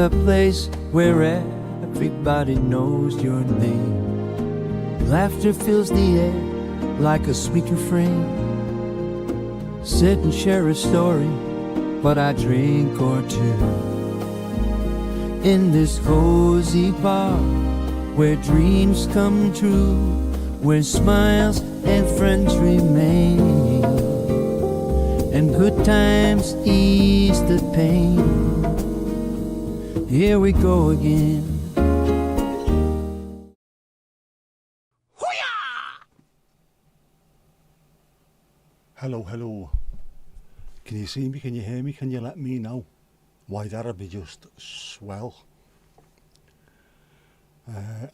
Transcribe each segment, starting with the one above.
a place where everybody knows your name. Laughter fills the air like a sweet refrain. Sit and share a story, but I drink or two. In this cozy bar, where dreams come true, where smiles and friends remain, and good times ease the pain. Here we go again. Hello, hello. Can you see me? Can you hear me? Can you let me know? Why, that'd be just swell.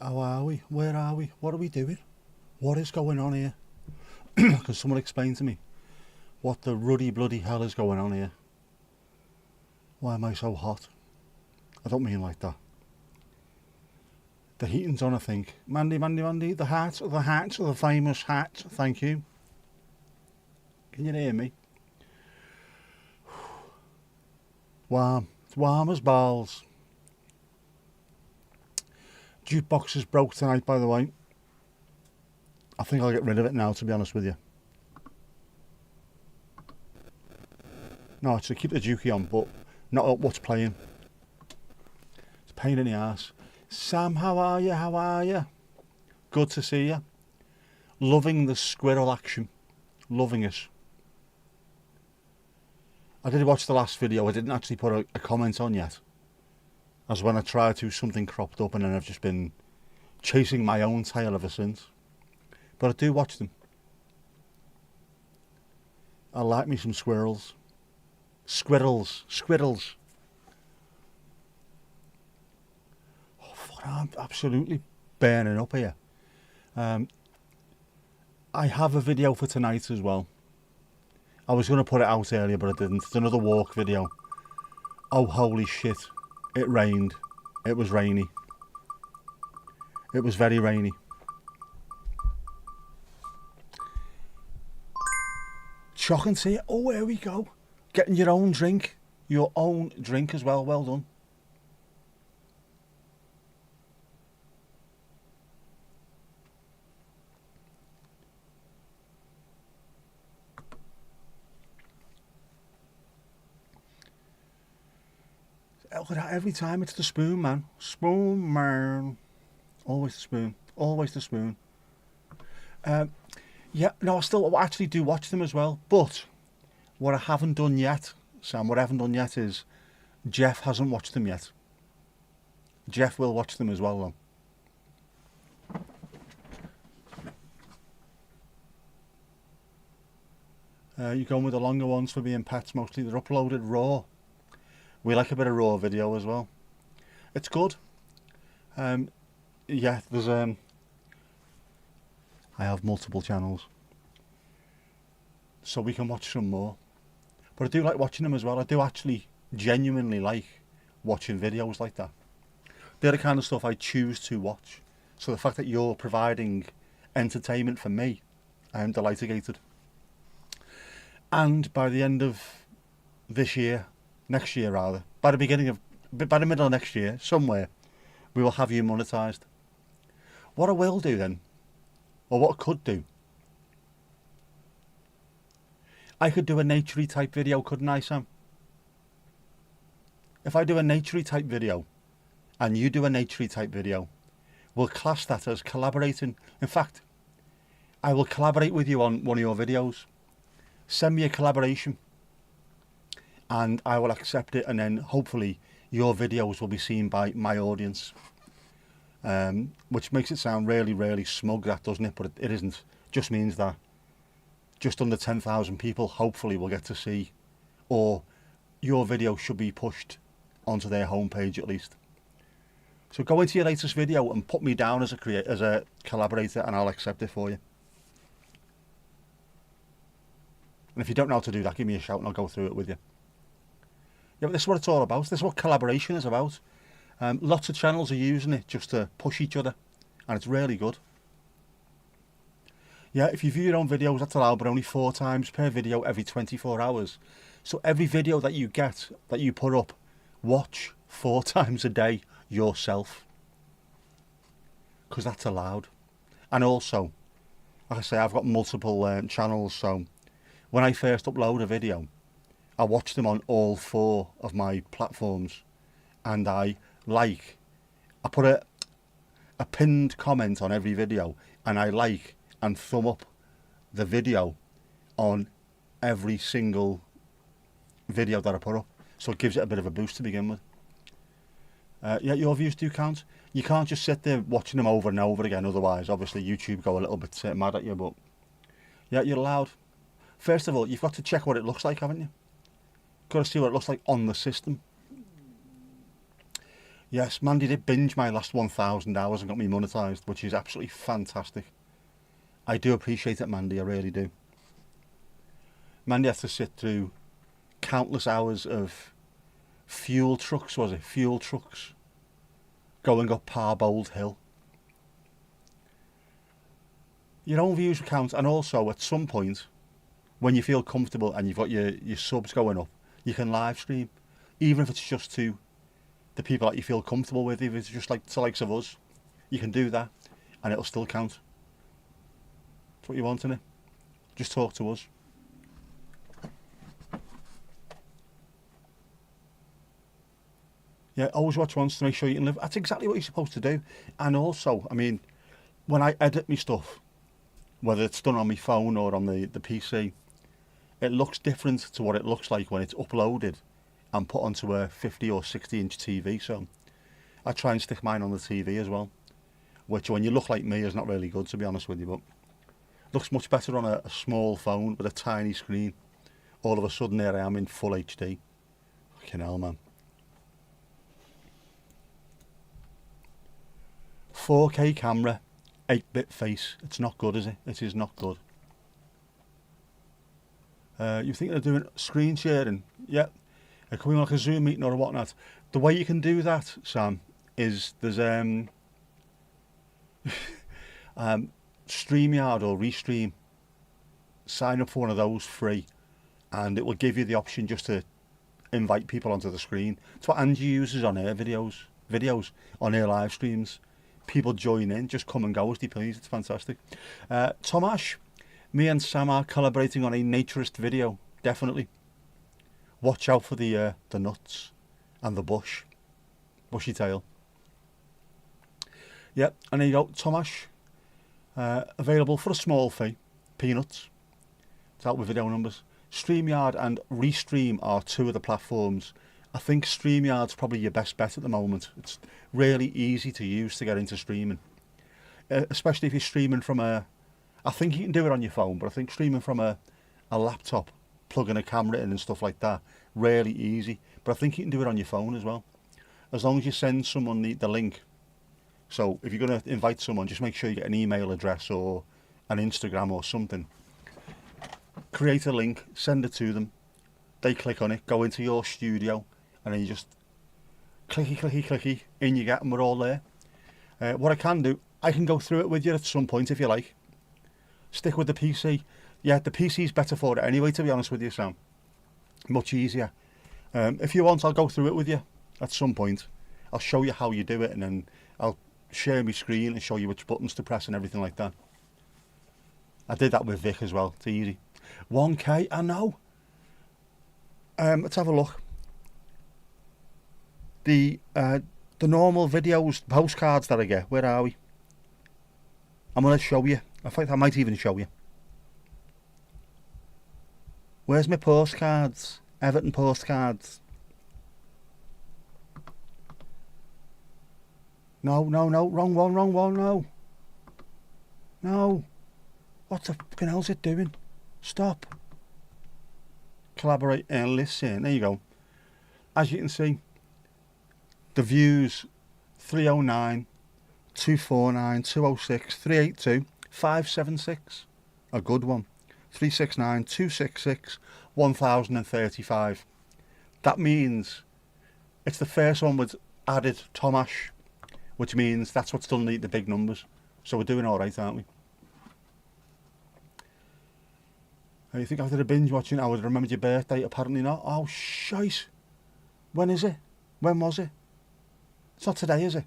How are we? Where are we? What are we doing? What is going on here? Can someone explain to me what the ruddy bloody hell is going on here? Why am I so hot? I don't mean like that. The heating's on, I think. Mandy, the hat, the famous hat. Thank you. Can you hear me? Warm. It's warm as balls. Jukebox is broke tonight, by the way. I think I'll get rid of it now, to be honest with you. No, actually keep the jukey on, but not what's playing. It's a pain in the arse. Sam, how are you? How are you? Good to see you. Loving the squirrel action. Loving it. I did watch the last video. I didn't actually put a comment on yet, as when I tried to, something cropped up, and then I've just been chasing my own tail ever since. But I do watch them. I like me some squirrels. Squirrels. Oh, fuck, I'm absolutely burning up here. I have a video for tonight as well. I was going to put it out earlier, but I didn't. It's another walk video. Oh, holy shit. It rained. It was rainy. It was very rainy. Shocking to see it. Oh, here we go. Getting your own drink. Your own drink as well. Well done. Look at that, every time it's the spoon, man. Spoon, man. Always the spoon. Always the spoon. Yeah, no, I still actually do watch them as well. But what I haven't done yet, Sam, what I haven't done yet is Jeff hasn't watched them yet. Jeff will watch them as well, though. You're going with the longer ones for being pets mostly. They're uploaded raw. We like a bit of raw video as well. It's good. Yeah, there's I have multiple channels, so we can watch some more. But I do like watching them as well. I do actually genuinely like watching videos like that. They're the kind of stuff I choose to watch. So the fact that you're providing entertainment for me, I am delighted. And by the end of this year, next year rather, by the middle of next year, somewhere, we will have you monetized. What I will do then, or what I could do, I could do a naturey type video, couldn't I, Sam? If I do a naturey type video and you do a naturey type video, we'll class that as collaborating. In fact, I will collaborate with you on one of your videos. Send me a collaboration and I will accept it, and then hopefully your videos will be seen by my audience. Which makes it sound really, really smug, that, doesn't it? But it isn't. Just means that just under 10,000 people hopefully will get to see, or your video should be pushed onto their homepage at least. So go into your latest video and put me down as a collaborator, and I'll accept it for you. And if you don't know how to do that, give me a shout and I'll go through it with you. Yeah, but this is what it's all about. This is what collaboration is about. Lots of channels are using it just to push each other, and it's really good. Yeah, if you view your own videos, that's allowed, but only 4 times per video every 24 hours. So every video that you get, that you put up, watch 4 times a day yourself, because that's allowed. And also, like I say, I've got multiple channels, so when I first upload a video, I watch them on all 4 of my platforms, and I put a pinned comment on every video, and I like and thumb up the video on every single video that I put up, so it gives it a bit of a boost to begin with. Yeah, your views do count. You can't just sit there watching them over and over again, otherwise obviously YouTube go a little bit mad at you. But yeah, you're allowed. First of all, you've got to check what it looks like, haven't you? Got to see what it looks like on the system. Yes, Mandy did binge my last 1,000 hours and got me monetised, which is absolutely fantastic. I do appreciate it, Mandy, I really do. Mandy has to sit through countless hours of fuel trucks going up Parbold Hill. Your own views count, and also at some point, when you feel comfortable and you've got your subs going up, you can live stream, even if it's just to the people that you feel comfortable with. If it's just like the likes of us, you can do that and it'll still count. That's what you want, innit? Just talk to us. Yeah, always watch once to make sure you can live. That's exactly what you're supposed to do. And also, I mean, when I edit my stuff, whether it's done on my phone or on the PC, it looks different to what it looks like when it's uploaded and put onto a 50 or 60 inch TV. So I try and stick mine on the TV as well, which when you look like me is not really good, to be honest with you, but looks much better on a small phone with a tiny screen. All of a sudden there I am in full HD. Fucking hell, man. 4K camera, 8-bit face. It's not good, is it? It is not good. You think they're doing screen sharing? Yeah. Coming like a Zoom meeting or whatnot. The way you can do that, Sam, is there's StreamYard or Restream. Sign up for one of those free, and it will give you the option just to invite people onto the screen. It's what Angie uses on her videos on her live streams. People join in, just come and go as they please. It's fantastic. Tomash, me and Sam are collaborating on a naturist video. Definitely. Watch out for the nuts and the bushy tail. Yep, and there you go, Tomash. Available for a small fee. Peanuts. It's out with video numbers. StreamYard and Restream are 2 of the platforms. I think StreamYard's probably your best bet at the moment. It's really easy to use to get into streaming. Especially if you're streaming from I think you can do it on your phone, but I think streaming from a laptop, plugging a camera in and stuff like that, really easy. But I think you can do it on your phone as well. As long as you send someone the link. So if you're going to invite someone, just make sure you get an email address or an Instagram or something. Create a link, send it to them. They click on it, go into your studio, and then you just clicky, in you get, and we're all there. What I can do, I can go through it with you at some point if you like. Stick with the PC. Yeah, the PC's better for it anyway, to be honest with you, Sam. Much easier. If you want, I'll go through it with you at some point. I'll show you how you do it, and then I'll share my screen and show you which buttons to press and everything like that. I did that with Vic as well. It's easy. 1K, I know. Let's have a look. The normal videos, postcards that I get, where are we? I'm going to show you. In fact, I might even show you. Where's my postcards? Everton postcards. No, wrong one, no. No. What the fucking hell's it doing? Stop. Collaborate and listen. There you go. As you can see, the views 309, 249, 206, 382, 576. A good one. 369, 266, 1035. That means it's the first one with added Tomash, which means that's what's done the big numbers. So we're doing alright, aren't we? You think after the binge watching I would have remembered your birthday? Apparently not. Oh, shite. When is it? When was it? It's not today, is it?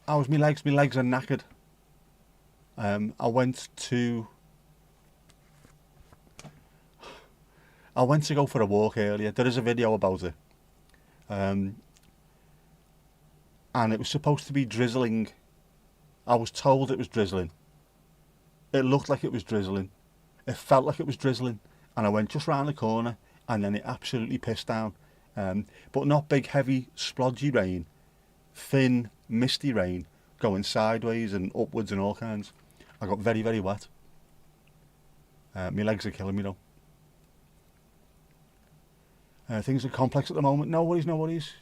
How's my legs? My legs are knackered. I went to go for a walk earlier. There is a video about it. And it was supposed to be drizzling. I was told it was drizzling. It looked like it was drizzling. It felt like it was drizzling. And I went just round the corner and then it absolutely pissed down. But not big, heavy, splodgy rain. Thin, misty rain going sideways and upwards and all kinds. I got very, very wet. My legs are killing me though. Things are complex at the moment. No worries.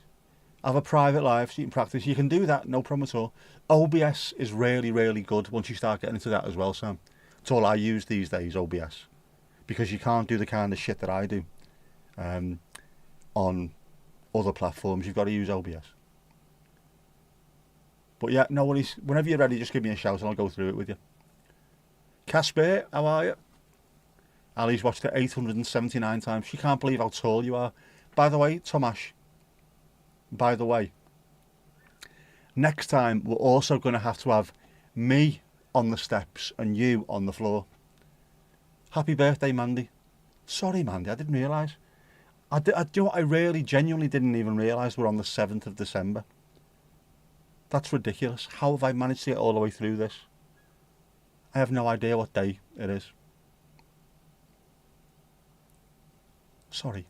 Have a private life so you can practice. You can do that, no problem at all. OBS is really, really good once you start getting into that as well, Sam. It's all I use these days, OBS. Because you can't do the kind of shit that I do on other platforms. You've got to use OBS. But yeah, no worries. Whenever you're ready, just give me a shout and I'll go through it with you. Casper, how are you? Ali's watched it 879 times. She can't believe how tall you are. By the way, Tomash, next time we're also going to have me on the steps and you on the floor. Happy birthday, Mandy. Sorry, Mandy, I didn't realise. I really, genuinely didn't even realise we're on the 7th of December. That's ridiculous. How have I managed to get all the way through this? I have no idea what day it is. Sorry.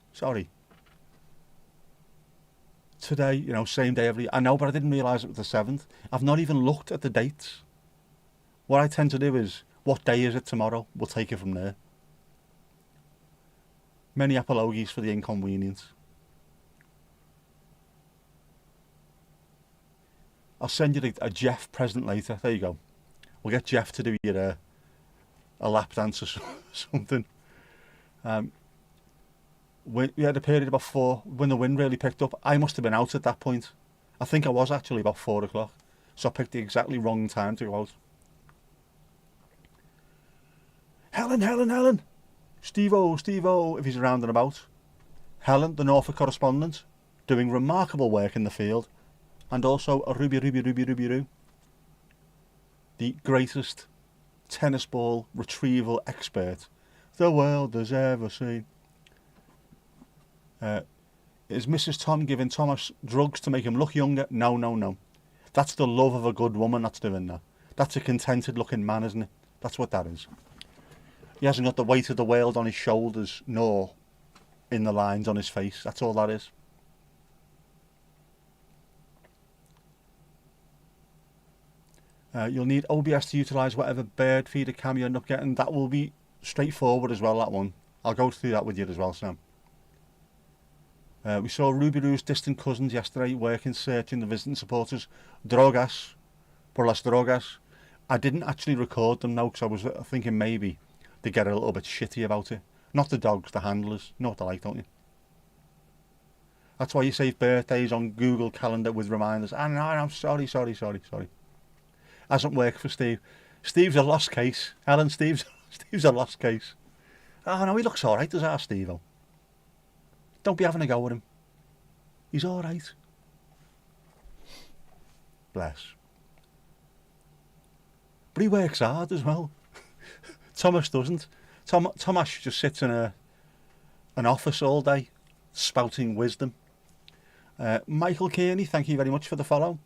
Today, same day every... I know, but I didn't realise it was the 7th. I've not even looked at the dates. What I tend to do is, what day is it tomorrow? We'll take it from there. Many apologies for the inconvenience. I'll send you a Jeff present later. There you go. We'll get Jeff to do your a lap dance or something. We had a period about 4 when the wind really picked up. I must have been out at that point. I think I was actually about 4 o'clock. So I picked the exactly wrong time to go out. Helen! Steve-O, if he's around and about. Helen, the Norfolk correspondent, doing remarkable work in the field. And also a Ruby. The greatest tennis ball retrieval expert the world has ever seen. Is Mrs. Tom giving Thomas drugs to make him look younger? No. That's the love of a good woman that's doing that. That's a contented looking man, isn't it? That's what that is. He hasn't got the weight of the world on his shoulders, nor in the lines on his face. That's all that is. You'll need OBS to utilise whatever bird feeder cam you end up getting. That will be straightforward as well, that one. I'll go through that with you as well, Sam. We saw Ruby Roo's distant cousins yesterday working searching the visiting supporters. Drogas. Por las drogas. I didn't actually record them now because I was thinking maybe they get a little bit shitty about it. Not the dogs, the handlers. You know what they're like, don't you? That's why you save birthdays on Google Calendar with reminders. And I'm sorry. Hasn't worked for Steve. Steve's a lost case. Steve's a lost case. Oh no, he looks alright, does our Steve-O. Don't be having a go with him. He's alright. Bless. But he works hard as well. Thomas doesn't. Thomas just sits in an office all day, spouting wisdom. Michael Kearney, thank you very much for the follow.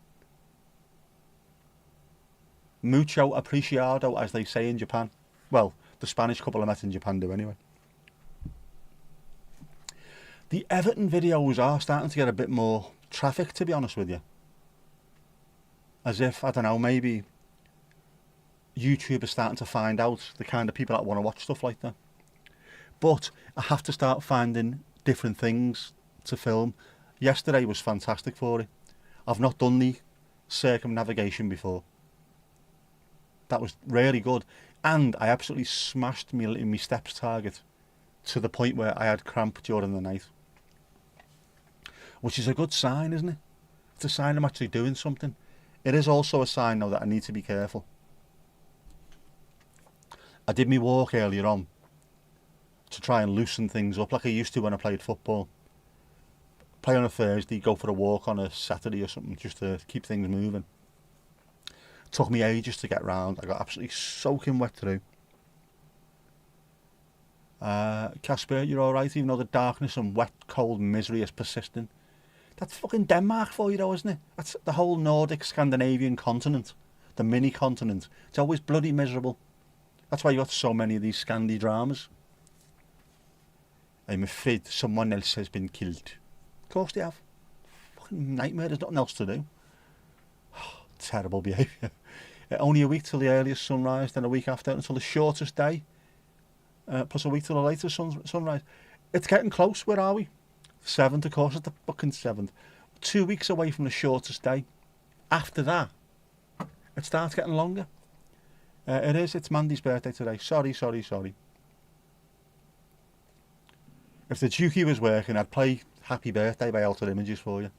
Mucho apreciado, as they say in Japan. Well, the Spanish couple I met in Japan do anyway. The Everton videos are starting to get a bit more traffic, to be honest with you. As if, I don't know, maybe YouTube is starting to find out the kind of people that want to watch stuff like that. But I have to start finding different things to film. Yesterday was fantastic for it. I've not done the circumnavigation before. That was really good. And I absolutely smashed my steps target to the point where I had cramp during the night. Which is a good sign, isn't it? It's a sign I'm actually doing something. It is also a sign, though, that I need to be careful. I did my walk earlier on to try and loosen things up like I used to when I played football. play on a Thursday, go for a walk on a Saturday or something, just to keep things moving. Took me ages to get round. I got absolutely soaking wet through. Casper, you're alright, even though the darkness and wet, cold misery is persisting. That's fucking Denmark for you though, isn't it? That's the whole Nordic Scandinavian continent. The mini continent. It's always bloody miserable. That's why you got so many of these Scandi dramas. I'm afraid someone else has been killed. Of course they have. Fucking nightmare, there's nothing else to do. Terrible behaviour. Only a week till the earliest sunrise, then a week after until the shortest day. Plus a week till the latest sunrise. It's getting close, where are we? 7th, of course, it's the fucking 7th. 2 weeks away from the shortest day. After that, it starts getting longer. It's Mandy's birthday today. Sorry. If the Dukey was working, I'd play Happy Birthday by Altered Images for you.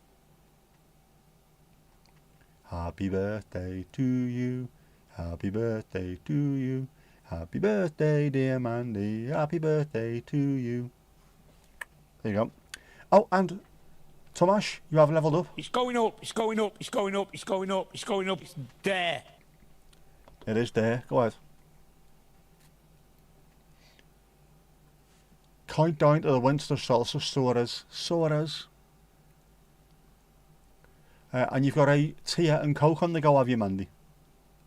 Happy birthday to you. Happy birthday to you. Happy birthday, dear Mandy. Happy birthday to you. There you go. Oh, and Tomasz, you have leveled up. It's going up, it's going up, it's going up, it's going up, it's going up, it's there. It is there. Go ahead. Countdown to the winter solstice, Soares. And you've got a tea and coke on the go, have you, Mandy?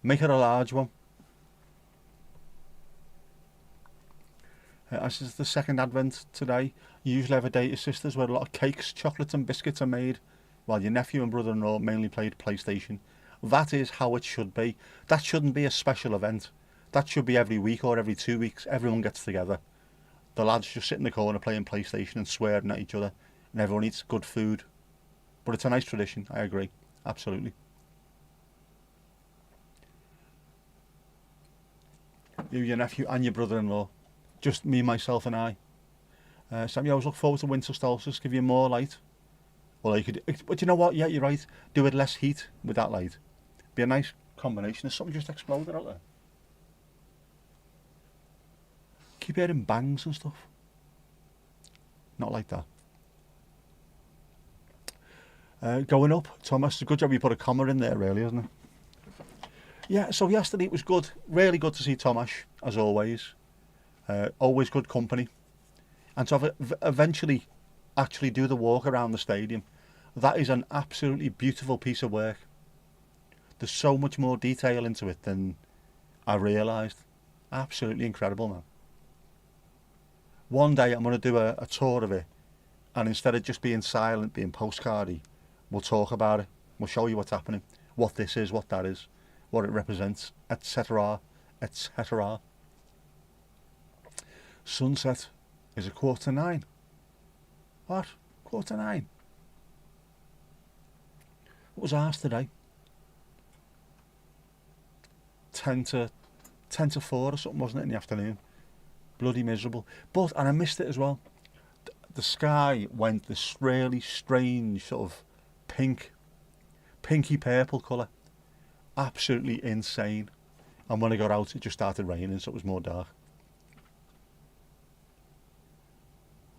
Make it a large one. As is the second advent today, you usually have a day at your sister's where a lot of cakes, chocolates and biscuits are made, while your nephew and brother-in-law mainly played PlayStation. That is how it should be. That shouldn't be a special event. That should be every week or every 2 weeks. Everyone gets together. The lads just sit in the corner playing PlayStation and swearing at each other, and everyone eats good food. But it's a nice tradition, I agree. Absolutely. You, your nephew and your brother-in-law. Just me, myself and I. Sam, you always look forward to winter solstice, give you more light. Well, you could, but you know what? Yeah, you're right. Do it less heat with that light. Be a nice combination. There's something just exploded out there. Keep hearing bangs and stuff. Not like that. Going up, Thomas. It's a good job you put a comma in there, really, isn't it? Yeah. So yesterday it was good. Really good to see Thomas, as always. Always good company. And to eventually actually do the walk around the stadium, that is an absolutely beautiful piece of work. There's so much more detail into it than I realised. Absolutely incredible, man. One day I'm going to do a tour of it, and instead of just being silent, being postcardy, we'll talk about it. We'll show you what's happening, what this is, what that is, what it represents, etc., etc. Sunset is 9:15. What? 9:15? What was ours today? 10 to 4 or something, wasn't it, in the afternoon? Bloody miserable. But, and I missed it as well, the sky went this really strange sort of pinky purple colour. Absolutely insane. And when I got out, it just started raining, so it was more dark.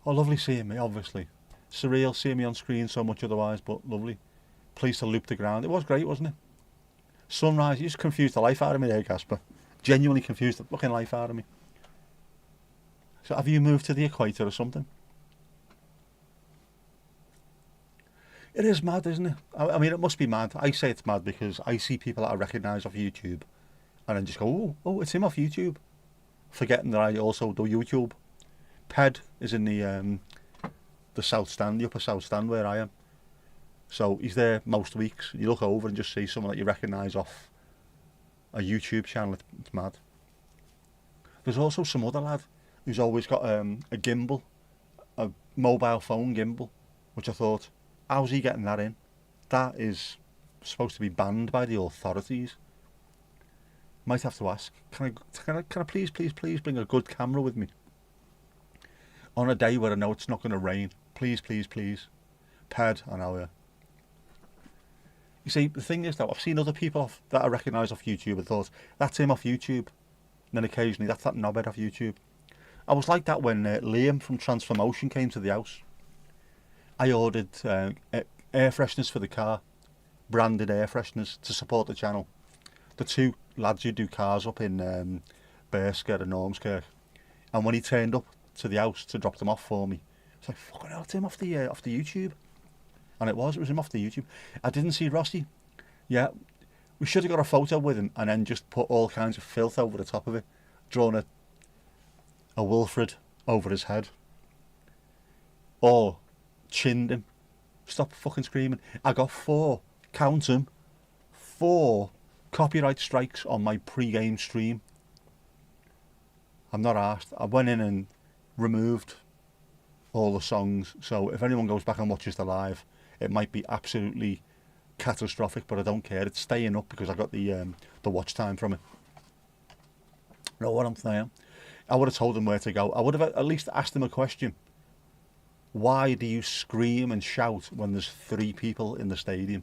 Oh, lovely seeing me, obviously. Surreal seeing me on screen so much otherwise, but lovely. Pleased to loop the ground. It was great, wasn't it? Sunrise, you just confused the life out of me there, Casper. Genuinely confused the fucking life out of me. So have you moved to the equator or something? It is mad, isn't it? I mean, it must be mad. I say it's mad because I see people that I recognise off YouTube and then just go, oh, it's him off YouTube. Forgetting that I also do YouTube. Ped is in the South Stand, the Upper South Stand where I am. So he's there most weeks. You look over and just see someone that you recognise off a YouTube channel. It's mad. There's also some other lad who's always got a gimbal, a mobile phone gimbal, which I thought, how's he getting that in? That is supposed to be banned by the authorities. Might have to ask, can I please bring a good camera with me? On a day where I know it's not going to rain. Please. Ped, I know, yeah. You see, the thing is though, I've seen other people that I recognise off YouTube and thought, that's him off YouTube. And then occasionally, that's that knobhead off YouTube. I was like that when Liam from Transformotion came to the house. I ordered air fresheners for the car, branded air fresheners to support the channel. The two lads who do cars up in Bersker and Ormskirk, and when he turned up to the house to drop them off for me, it's like, fucking hell, it's him off the YouTube. And it was him off the YouTube. I didn't see Rossi. Yeah, we should have got a photo with him and then just put all kinds of filth over the top of it, drawn a Wilfred over his head, or chinned him. Stop fucking screaming. I got 4, count them, 4 copyright strikes on my pre-game stream. I'm not arsed. I went in and removed all the songs, so if anyone goes back and watches the live, it might be absolutely catastrophic, but I don't care. It's staying up because I got the watch time from it. You know what I'm saying? I would have told them where to go. I would have at least asked them a question. Why do you scream and shout when there's 3 people in the stadium?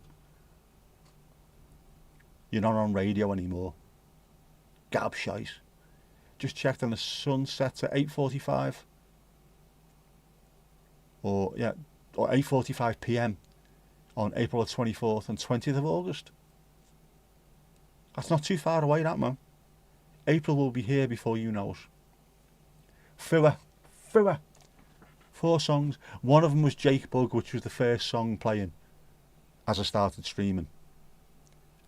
You're not on radio anymore. Gab shite. Just checked and the sun sets at 8:45. Or 8:45 p.m. on April the 24th and 20th of August. That's not too far away, that, man. April will be here before you know it. Fua. 4 songs. One of them was Jake Bug, which was the first song playing as I started streaming.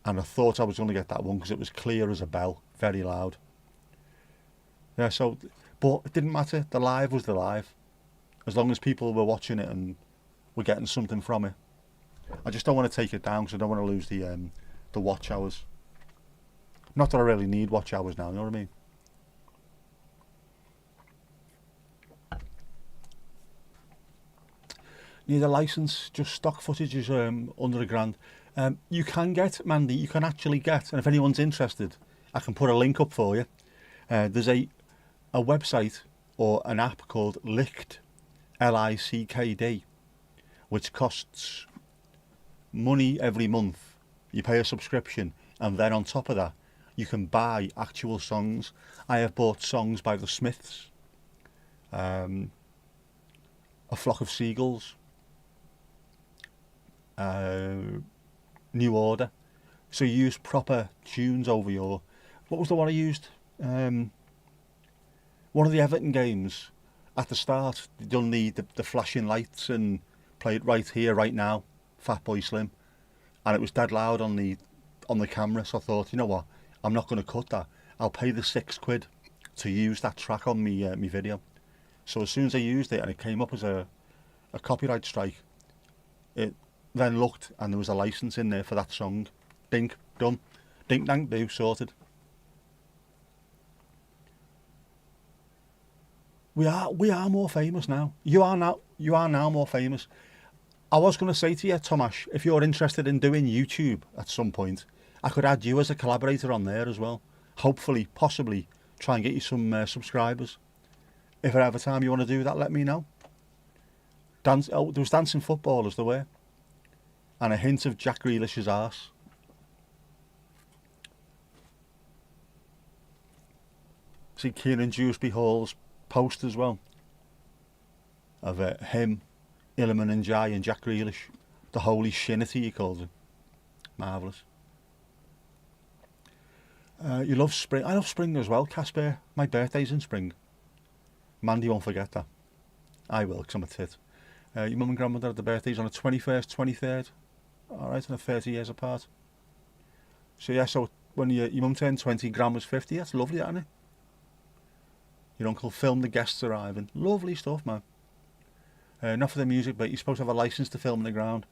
And I thought I was going to get that one because it was clear as a bell, very loud. Yeah, so, but it didn't matter. The live was the live. As long as people were watching it and were getting something from it. I just don't want to take it down because I don't want to lose the watch hours. Not that I really need watch hours now, you know what I mean? Need a license, just stock footage is under £1,000. You can get, Mandy, you can actually get, and if anyone's interested, I can put a link up for you. There's a website or an app called Lickd, Lickd, which costs money every month. You pay a subscription, and then on top of that, you can buy actual songs. I have bought songs by the Smiths, A Flock of Seagulls, New Order. So you use proper tunes over your... What was the one I used? One of the Everton games. At the start, they done the flashing lights and played Right Here, Right Now, Fatboy Slim, and it was dead loud on the camera. So I thought, you know what, I'm not going to cut that. I'll pay the £6 to use that track on me video. So as soon as I used it and it came up as a copyright strike, it then looked and there was a license in there for that song. Dink, done. Dink, dank, do, sorted. We are more famous now. You are now more famous. I was going to say to you, Tomasz, if you're interested in doing YouTube at some point, I could add you as a collaborator on there as well. Hopefully, possibly, try and get you some subscribers. If at ever time you want to do that, let me know. There was dancing footballers there were, and a hint of Jack Grealish's arse. See Kieran Dewsbury Hall's post as well of him, Illiman and Jai and Jack Grealish, the holy shinity he calls it. Marvellous. You love spring. I love spring as well, Casper. My birthday's in spring. Mandy won't forget that. I will, because I'm a tit. Your mum and grandmother had the birthdays on the 21st, 23rd. Alright, and they're 30 years apart. So yeah, so when your mum turned 20, grandma's 50, that's lovely, isn't it? Your uncle filmed the guests arriving. Lovely stuff, man. Not for the music, but you're supposed to have a license to film in the ground.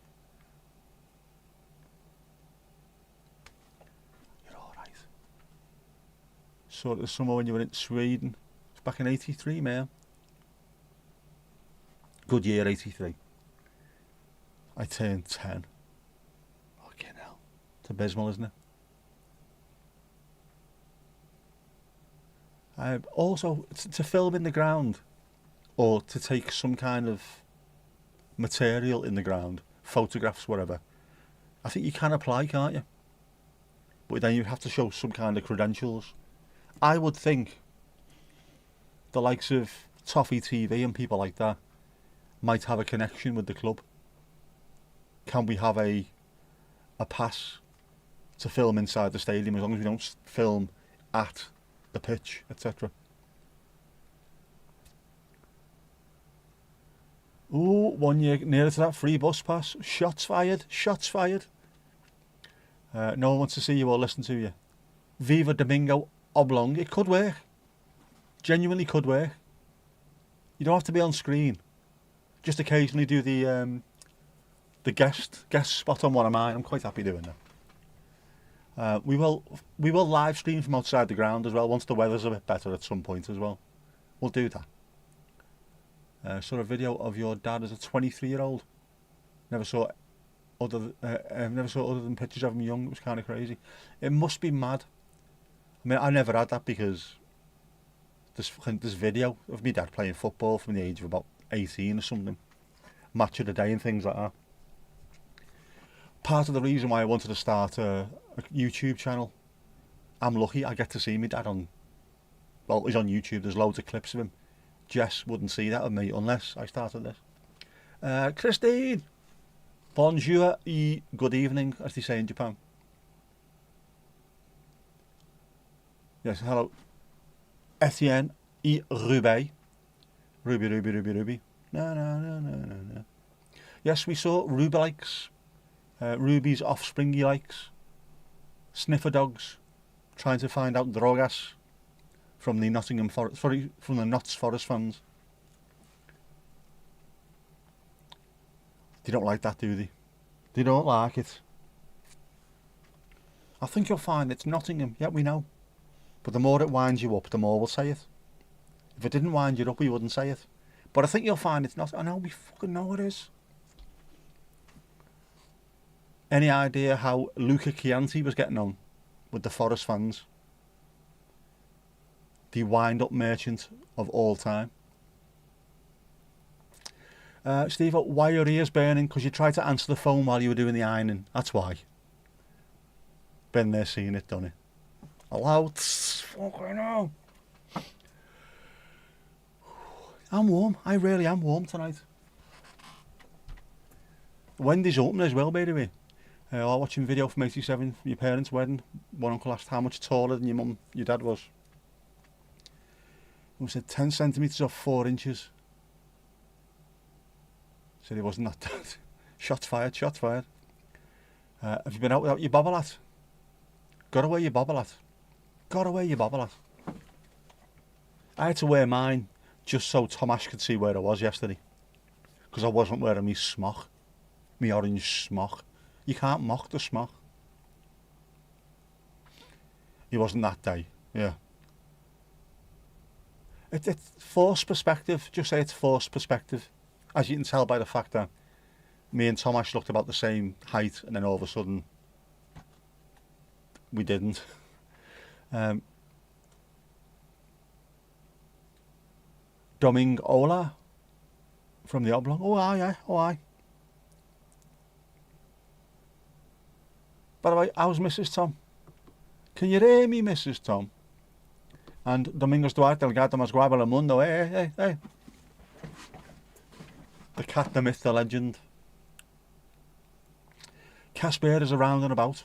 You're alright. Saw it this summer when you were in Sweden. It's back in 83, man. Good year, 83. I turned 10. Fucking hell. It's abysmal, isn't it? Also, to film in the ground, or to take some kind of material in the ground, photographs, whatever, I think you can apply, can't you? But then you have to show some kind of credentials. I would think the likes of Toffee TV and people like that might have a connection with the club. can we have a pass to film inside the stadium as long as we don't film at the pitch, etc. Ooh, 1 year nearer to that free bus pass. Shots fired, shots fired. No one wants to see you or listen to you. Viva Domingo Oblong. It could work. Genuinely could work. You don't have to be on screen. Just occasionally do the guest spot on one of mine. I'm quite happy doing that. We will live stream from outside the ground as well once the weather's a bit better at some point as well. We'll do that. Saw a video of your dad as a 23-year-old. Never saw other than pictures of him young. It was kind of crazy. It must be mad. I mean, I never had that because there's video of me dad playing football from the age of about 18 or something. Match of the day and things like that. Part of the reason why I wanted to start a YouTube channel. I'm lucky I get to see my dad on. Well, he's on YouTube. There's loads of clips of him. Jess wouldn't see that of me unless I started this. Christine! Bonjour et good evening, as they say in Japan. Yes, hello. Etienne et Ruby. Ruby. No. Yes, we saw Ruby likes. Ruby's offspringy likes. Sniffer dogs. Trying to find out drogas. From the Nottingham Forest, from the Notts Forest fans. They don't like that, do they? They don't like it. I think you'll find it's Nottingham. Yeah, we know. But the more it winds you up, the more we'll say it. If it didn't wind you up, we wouldn't say it. But I think you'll find it's not. I know, we fucking know it is. Any idea how Luca Chianti was getting on with the Forest fans? The wind-up merchant of all time. Steve, why are your ears burning? Because you tried to answer the phone while you were doing the ironing. That's why. Been there, seen it, done it. Hello? Fucking hell. I'm warm. I really am warm tonight. Wendy's open as well, by the way. I was watching a video from 87 from your parents' wedding. One uncle asked how much taller than your dad was. He said 10 centimetres or 4 inches. Said he wasn't that tall. Shots fired. Have you been out without your bobble hat? Gotta wear your bobble hat. I had to wear mine just so Tom Ash could see where I was yesterday. Because I wasn't wearing me smock. Me orange smock. You can't mock the smock. He wasn't that day, yeah. It's forced perspective. Just say it's forced perspective. As you can tell by the fact that me and Tom Ash looked about the same height and then all of a sudden we didn't. Doming Ola from the Oblong. Oh, aye. By the way, how's Mrs. Tom? Can you hear me, Mrs. Tom? And Domingos Duarte, el gato más guapo del mundo. Hey. The cat, the myth, the legend. Casper is around and about.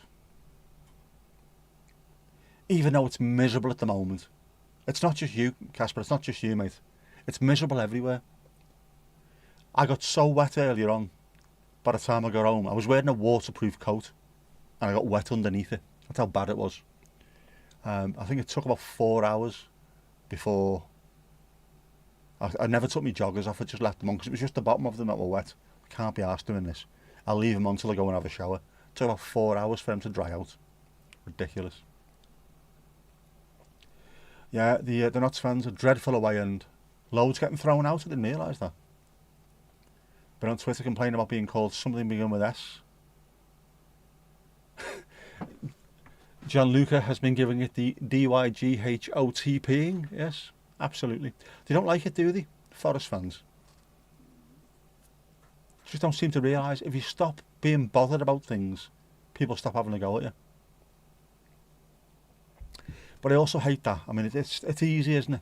Even though it's miserable at the moment. It's not just you, Casper, it's not just you, mate. It's miserable everywhere. I got so wet earlier on, by the time I got home. I was wearing a waterproof coat, and I got wet underneath it. That's how bad it was. I think it took about 4 hours before... I never took my joggers off, I just left them on, because it was just the bottom of them that were wet. I can't be arsed doing this. I'll leave them on till I go and have a shower. It took about 4 hours for them to dry out. Ridiculous. Yeah, the Notts fans are dreadful away and loads getting thrown out. I didn't realise that. Been on Twitter complaining about being called something beginning with S. Gianluca has been giving it the DYGHOTPing. Yes, absolutely. They don't like it, do they? Forest fans. Just don't seem to realise if you stop being bothered about things, people stop having a go at you. But I also hate that. I mean, it's easy, isn't it?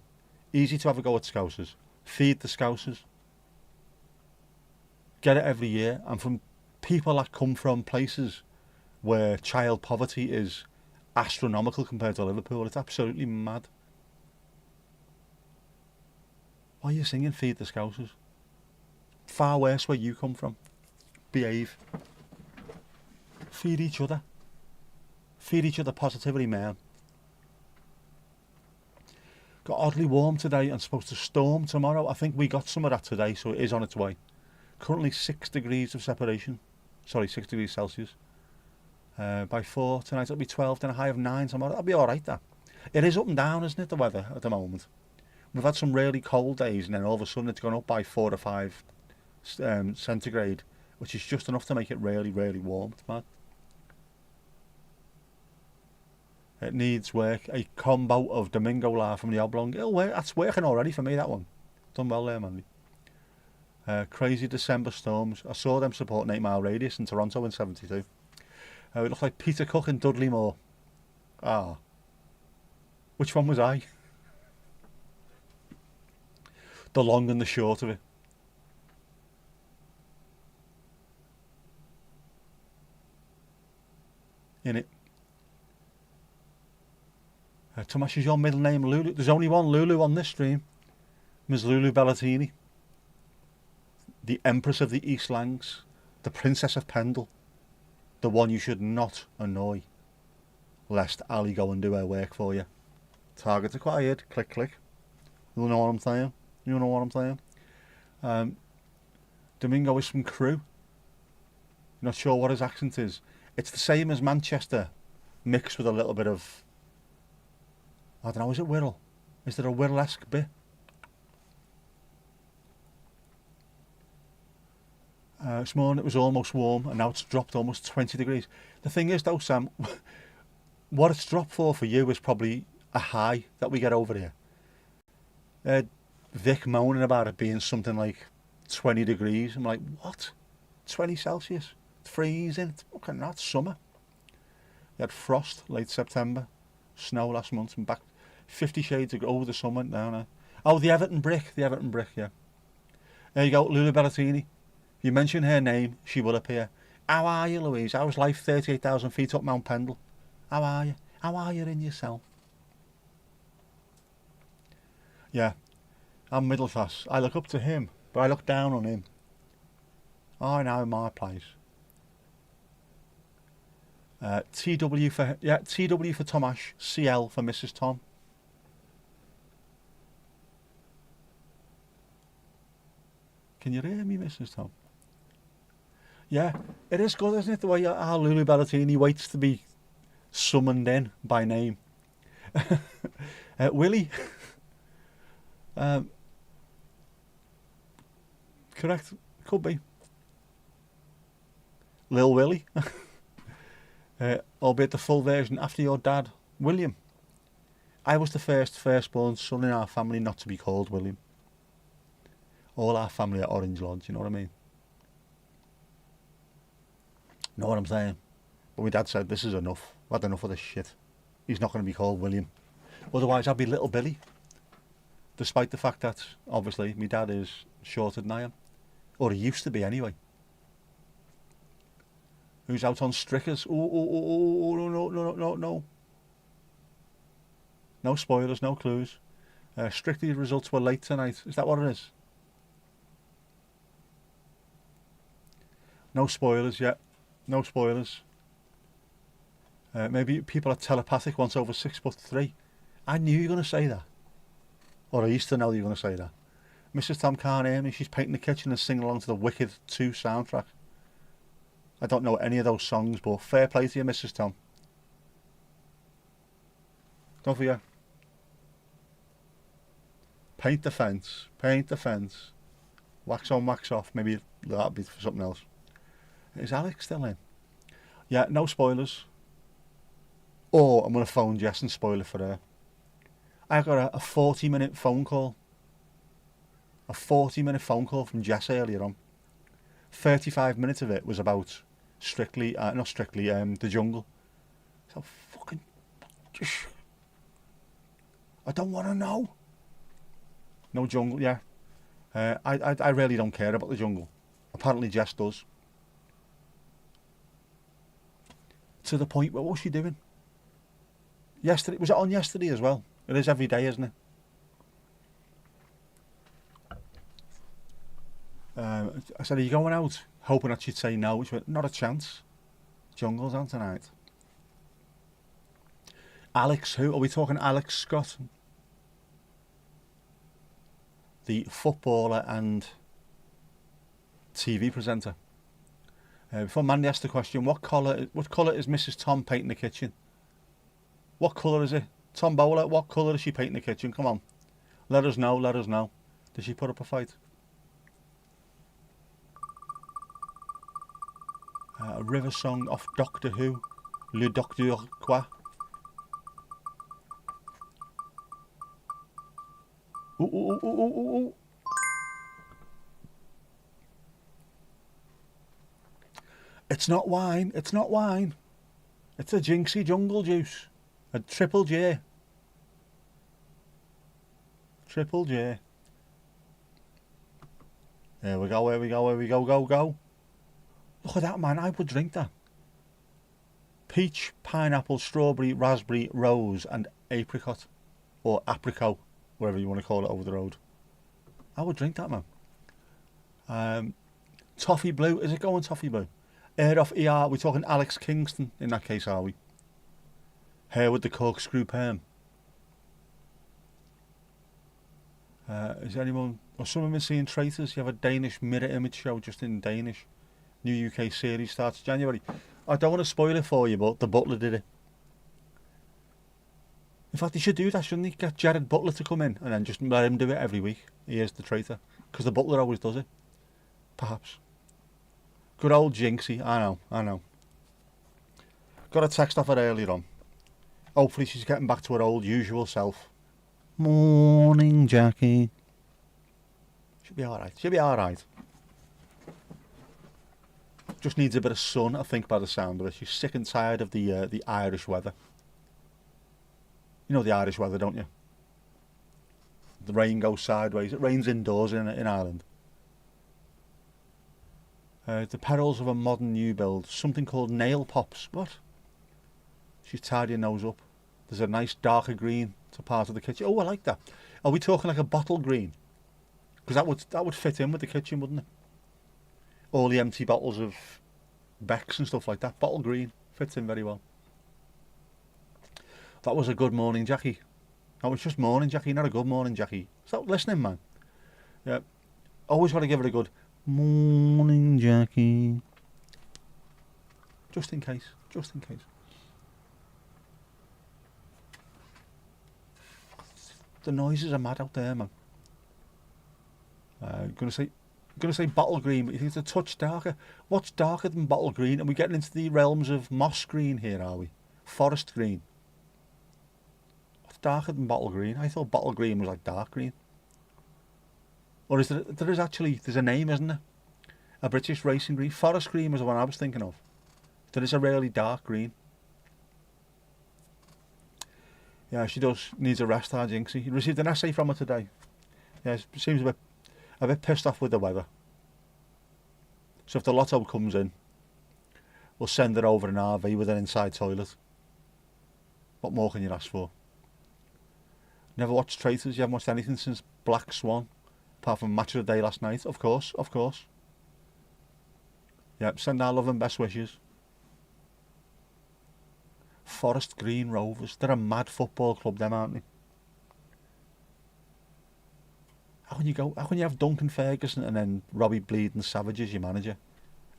Easy to have a go at Scousers. Feed the Scousers. Get it every year. And from people that come from places where child poverty is astronomical compared to Liverpool. It's absolutely mad. Why are you singing Feed the Scousers? Far worse where you come from. Behave. Feed each other. Feed each other positivity, man. Got oddly warm today and supposed to storm tomorrow. I think we got some of that today, so it is on its way. Currently 6 degrees of separation. Sorry, 6 degrees Celsius. By 4 tonight it'll be 12, then a high of 9 tomorrow. That'll be alright, that. It is up and down, isn't it, the weather at the moment? We've had some really cold days and then all of a sudden it's gone up by 4 or 5 centigrade, which is just enough to make it really, really warm. It's mad. It needs work. A combo of Domingo La from the Oblong. It'll work. That's working already for me, that one. Done well there, Mandy. Crazy December storms. I saw them supporting 8 Mile Radius in Toronto in 72. It looked like Peter Cook and Dudley Moore. Ah. Which one was I? The long and the short of it. In it. Tomash, is your middle name Lulu? There's only one Lulu on this stream. Ms. Lulu Bellatini. The Empress of the East Lancs. The Princess of Pendle. The one you should not annoy. Lest Ali go and do her work for you. Target acquired. Click, click. You know what I'm saying? You know what I'm saying? Domingo is from Crewe. Not sure what his accent is. It's the same as Manchester, mixed with a little bit of, I don't know, is it Wirral? Is there a Wirral-esque bit? This morning it was almost warm and now it's dropped almost 20 degrees. The thing is though, Sam, what it's dropped for you is probably a high that we get over here. Vic moaning about it being something like 20 degrees. I'm like, what? 20 Celsius? It's freezing. It's fucking not summer. We had frost late September, snow last month, and back 50 shades over the summer now. Oh, the Everton brick, yeah. There you go, Lulu Bellatini. You mention her name, she will appear. How are you, Louise? How's life 38,000 feet up Mount Pendle? How are you? How are you in yourself? Yeah, I'm middle class. I look up to him, but I look down on him. I know my place. TW for Tomash, CL for Mrs. Tom. Can you hear me, Mrs. Tom? Yeah, it is good, isn't it? The way our Lulu Bellatini waits to be summoned in by name. Willie. Correct. Could be. Lil Willie. Albeit the full version after your dad, William. I was the firstborn son in our family not to be called William. All our family are Orange Lodge, you know what I mean? Know what I'm saying? But my dad said, this is enough. I've had enough of this shit. He's not going to be called William. Otherwise I'd be Little Billy. Despite the fact that, obviously, my dad is shorter than I am. Or he used to be anyway. Who's out on Strickers? Oh, no. No spoilers, no clues. Strictly the results were late tonight. Is that what it is? No spoilers yet. No spoilers. Maybe people are telepathic once over 6'3". I knew you were going to say that. Or I used to know you were going to say that. Mrs. Tom can't hear me. She's painting the kitchen and singing along to the Wicked 2 soundtrack. I don't know any of those songs, but fair play to you, Mrs. Tom. Don't forget. Paint the fence. Paint the fence. Wax on, wax off. Maybe that'll be for something else. Is Alex still in? Yeah, no spoilers. Or I'm going to phone Jess and spoil it for her. I got a 40-minute phone call. A 40-minute phone call from Jess earlier on. 35 minutes of it was about the jungle. So fucking... I don't want to know. No jungle, yeah. I really don't care about the jungle. Apparently Jess does. to the point, what was she doing? Yesterday, was it on yesterday as well? It is every day, isn't it? I said, are you going out? Hoping that she'd say no, which went, not a chance. Jungle's on tonight. Alex, who? Are we talking Alex Scott? The footballer and TV presenter. Before Mandy asked the question, what colour is Mrs. Tom painting the kitchen? What colour is it? Tom Bowler, what colour is she painting the kitchen? Come on. Let us know, let us know. Did she put up a fight? A river song off Doctor Who. Le Docteur Quoi? Ooh, ooh, ooh, ooh, ooh, ooh. It's not wine, it's not wine. It's a Jinxie jungle juice. A Triple J. Triple J. There we go, here we go, here we go, go. Look at that, man, I would drink that. Peach, pineapple, strawberry, raspberry, rose and apricot. Or apricot, whatever you want to call it over the road. I would drink that, man. Toffee blue, is it going toffee blue? Air off ER, we're talking Alex Kingston in that case, are we? Hair with the corkscrew perm. Is anyone, or someone been seeing Traitors? You have a Danish mirror image show just in Danish. New UK series starts January. I don't want to spoil it for you, but the Butler did it. In fact, he should do that, shouldn't he? Get Jared Butler to come in and then just let him do it every week. He is the traitor. Because the Butler always does it. Perhaps. Good old Jinxie. I know. Got a text off her earlier on. Hopefully she's getting back to her old usual self. Morning, Jackie. She'll be alright. Just needs a bit of sun, I think, by the sound of it. She's sick and tired of the Irish weather. You know the Irish weather, don't you? The rain goes sideways. It rains indoors in Ireland. The perils of a modern new build. Something called nail pops. What? She's tidying those up. There's a nice darker green to part of the kitchen. Oh, I like that. Are we talking like a bottle green? Because that would fit in with the kitchen, wouldn't it? All the empty bottles of Becks and stuff like that. Bottle green fits in very well. That was a good morning, Jackie. That was just morning, Jackie, not a good morning, Jackie. Stop listening, man. Yeah, always got to give it a good morning, Jackie. Just in case. The noises are mad out there, man. Gonna say bottle green, but you think it's a touch darker. What's darker than bottle green? Are we getting into the realms of moss green here, are we? Forest green. What's darker than bottle green? I thought bottle green was like dark green. Or is there's a name, isn't there? A British racing green. Forest green was the one I was thinking of. There is a really dark green. Yeah, she needs a rest, our Jinxie. He received an essay from her today. Yeah, seems a bit pissed off with the weather. So if the lotto comes in, we'll send her over an RV with an inside toilet. What more can you ask for? Never watched Traitors? You haven't watched anything since Black Swan? Apart from Match of the Day last night? Of course. Yep, send our love and best wishes. Forest Green Rovers. They're a mad football club, them, aren't they? How can you have Duncan Ferguson and then Robbie Bleeding Savage as your manager?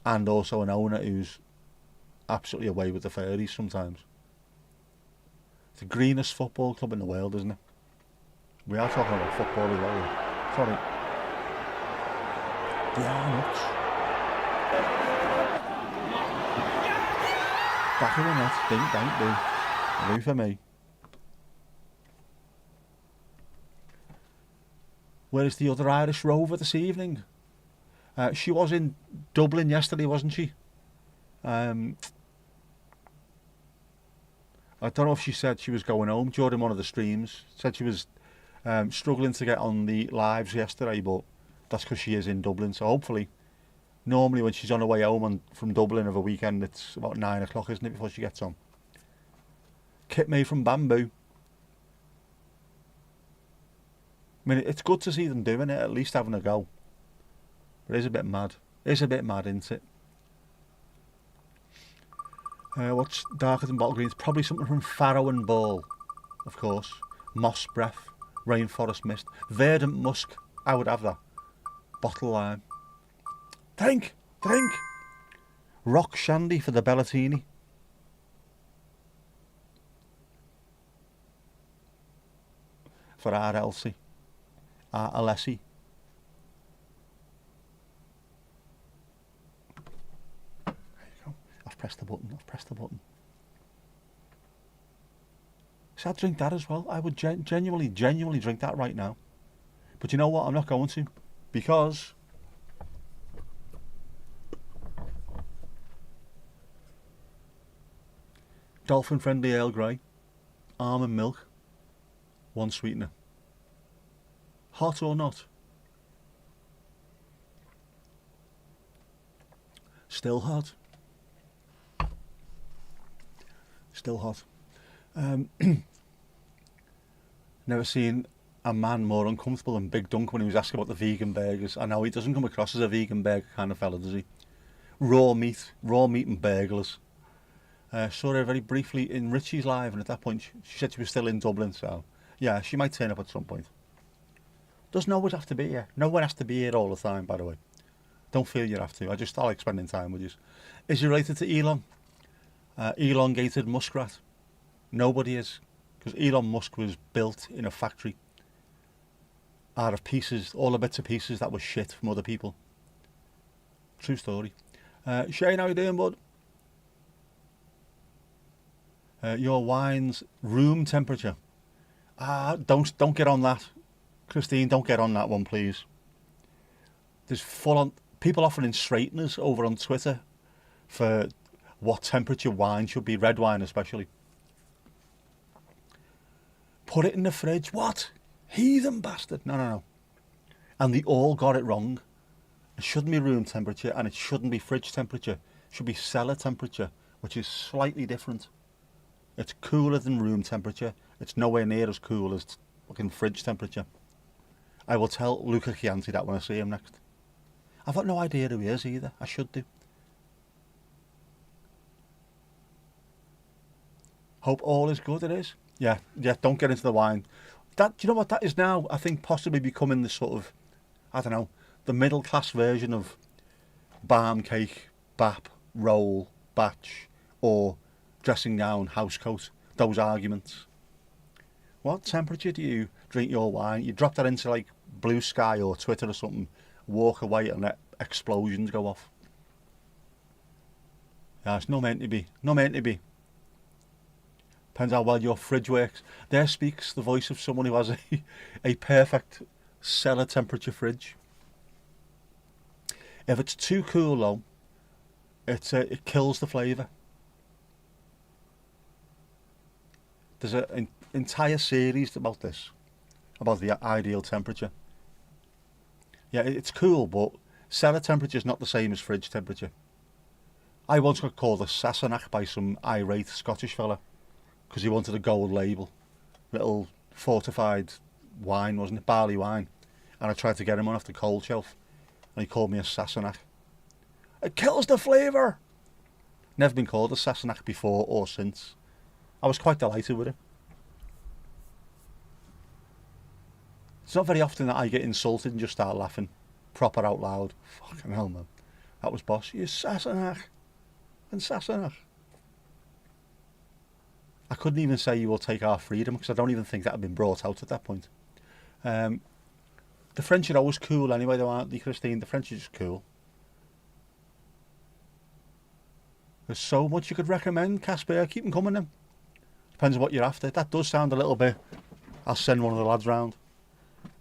And also an owner who's absolutely away with the fairies sometimes. It's the greenest football club in the world, isn't it? We are talking about football as well. Sorry. They are nuts. Back of the net. Don't do. Do for me. Where's the other Irish rover this evening? She was in Dublin yesterday, wasn't she? I don't know if she said she was going home during one of the streams. Said she was struggling to get on the lives yesterday, but that's because she is in Dublin. So hopefully Normally when she's on her way home from Dublin of a weekend, it's about 9 o'clock, isn't it, before she gets home. Kit made from bamboo. I mean, it's good to see them doing it, at least having a go. But it is a bit mad. It's a bit mad, isn't it? What's darker than bottle greens? Probably something from farrow and ball, of course. Moss breath, rainforest mist, verdant musk. I would have that. Bottle lime. Drink! Drink! Rock shandy for the Bellatini. For our Elsie. Our Alessi. There you go. I've pressed the button. So I'd drink that as well. I would genuinely drink that right now. But you know what? I'm not going to. Because dolphin friendly Earl Grey, almond milk, 1 sweetener. Hot or not? Still hot. Still hot. Never seen a man more uncomfortable than Big Dunk when he was asking about the vegan burgers. I know he doesn't come across as a vegan burger kind of fella, does he? Raw meat and burglars. Saw her very briefly in Richie's live, and at that point she said she was still in Dublin, so yeah, she might turn up at some point. Doesn't always have to be here. No one has to be here all the time, by the way. Don't feel you have to. I like spending time with you. Is he related to Elon? Elongated muskrat? Nobody is, because Elon Musk was built in a factory out of pieces, all the bits of pieces that were shit from other people. True story. Shane, how you doing, bud? Your wine's room temperature. Don't get on that. Christine, don't get on that one, please. There's full on people offering straighteners over on Twitter for what temperature wine should be, red wine especially. Put it in the fridge. What? Heathen bastard. No. And they all got it wrong. It shouldn't be room temperature and it shouldn't be fridge temperature. It should be cellar temperature, which is slightly different. It's cooler than room temperature. It's nowhere near as cool as fucking fridge temperature. I will tell Luca Chianti that when I see him next. I've got no idea who he is either. I should do. Hope all is good, it is. Yeah, don't get into the wine. Do you know what that is now? I think possibly becoming the sort of, I don't know, the middle class version of barm cake, bap, roll, batch, or dressing gown, housecoat. Those arguments. What temperature do you drink your wine? You drop that into like Blue Sky or Twitter or something, walk away and let explosions go off. Yeah, it's not meant to be. Not meant to be. Depends how well your fridge works. There speaks the voice of someone who has a perfect cellar temperature fridge. If it's too cool though, it kills the flavour. There's an entire series about this, about the ideal temperature. Yeah, it's cool, but cellar temperature is not the same as fridge temperature. I once got called a Sassenach by some irate Scottish fella because he wanted a gold label, little fortified wine, wasn't it? Barley wine. And I tried to get him on off the cold shelf, and he called me a Sassenach. It kills the flavour! Never been called a Sassenach before or since. I was quite delighted with it. It's not very often that I get insulted and just start laughing proper out loud. Fucking hell, man. That was boss. You Sassenach. And Sassenach. I couldn't even say you will take our freedom because I don't even think that had been brought out at that point. The French are always cool anyway, though, aren't they, Christine? The French are just cool. There's so much you could recommend, Casper. Keep them coming then. Depends on what you're after. That does sound a little bit... I'll send one of the lads round.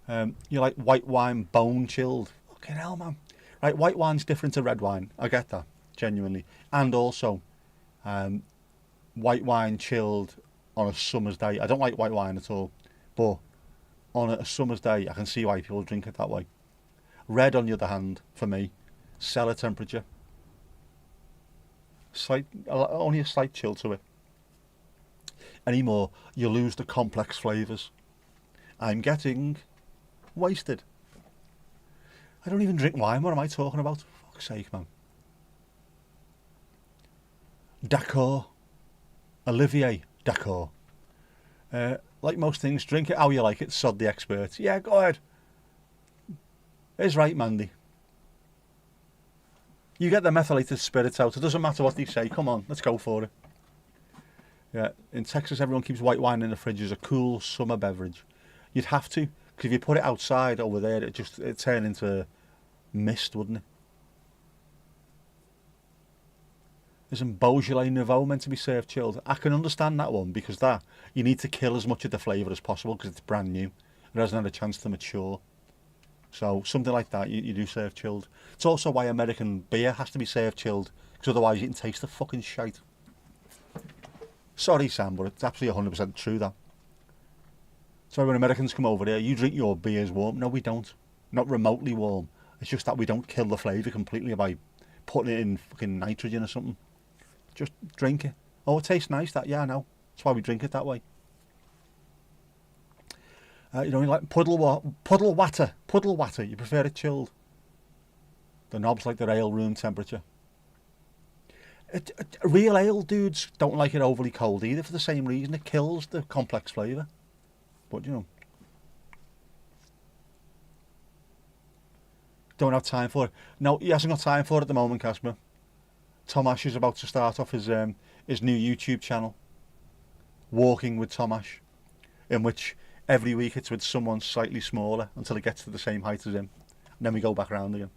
You like white wine bone chilled. Fucking hell, man. Right, white wine's different to red wine. I get that, genuinely. And also, white wine chilled on a summer's day. I don't like white wine at all. But on a summer's day, I can see why people drink it that way. Red, on the other hand, for me, cellar temperature. Only a slight chill to it. Any more, you lose the complex flavours. I'm getting wasted. I don't even drink wine. What am I talking about? Fuck's sake, man. D'accord. Olivier D'accord. Like most things, drink it how you like it. Sod the experts. Yeah, go ahead. It's right, Mandy. You get the methylated spirits out. It doesn't matter what they say. Come on, let's go for it. Yeah, in Texas, everyone keeps white wine in the fridge as a cool summer beverage. You'd have to, because if you put it outside over there, it'd turn into mist, wouldn't it? Isn't Beaujolais Nouveau meant to be served chilled? I can understand that one, because that, you need to kill as much of the flavour as possible, because it's brand new. It hasn't had a chance to mature. So something like that, you do serve chilled. It's also why American beer has to be served chilled, because otherwise you can taste the fucking shite. Sorry, Sam, but it's absolutely 100% true, that. So when Americans come over here, you drink your beers warm. No, we don't. Not remotely warm. It's just that we don't kill the flavour completely by putting it in fucking nitrogen or something. Just drink it. Oh, it tastes nice, that. Yeah, I know. That's why we drink it that way. You don't like puddle water. You prefer it chilled. The knob's like the ale room temperature. Real ale dudes don't like it overly cold either, for the same reason. It kills the complex flavour. But, you know, don't have time for it. No, he hasn't got time for it at the moment, Casper. Tomash is about to start off his new YouTube channel, Walking with Tomash, in which every week it's with someone slightly smaller until it gets to the same height as him. And then we go back around again.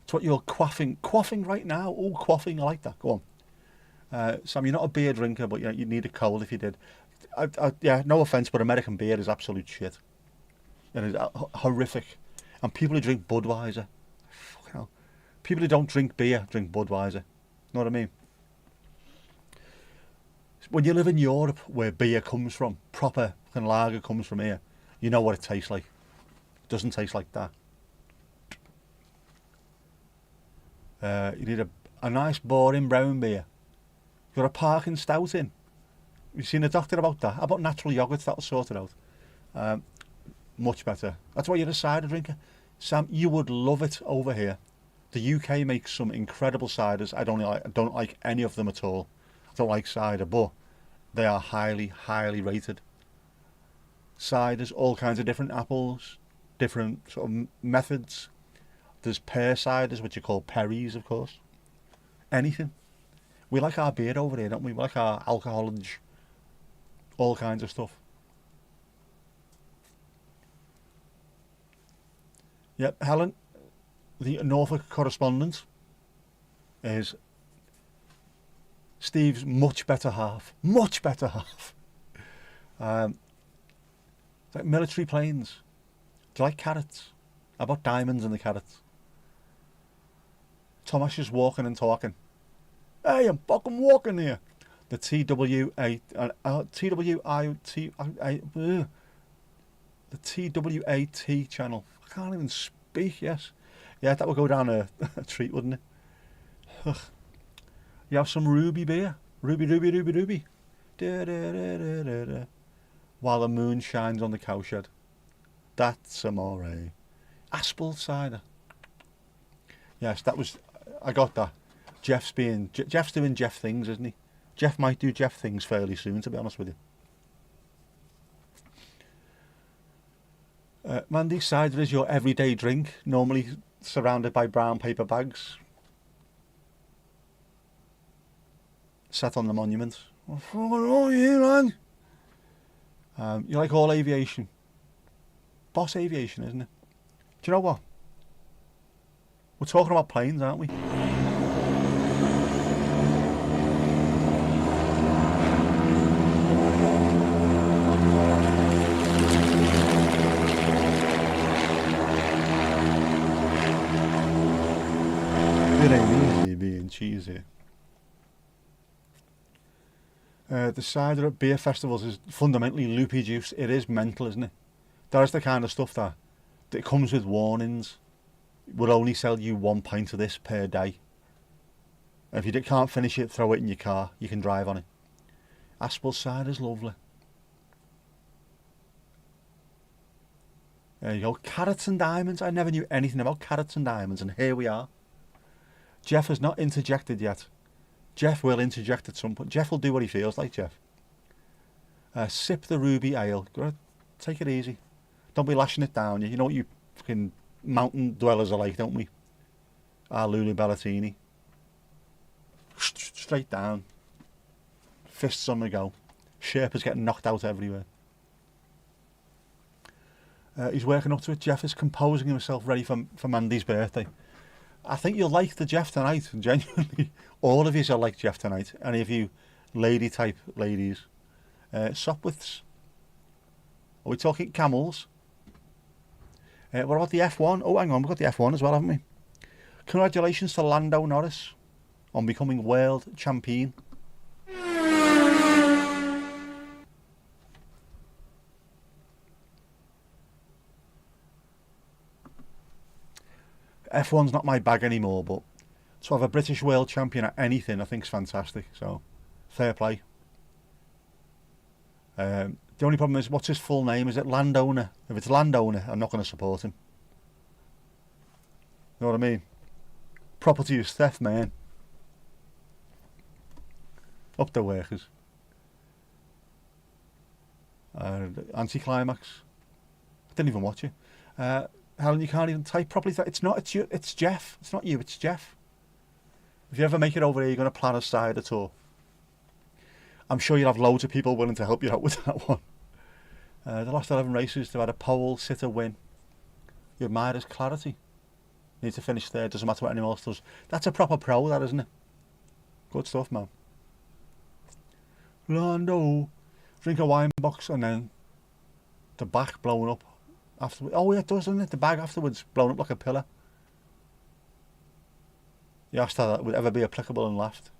It's what you're quaffing right now. Oh, quaffing, I like that. Go on. Sam, you're not a beer drinker, but you'd need a cold if you did. Yeah, no offence, but American beer is absolute shit. It is horrific. And people who drink Budweiser, fucking hell. People who don't drink beer drink Budweiser. Know what I mean? When you live in Europe, where beer comes from, proper fucking lager comes from here, you know what it tastes like. It doesn't taste like that. You need a nice boring brown beer. You've got a Parkin stout in. You've seen a doctor about that. How about natural yogurts? That'll sort it out. Much better. That's why you're a cider drinker. Sam, you would love it over here. The UK makes some incredible ciders. I don't like any of them at all. I don't like cider, but they are highly, highly rated. Ciders, all kinds of different apples, different sort of methods. There's pear ciders, which are called Perries, of course. Anything. We like our beer over here, don't we? We like our alcoholage. All kinds of stuff. Yep, Helen, the Norfolk correspondent, is Steve's much better half. Much better half. It's like military planes. Do you like carrots? How about diamonds in the carrots? Tomash is walking and talking. Hey, I'm fucking walking here. The the TWAT channel. I can't even speak. Yes, yeah, that would go down a treat, wouldn't it? Ugh. You have some ruby beer, ruby. Da, da, da, da, da, da. While the moon shines on the cowshed. That's amore. Aspel cider. Yes, that was. I got that. Jeff's doing Jeff things, isn't he? Jeff might do Jeff things fairly soon, to be honest with you. Mandy, cider is your everyday drink, normally surrounded by brown paper bags. Sat on the monument. Oh, yeah, man. You like all aviation. Boss aviation, isn't it? Do you know what? We're talking about planes, aren't we? It ain't easy being cheesy. The cider at beer festivals is fundamentally loopy juice. It is mental, isn't it? That is the kind of stuff that comes with warnings. We'll only sell you 1 pint of this per day. And if you can't finish it, throw it in your car. You can drive on it. Aspel cider's lovely. There you go. Carrots and diamonds. I never knew anything about carrots and diamonds, and here we are. Jeff has not interjected yet. Jeff will interject at some point. Jeff will do what he feels like, Jeff. Sip the ruby ale. Take it easy. Don't be lashing it down. You know what you fucking mountain dwellers are like, don't we? Our Lulu Bellatini. Straight down. Fists on the go. Sherpa's getting knocked out everywhere. He's working up to it. Jeff is composing himself ready for Mandy's birthday. I think you'll like the Jeff tonight. Genuinely. All of you will like Jeff tonight. Any of you lady type ladies. Sopwiths. Are we talking camels? What about the F1? Oh, hang on. We've got the F1 as well, haven't we? Congratulations to Lando Norris on becoming world champion. F1's not my bag anymore, but to have a British world champion at anything I think is fantastic, so fair play. The only problem is, what's his full name? Is it Landowner? If it's Landowner, I'm not going to support him. You know what I mean? Property is theft, man. Up the workers. Anticlimax. I didn't even watch it. Helen, you can't even type properly. It's not. It's you. It's Jeff. It's not you. It's Jeff. If you ever make it over here, you're going to plan a cider tour. I'm sure you'll have loads of people willing to help you out with that one. The last 11 races, they've had a pole, sitter, win. You admire his clarity. Needs to finish there. Doesn't matter what anyone else does. That's a proper pro, that, isn't it? Good stuff, man. Lando. Drink a wine box and then the back blowing up. Afterwards. Oh, yeah, it does, doesn't it? The bag afterwards blown up like a pillar. He asked how that would ever be applicable and laughed.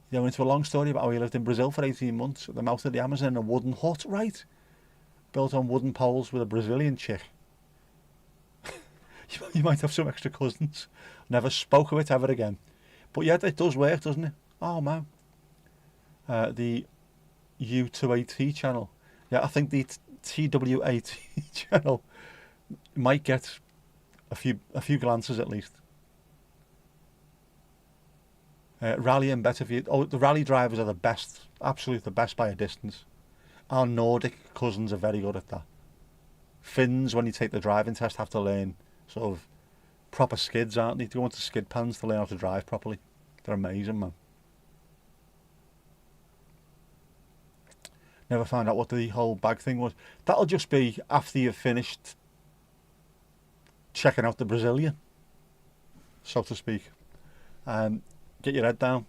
He went into a long story about how he lived in Brazil for 18 months at the mouth of the Amazon in a wooden hut, right? Built on wooden poles with a Brazilian chick. You might have some extra cousins. Never spoke of it ever again. But yeah, it does work, doesn't it? Oh, man. The U2AT channel. Yeah, I think the TWAT channel might get a few glances at least. Rally and better for you. Oh, the rally drivers are the best, absolutely the best by a distance. Our Nordic cousins are very good at that. Finns, when you take the driving test, have to learn sort of proper skids, aren't they? They go into skid pans to learn how to drive properly. They're amazing, man. Never found out what the whole bag thing was. That'll just be after you've finished checking out the Brazilian, so to speak. Get your head down,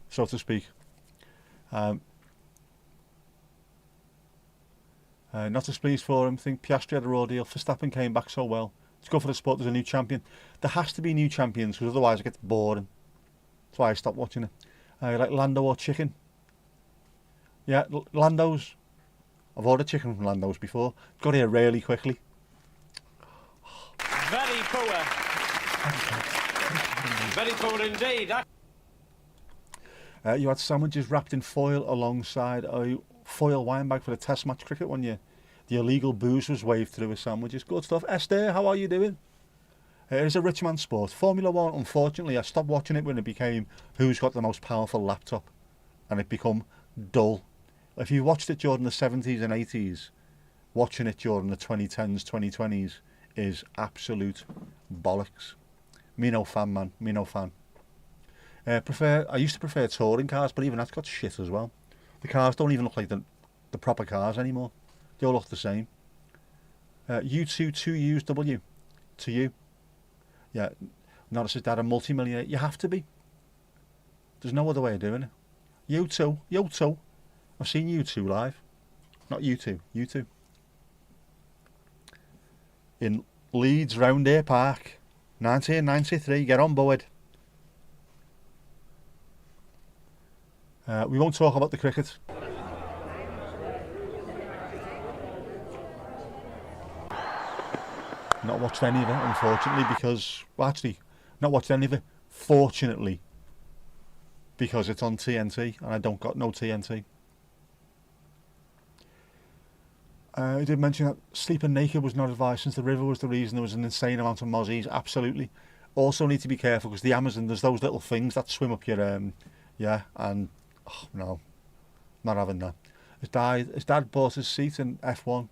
so to speak. Not displeased for him. Think Piastri had a raw deal. Verstappen came back so well. Let's go for the sport. There's a new champion. There has to be new champions because otherwise it gets boring. That's why I stopped watching it. Like Lando or chicken. Yeah, Lando's. I've ordered chicken from Lando's before. Got here really quickly. Very poor. Very poor indeed. You had sandwiches wrapped in foil alongside a foil wine bag for the Test match cricket one year. The illegal booze was waved through with sandwiches. Good stuff. Esther, how are you doing? It is a rich man's sport. Formula One, unfortunately, I stopped watching it when it became who's got the most powerful laptop. And it become dull. If you watched it during the 70s and 80s, watching it during the 2010s, 2020s is absolute bollocks. Me no fan, man. Me no fan. I used to prefer touring cars, but even that's got shit as well. The cars don't even look like the proper cars anymore. They all look the same. U2 2UW to you. Yeah, Norris's dad a multi-millionaire. You have to be. There's no other way of doing it. U2. I've seen U2 live. Not U2, U2. In Leeds Round Air Park. 1993, get on board. We won't talk about the cricket. Not watched any of it, unfortunately, because... Well, actually, not watched any of it, fortunately, because it's on TNT, and I don't got no TNT. I did mention that sleeping naked was not advised since the river was the reason there was an insane amount of mozzies. Absolutely. Also need to be careful because the Amazon, there's those little things that swim up your... yeah, and... Oh, no. Not having that. His dad bought his seat in F1.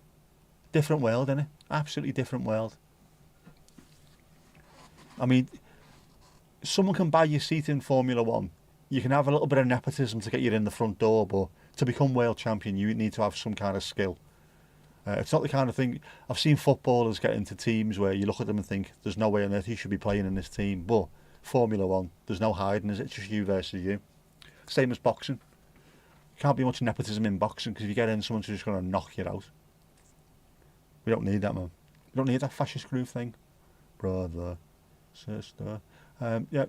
Different world, innit? Absolutely different world. I mean, someone can buy your seat in Formula 1. You can have a little bit of nepotism to get you in the front door, but to become world champion, you need to have some kind of skill. It's not the kind of thing... I've seen footballers get into teams where you look at them and think, there's no way on earth he should be playing in this team. But Formula 1, there's no hiding, is it? It's just you versus you. Same as boxing. Can't be much nepotism in boxing because if you get in, someone's just going to knock you out. We don't need that, man. We don't need that fascist groove thing. Brother, sister. Yeah,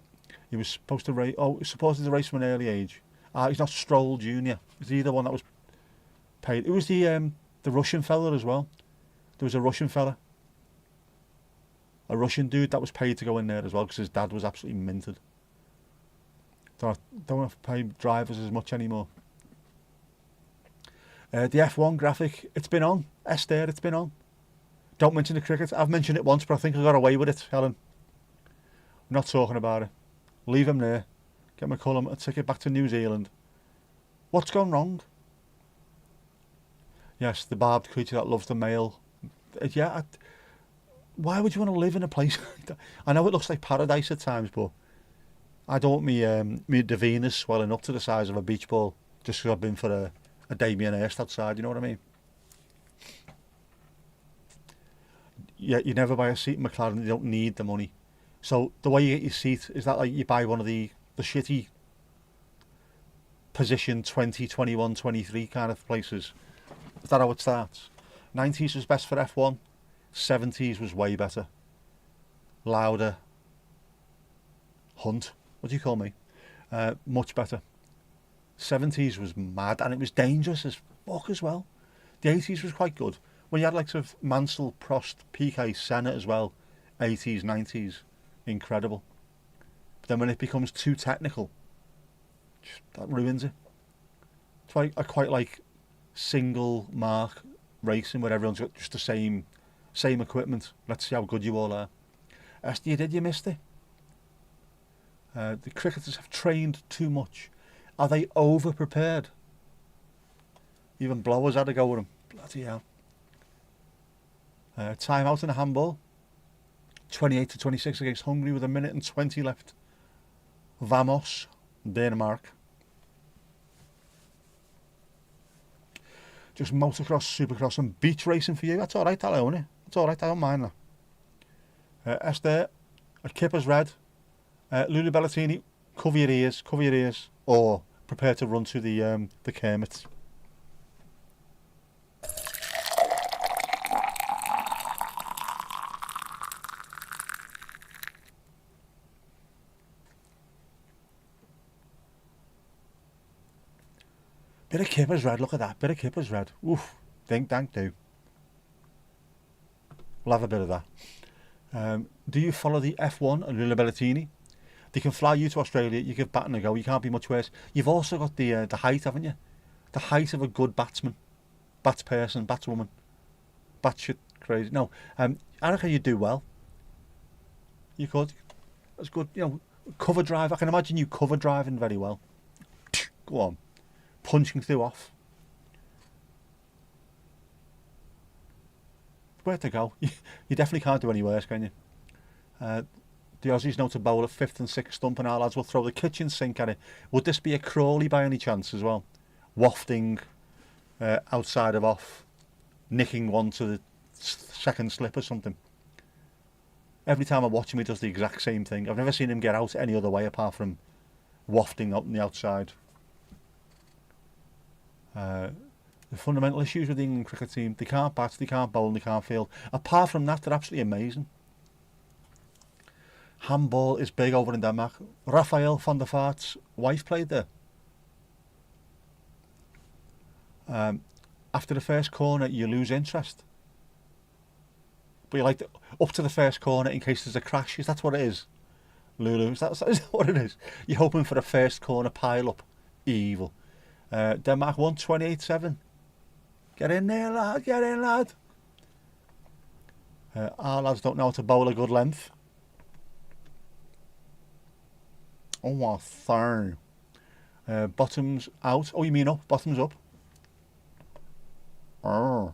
he was supposed to race... Oh, he was supposed to race from an early age. He's not Stroll Jr. Is he the one that was paid? It was the Russian fella as well. There was a Russian fella. A Russian dude that was paid to go in there as well because his dad was absolutely minted. Don't have to pay drivers as much anymore. The F1 graphic, it's been on. Esther, it's been on. Don't mention the cricket. I've mentioned it once, but I think I got away with it, Helen. I'm not talking about it. Leave him there. Get McCullum a ticket back to New Zealand. What's gone wrong? Yes, the barbed creature that loves the male. Yeah, why would you want to live in a place like that? I know it looks like paradise at times, but I don't want me Davina's swelling up to the size of a beach ball just because I've been for a Damien Hirst outside, you know what I mean? Yeah, you never buy a seat in McLaren, you don't need the money. So the way you get your seat, is that like you buy one of the shitty position 20, 21, 23 kind of places? Is that how it starts? 90s was best for F1, 70s was way better. Louder. Hunt, what do you call me? Much better. 70s was mad, and it was dangerous as fuck as well. The 80s was quite good. When you had likes of Mansell, Prost, Piquet, Senna as well, 80s, 90s, incredible. But then when it becomes too technical, that ruins it. That's why I quite like single mark racing where everyone's got just the same equipment. Let's see how good you all are. Esther, you missed it. The cricketers have trained too much. Are they over prepared? Even blowers had to go with them. Bloody hell. Time out in a handball. 28-26 against Hungary with 1:20 left. Vamos, Denmark. Just motocross, supercross and beach racing for you. That's alright, I own it. It's alright, I don't mind that. Esther, a Kipper's red. Lulu Bellatini, cover your ears, or prepare to run to the Kermits. Bit of Kipper's red, look at that, bit of Kipper's red. Oof, dink dank do. We'll have a bit of that. Do you follow the F1 and Lulu Bellatini? They can fly you to Australia, you give batting a go, you can't be much worse. You've also got the height, haven't you? The height of a good batsman. Batsperson, batswoman. Batshit crazy. No, I reckon you'd do well. You could. That's good, you know, cover drive. I can imagine you cover driving very well. Go on. Punching through off. Where to go? You definitely can't do any worse, can you? The Aussies know to bowl at 5th and 6th stump, and our lads will throw the kitchen sink at it. Would this be a Crawley by any chance as well? Wafting outside of off, nicking one to the second slip or something. Every time I watch him, he does the exact same thing. I've never seen him get out any other way apart from wafting out on the outside. The fundamental issues with the England cricket team, they can't bat, they can't bowl, and they can't field. Apart from that, they're absolutely amazing. Handball is big over in Denmark. Rafael van der Vaart's wife played there. After the first corner, you lose interest. But you like up to the first corner in case there's a crash. That's what it is. Lulu, is that what it is? You're hoping for a first corner pile up. Evil. Denmark 128-7. Get in there, lad. Get in, lad. Our lads don't know how to bowl a good length. Oh, what thing. Bottoms out. Oh, you mean up? Bottoms up. Oh.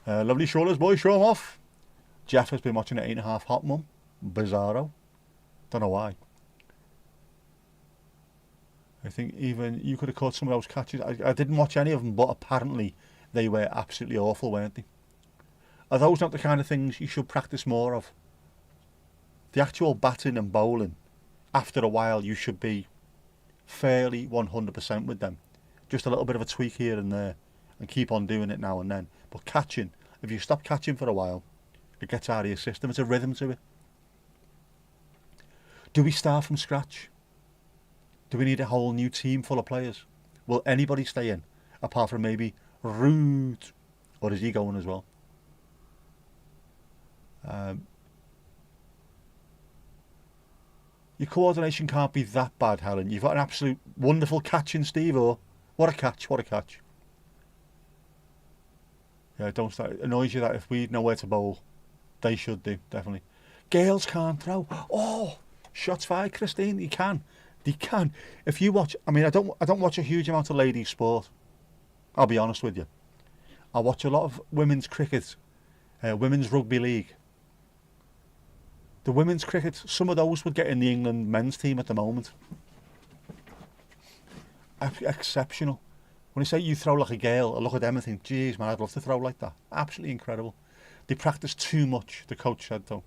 Lovely shoulders, boys. Show them off. Jeff has been watching at 8.5 Hot Mum. Bizarro. Don't know why. I think even you could have caught some of those catches. I didn't watch any of them, but apparently they were absolutely awful, weren't they? Are those not the kind of things you should practice more of? The actual batting and bowling, after a while you should be fairly 100% with them. Just a little bit of a tweak here and there and keep on doing it now and then. But catching, if you stop catching for a while, it gets out of your system. It's a rhythm to it. Do we start from scratch? Do we need a whole new team full of players? Will anybody stay in, apart from maybe Root? Or is he going as well? Your coordination can't be that bad, Helen. You've got an absolute wonderful catch in Steve. Or what a catch! What a catch! Yeah, don't start. It annoys you that if we know where to bowl, they should do definitely. Girls can't throw. Oh, shots fired, Christine. You can. They can. If you watch, I mean, I don't watch a huge amount of ladies' sport. I'll be honest with you. I watch a lot of women's cricket, women's rugby league. The women's cricket, some of those would get in the England men's team at the moment. Exceptional. When you say you throw like a girl, I look at them and think, geez, man, I'd love to throw like that. Absolutely incredible. They practice too much, the coach said though.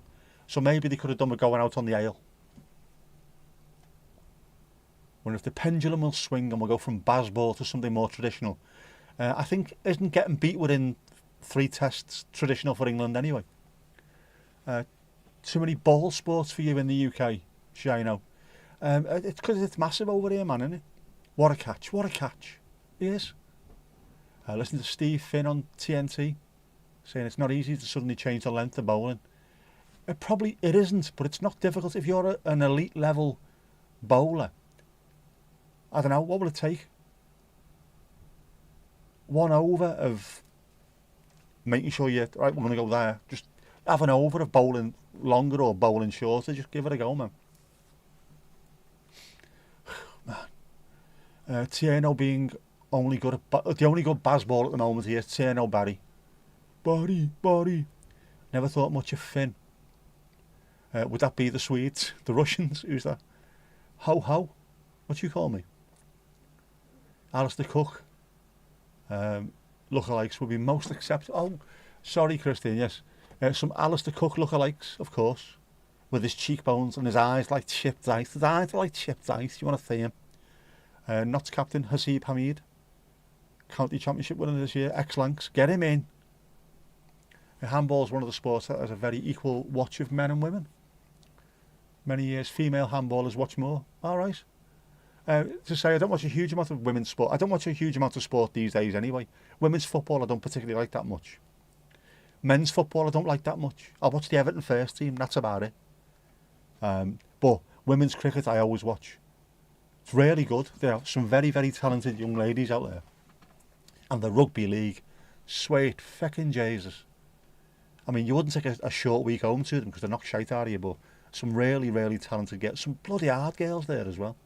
So maybe they could have done with going out on the ale. When if the pendulum will swing and we'll go from baseball to something more traditional. I think isn't getting beat within 3 tests traditional for England anyway. Too many ball sports for you in the UK, Shino. It's because it's massive over here, man, isn't it? What a catch, what a catch. He is. Listen to Steve Finn on TNT saying it's not easy to suddenly change the length of bowling. It isn't, but it's not difficult. If you're an elite level bowler, I don't know, what will it take? 1 over of making sure you're, right, we're going to go there. Just have an over of bowling longer or bowling shorter. Just give it a go, man. Man. Tierno being only good at, the only good baseball at the moment here is Tierno Barry. Barry. Never thought much of Finn. Would that be the Swedes? The Russians? Who's that? Ho. What do you call me? Alistair Cook. Lookalikes would be most acceptable. Oh, sorry, Christine, yes. Some Alistair Cook lookalikes, of course, with his cheekbones and his eyes like chipped ice. His eyes are like chipped ice. You want to see him? Notts captain Hasib Hamid. County Championship winner this year. Ex-Lancs. Get him in. Handball is one of the sports that has a very equal watch of men and women. Many years female handballers watch more. All right. To say I don't watch a huge amount of women's sport. I don't watch a huge amount of sport these days anyway. Women's football I don't particularly like that much. Men's football I don't like that much. I watch the Everton first team, that's about it. But women's cricket I always watch. It's really good. There are some very, very talented young ladies out there. And the rugby league, sweet feckin' Jesus. I mean, you wouldn't take a short week home to them because they're not shite out of you, but some really, really talented girls. Some bloody hard girls there as well.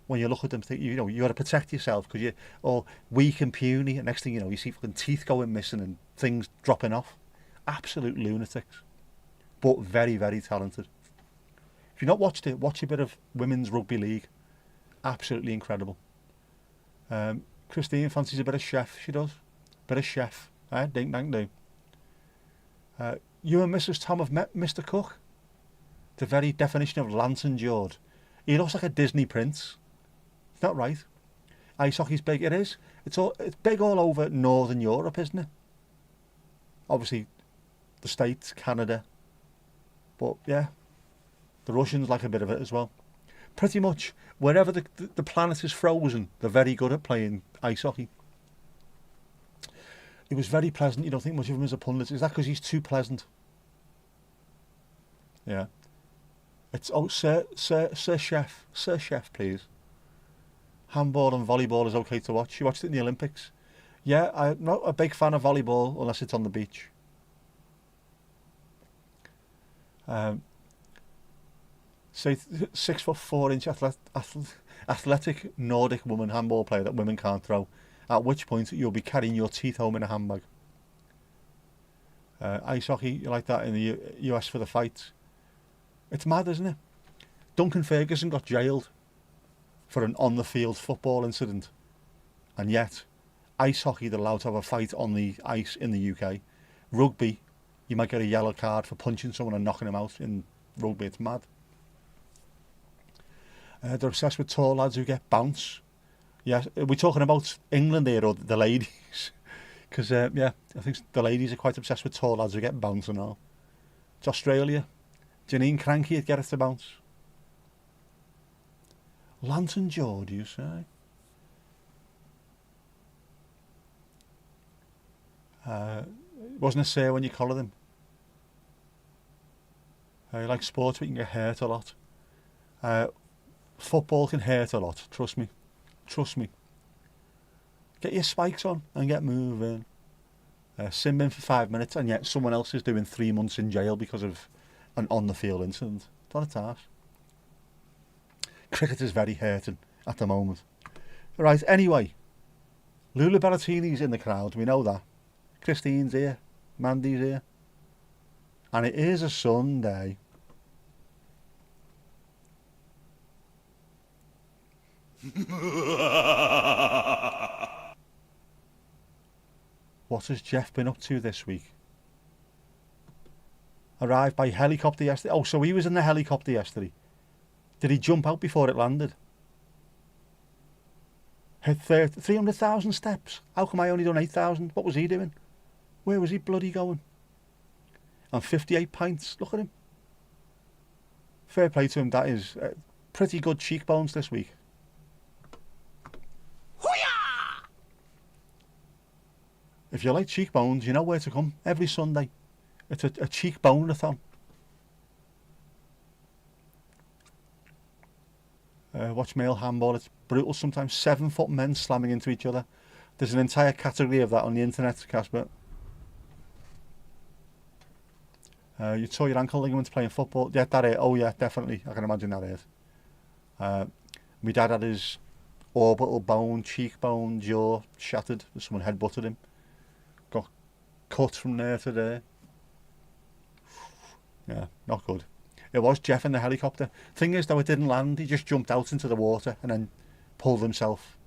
When you look at them, think, you know, you got to protect yourself because you're all weak and puny. And next thing you know, you see fucking teeth going missing and things dropping off. Absolute lunatics. But very, very talented. If you've not watched it, watch a bit of women's rugby league. Absolutely incredible. Christine fancies a bit of chef, she does. Bit of chef. Ding dang do. You and Mrs. Tom have met Mr. Cook. The very definition of lantern-jawed. He looks like a Disney prince. It's not right. Ice hockey's big. It is. It's big all over Northern Europe, isn't it? Obviously, the States, Canada. But yeah, the Russians like a bit of it as well. Pretty much wherever the planet is frozen, they're very good at playing ice hockey. He was very pleasant. You don't think much of him as a pundit. Is that because he's too pleasant? Yeah. It's, oh, sir, chef, please. Handball and volleyball is okay to watch. You watched it in the Olympics. Yeah, I'm not a big fan of volleyball unless it's on the beach. Say 6'4" athletic Nordic woman handball player that women can't throw. At which point you'll be carrying your teeth home in a handbag. Ice hockey, you like that in the US for the fights. It's mad, isn't it? Duncan Ferguson got jailed for an on-the-field football incident. And yet, ice hockey, they're allowed to have a fight on the ice in the UK. Rugby, you might get a yellow card for punching someone and knocking them out in rugby. It's mad. They're obsessed with tall lads who get bounce. Yeah, we're talking about England here or the ladies. Because, yeah, I think the ladies are quite obsessed with tall lads who get bounce and all. It's Australia. Janine Cranky would get us to bounce. Lantern Jaw, do you say? Wasn't a say when you collar them. You like sports, but you can get hurt a lot. Football can hurt a lot, trust me. Trust me. Get your spikes on and get moving. Sin bin for 5 minutes and yet someone else is doing 3 months in jail because of an on-the-field incident. It's not a task. Cricket is very hurting at the moment. Right, anyway. Lula Berrettini's in the crowd, we know that. Christine's here. Mandy's here. And it is a Sunday. What has Jeff been up to this week? Arrived by helicopter yesterday. Oh, so he was in the helicopter yesterday. Did he jump out before it landed? Hit 300,000 steps. How come I only done 8,000? What was he doing? Where was he bloody going? And 58 pints. Look at him. Fair play to him. That is pretty good cheekbones this week. If you like cheekbones, you know where to come every Sunday. It's a cheekbone-a-thon. Watch male handball. It's brutal sometimes. 7-foot men slamming into each other. There's an entire category of that on the internet, Casper. You tore your ankle ligaments playing football. Yeah, that is. Oh yeah, definitely. I can imagine that is. My dad had his orbital bone, cheekbone, jaw shattered. Someone headbutted him. Got cut from there to there. Yeah, not good. It was Jeff in the helicopter. Thing is, though, it didn't land. He just jumped out into the water and then pulled himself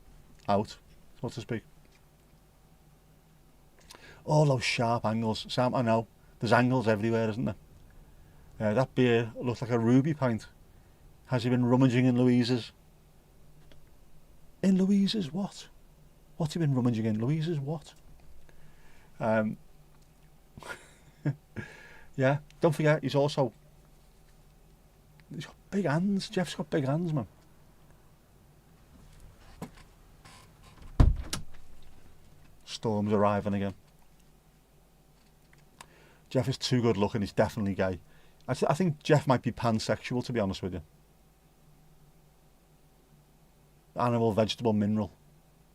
out, so to speak. All those sharp angles. Sam, I know. There's angles everywhere, isn't there? That beer looks like a ruby pint. Has he been rummaging in Louise's? In Louise's what? What's he been rummaging in? Louise's what? Yeah, don't forget, he's got big hands. Jeff's got big hands, man. Storm's arriving again. Jeff is too good looking, he's definitely gay. I think Jeff might be pansexual, to be honest with you. Animal, vegetable, mineral.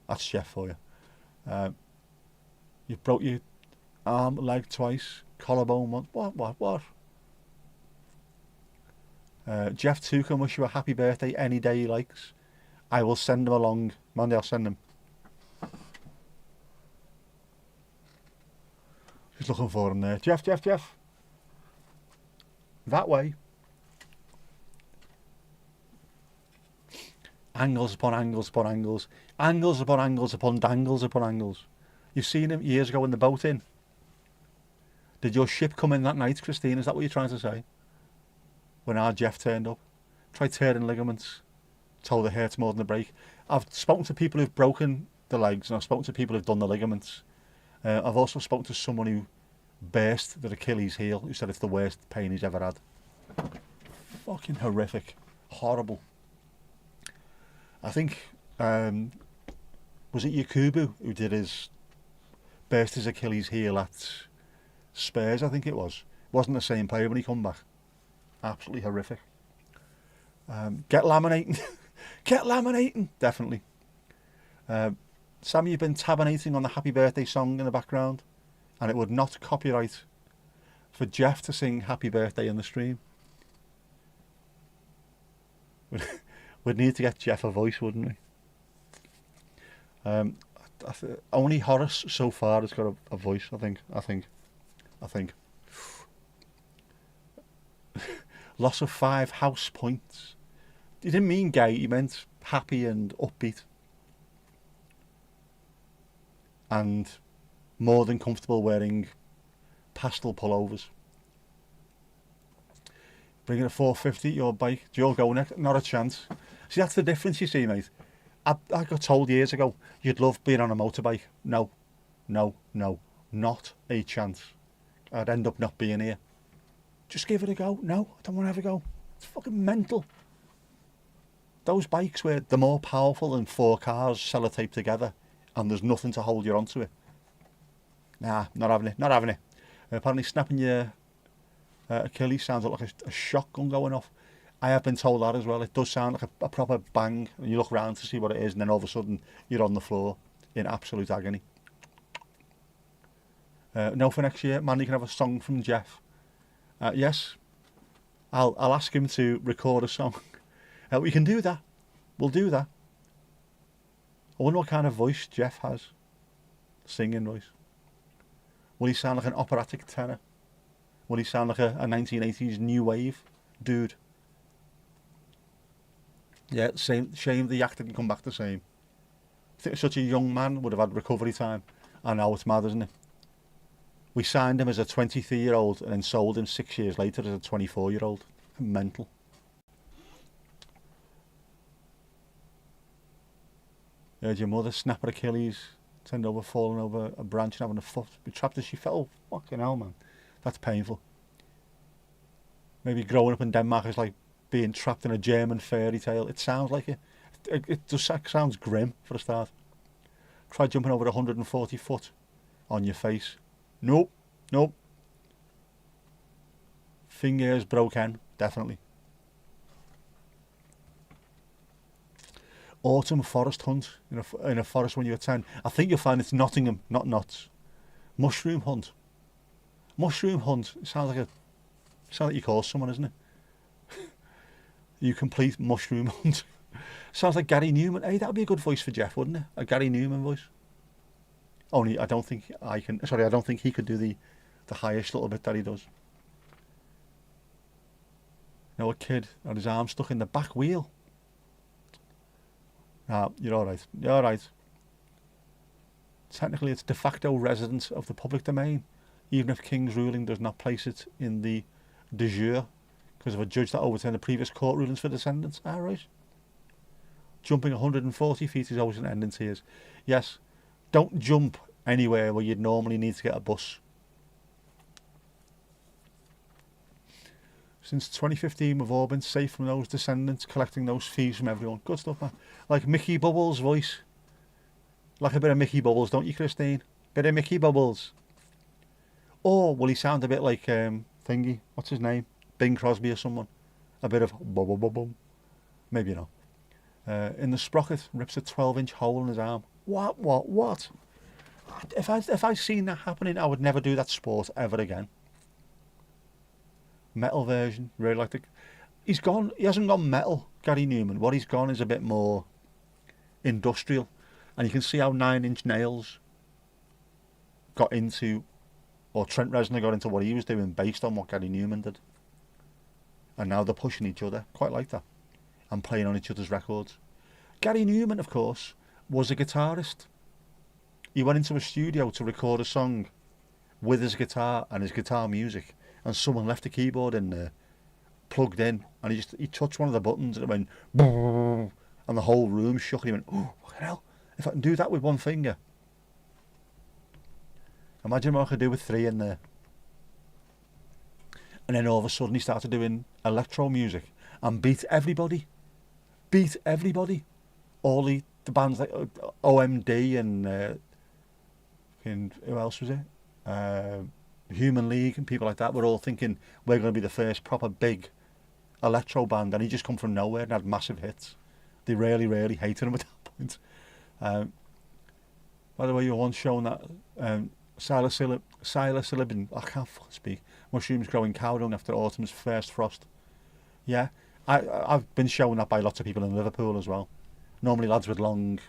That's Jeff for you. You broke your arm, leg twice, collarbone once. What? Jeff too can wish you a happy birthday any day he likes. I will send him along. Monday I'll send him. He's looking for him there. Jeff. That way. Angles upon angles upon angles. Angles upon angles upon dangles upon angles. You've seen him years ago in the boat in. Did your ship come in that night, Christine? Is that what you're trying to say? When our Jeff turned up. Tried tearing ligaments. Told it hurts more than the break. I've spoken to people who've broken the legs and I've spoken to people who've done the ligaments. I've also spoken to someone who burst the Achilles heel, who said it's the worst pain he's ever had. Fucking horrific. Horrible. I think, was it Yakubu who did his burst his Achilles heel at Spurs, I think it was. Wasn't the same player when he come back. Absolutely horrific. Get laminating. Get laminating, definitely. Sam, you've been tabinating on the happy birthday song in the background, and it would not copyright for Jeff to sing happy birthday in the stream. We'd need to get Jeff a voice, wouldn't we? Only Horace so far has got a voice, I think. Loss of 5 house points. He didn't mean gay, he meant happy and upbeat. And more than comfortable wearing pastel pullovers. Bringing a 450 your bike, do you go next? Not a chance. See, that's the difference, you see, mate. I got told years ago you'd love being on a motorbike. No, not a chance. I'd end up not being here. Just give it a go. No, I don't want to have a go. It's fucking mental. Those bikes where they're more powerful than 4 cars sellotaped together and there's nothing to hold you onto it. Nah, not having it. Apparently snapping your Achilles sounds like a shotgun going off. I have been told that as well. It does sound like a proper bang. And you look around to see what it is, and then all of a sudden you're on the floor in absolute agony. No, for next year, man, you can have a song from Jeff. Yes, I'll ask him to record a song. We can do that. We'll do that. I wonder what kind of voice Jeff has. Singing voice. Will he sound like an operatic tenor? Will he sound like a 1980s new wave dude? Yeah, shame the actor didn't come back the same. I think such a young man would have had recovery time. I know, it's mad, isn't it? We signed him as a 23-year-old and then sold him 6 years later as a 24-year-old. Mental. Heard your mother snap her Achilles, turned over, falling over a branch and having a foot be trapped as she fell. Fucking hell, man. That's painful. Maybe growing up in Denmark is like being trapped in a German fairy tale. It sounds like it. It just sounds grim for a start. Try jumping over 140 foot on your face. Nope. Fingers broken, definitely. Autumn forest hunt in a forest when you were 10. I think you'll find it's Nottingham, not Notts. Mushroom hunt. Mushroom hunt. It sounds like you call someone, isn't it? You complete mushroom hunt. Sounds like Gary Newman. Hey, that would be a good voice for Jeff, wouldn't it? A Gary Newman voice. Only I don't think he could do the highest little bit that he does. You know, a kid had his arm stuck in the back wheel. Nah, you're alright. Technically, it's de facto residence of the public domain, even if King's ruling does not place it in the de jure because of a judge that overturned the previous court rulings for descendants. Right. Jumping 140 feet is always an end in tears. Yes, don't jump anywhere where you'd normally need to get a bus. Since 2015, we've all been safe from those descendants, collecting those fees from everyone. Good stuff, man. Like Mickey Bubbles' voice. Like a bit of Mickey Bubbles, don't you, Christine? Bit of Mickey Bubbles. Or will he sound a bit like thingy? What's his name? Bing Crosby or someone? A bit of bubble bubble. Maybe not. In the sprocket, rips a 12-inch hole in his arm. What? If I seen that happening, I would never do that sport ever again. Metal version, really like the. He hasn't gone metal, Gary Newman. What he's gone is a bit more industrial, and you can see how 9-inch Nails got into, or Trent Reznor got into what he was doing based on what Gary Newman did. And now they're pushing each other, quite like that, and playing on each other's records. Gary Newman, of course, was a guitarist. He went into a studio to record a song with his guitar and his guitar music, and someone left a keyboard in there, plugged in, and he touched one of the buttons and it went boom, and the whole room shook, and he went, oh, fucking hell, if I can do that with one finger. Imagine what I could do with 3 in there. And then all of a sudden he started doing electro music and beat everybody. All the bands like OMD and fucking, who else was it? Human League and people like that were all thinking we're going to be the first proper big electro band, and he just come from nowhere and had massive hits. They really, really hated him at that point. By the way, you were once shown that psilocybin, I can't fucking speak, mushrooms growing cow dung after autumn's first frost. Yeah, I've been shown that by lots of people in Liverpool as well. Normally lads with long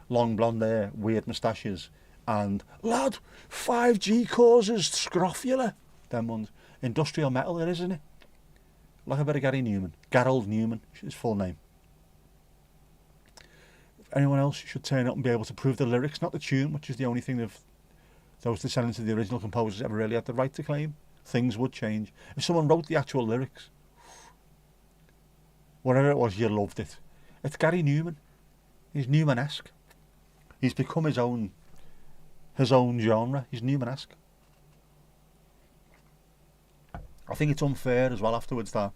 blonde hair, weird moustaches, and lad, 5G causes scrofula. Them ones. Industrial metal, it is, isn't it? Like a bit of Gary Newman. Garold Newman, his full name. If anyone else should turn up and be able to prove the lyrics, not the tune, which is the only thing that those descendants of the original composers ever really had the right to claim, things would change. If someone wrote the actual lyrics, whatever it was, you loved it. It's Gary Newman. He's Newman-esque. He's become his own genre. He's Newman-esque. I think it's unfair as well afterwards that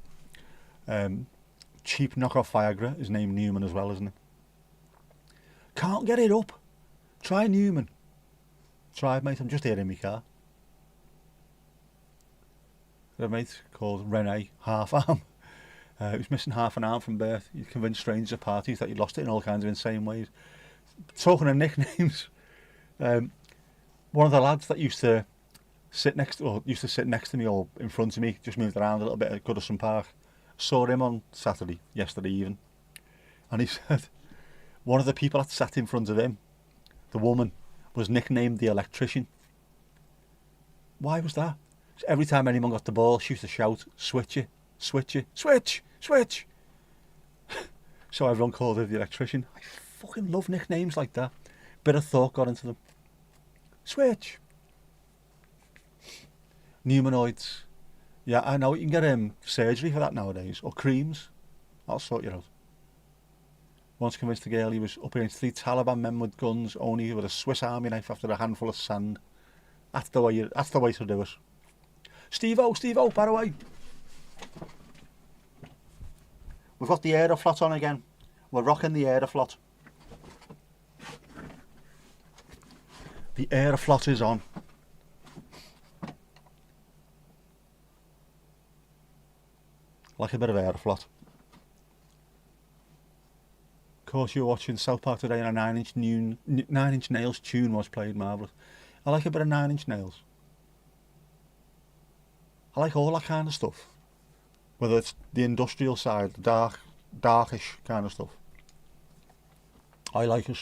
cheap knockoff Viagra is named Newman as well, isn't it? Can't get it up. Try Newman. Tried, mate. I'm just here in my car. Got a mate called Rene Half Arm. He was missing half an arm from birth. He'd convinced strangers at parties that he'd lost it in all kinds of insane ways. Talking of nicknames, one of the lads that used to sit next to me or in front of me, just moved around a little bit at Goodison Park. Saw him on yesterday evening, and he said one of the people that sat in front of him, the woman, was nicknamed the electrician. Why was that? Every time anyone got the ball, she used to shout, "Switch it, switch it, switch, switch." So everyone called her the electrician. I fucking love nicknames like that. Bit of thought got into them. Switch. Pneumanoids. Yeah, I know. You can get surgery for that nowadays, or creams. I'll sort you out. Once convinced the girl he was up against 3 Taliban men with guns, only with a Swiss Army knife after a handful of sand. That's the way to do it. Steve-O, by the way. We've got the Aeroflot on again. We're rocking the Aeroflot. The Aeroflot is on. Like a bit of Aeroflot. Of course, you were watching South Park today and a Nine Inch Nails tune was played, marvellous. I like a bit of Nine Inch Nails. I like all that kind of stuff. Whether it's the industrial side, the darkish kind of stuff. I like it.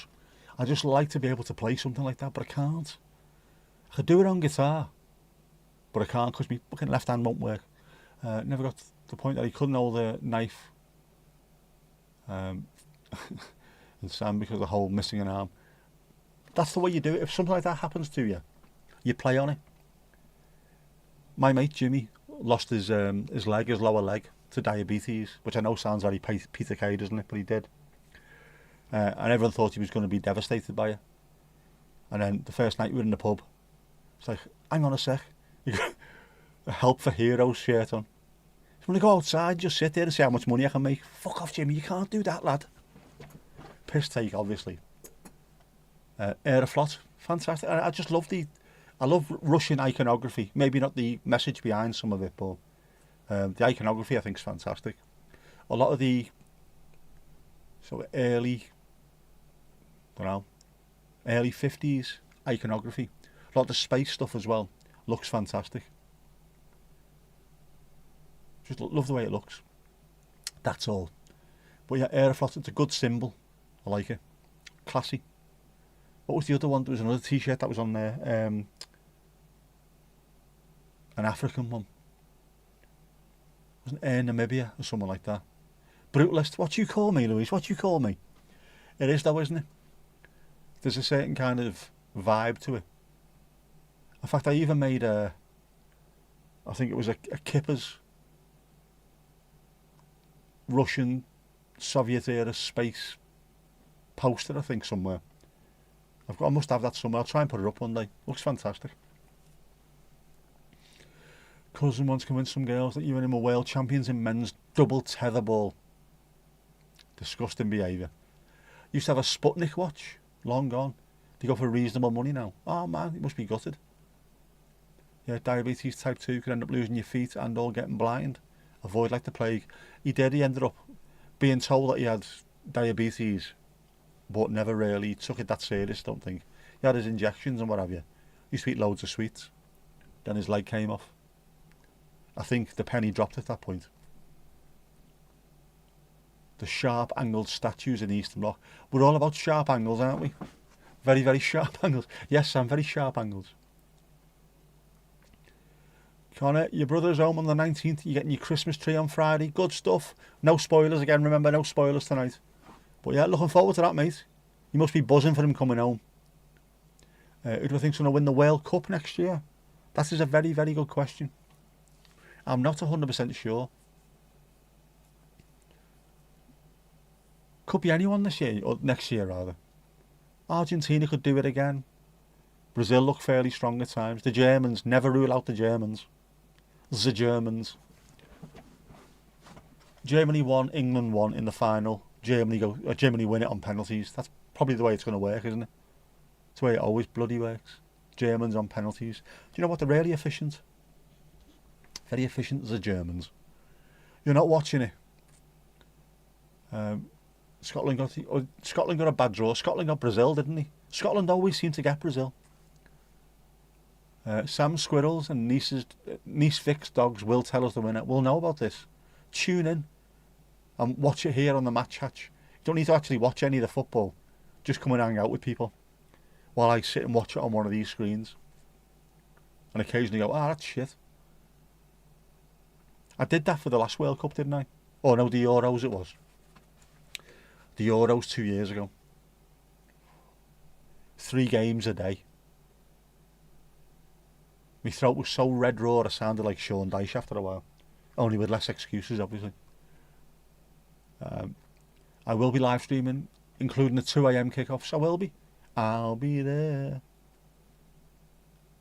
I just like to be able to play something like that, but I can't. I could do it on guitar, but I can't because my fucking left hand won't work. Never got to the point that he couldn't hold a knife and Sam because of the whole missing an arm. That's the way you do it. If something like that happens to you, you play on it. My mate Jimmy lost his lower leg, to diabetes, which I know sounds very Peter Kay, doesn't it? But he did. And everyone thought he was going to be devastated by it. And then the first night we were in the pub, it's like, hang on a sec, you got a Help for Heroes shirt on. So when I go outside, just sit there and see how much money I can make. Fuck off, Jimmy, you can't do that, lad. Piss take, obviously. Aeroflot, fantastic. I just love I love Russian iconography. Maybe not the message behind some of it, but the iconography I think is fantastic. A lot of the sort of early 50s iconography. A lot of the space stuff as well looks fantastic. Just love the way it looks. That's all. But yeah, Aeroflot, it's a good symbol. I like it. Classy. What was the other one? There was another t-shirt that was on there. An African one. Wasn't Air Namibia or something like that. Brutalist. What you call me, Louise? What you call me? It is though, isn't it? There's a certain kind of vibe to it. In fact, I even made I think it was a Kippers Russian Soviet era space poster, I think, somewhere. I must have that somewhere. I'll try and put it up one day. Looks fantastic. Cousin once convinced some girls that you and him were world champions in men's double tetherball. Disgusting behaviour. Used to have a Sputnik watch, long gone. They go for reasonable money now. Oh man, you must be gutted. Yeah, diabetes type 2 could end up losing your feet and or getting blind. Avoid like the plague. He did, he ended up being told that he had diabetes, but never really took it that serious, don't think. He had his injections and what have you. He used to eat loads of sweets. Then his leg came off. I think the penny dropped at that point. The sharp angled statues in the Eastern Bloc. We're all about sharp angles, aren't we? Very, very sharp angles. Yes, Sam, very sharp angles. Connor, your brother's home on the 19th. You're getting your Christmas tree on Friday. Good stuff. No spoilers again. Remember, no spoilers tonight. But yeah, looking forward to that, mate. You must be buzzing for him coming home. Who do I think's going to win the World Cup next year? That is a very, very good question. I'm not 100% sure. Could be anyone this year, or next year rather. Argentina could do it again. Brazil look fairly strong at times. The Germans, never rule out the Germans. The Germans. Germany won, England won in the final. Germany win it on penalties. That's probably the way it's going to work, isn't it? It's the way it always bloody works. Germans on penalties. Do you know what? They're really efficient. Very efficient, the Germans. You're not watching it. Scotland got a bad draw. Scotland got Brazil, didn't they? Scotland always seem to get Brazil. Sam Squirrels and Niece Vic's dogs will tell us the winner. We'll know about this. Tune in and watch it here on the Match Hatch. You don't need to actually watch any of the football. Just come and hang out with people while I sit and watch it on one of these screens. And occasionally go, that's shit. I did that for the last World Cup, didn't I? Oh no, the Euros it was. The Euros 2 years ago. 3 games a day. My throat was so red raw I sounded like Sean Dyche after a while. Only with less excuses, obviously. I will be live streaming, including the 2 AM kickoffs. I will be. I'll be there.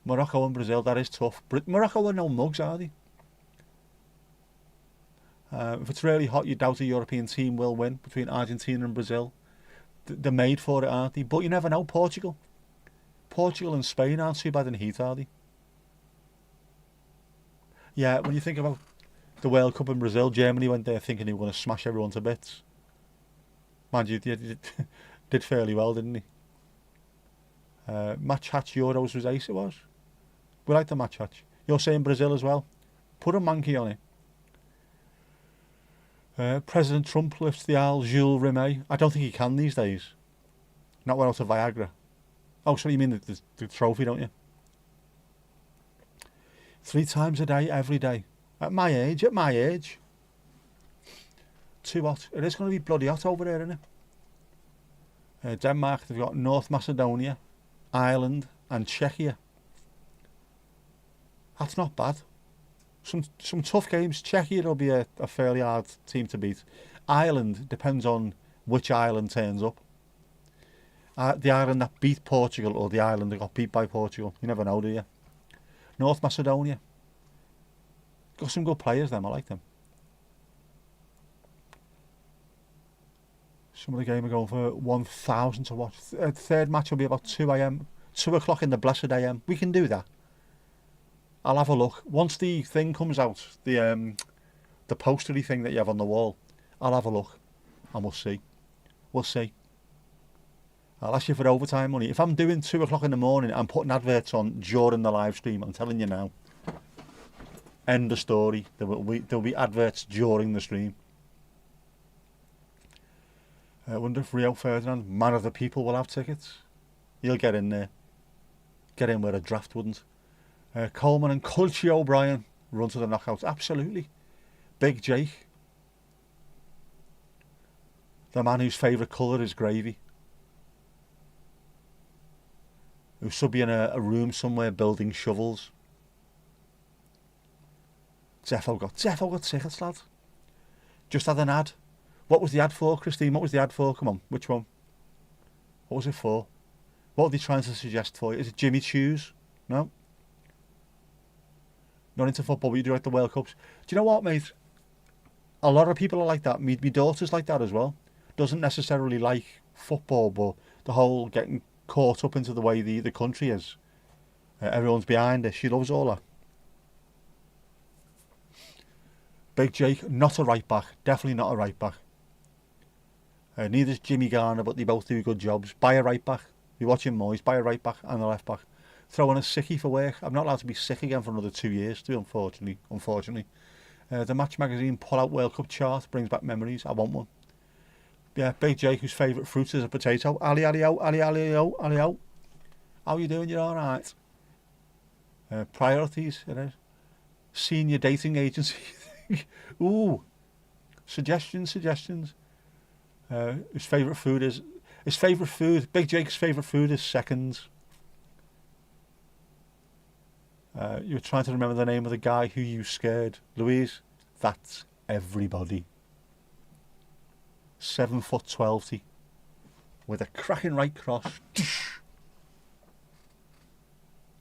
Morocco and Brazil, that is tough. Morocco are no mugs, are they? If it's really hot, you doubt a European team will win between Argentina and Brazil. They're made for it, aren't they? But you never know. Portugal and Spain aren't too bad in heat, are they? Yeah, when you think about the World Cup in Brazil, Germany went there thinking they were going to smash everyone to bits. Mind you, they did fairly well, didn't they? Match Hatch Euros was ace, it was. We like the Match Hatch. You're saying Brazil as well? Put a monkey on it. President Trump lifts the Al Jules Rimet. I don't think he can these days. Not without a Viagra. Oh, sorry, you mean the trophy, don't you? 3 times a day, every day. At my age. Too hot. It is going to be bloody hot over there, isn't it? Denmark, they've got North Macedonia, Ireland and Czechia. That's not bad. Some tough games. Czechia will be a fairly hard team to beat. Ireland depends on which Ireland turns up. The Ireland that beat Portugal or the Ireland that got beat by Portugal. You never know, do you? North Macedonia. Got some good players, them. I like them. Some of the game are going for 1,000 to watch. Third match will be about 2 AM. 2 o'clock in the blessed AM. We can do that. I'll have a look. Once the thing comes out, the postery thing that you have on the wall, I'll have a look. And we'll see. We'll see. I'll ask you for overtime money. If I'm doing 2 o'clock in the morning and putting adverts on during the live stream, I'm telling you now. End of story. There'll be adverts during the stream. I wonder if Rio Ferdinand, man of the people, will have tickets. He'll get in there. Get in where a draft wouldn't. Coleman and Culture O'Brien run to the knockouts. Absolutely. Big Jake. The man whose favourite colour is gravy. Who should be in a room somewhere building shovels. Zeffo got tickets, lad. Just had an ad. What was the ad for, Christine? What was the ad for? Come on, which one? What was it for? What were they trying to suggest for you? Is it Jimmy Choos? No? Not into football, but you do like the World Cups. Do you know what, mate? A lot of people are like that. My daughter's like that as well. Doesn't necessarily like football, but the whole getting caught up into the way the country is. Everyone's behind her. She loves all that. Big Jake, not a right back. Definitely not a right back. Neither's Jimmy Garner, but they both do good jobs. Buy a right back. You're watching Moyes. Buy a right back and a left back. Throw in a sickie for work. I'm not allowed to be sick again for another 2 years, unfortunately. The Match Magazine pull-out World Cup chart brings back memories. I want one. Yeah, Big Jake, whose favourite fruit is a potato. Ali, ali, oh, ali, ali, oh, ali, oh. How you doing? You're all right. Priorities, you know. Senior dating agency. Ooh. Suggestions. His favourite food. Big Jake's favourite food is seconds. You were trying to remember the name of the guy who you scared. Louise, that's everybody. 7'12" with a cracking right cross.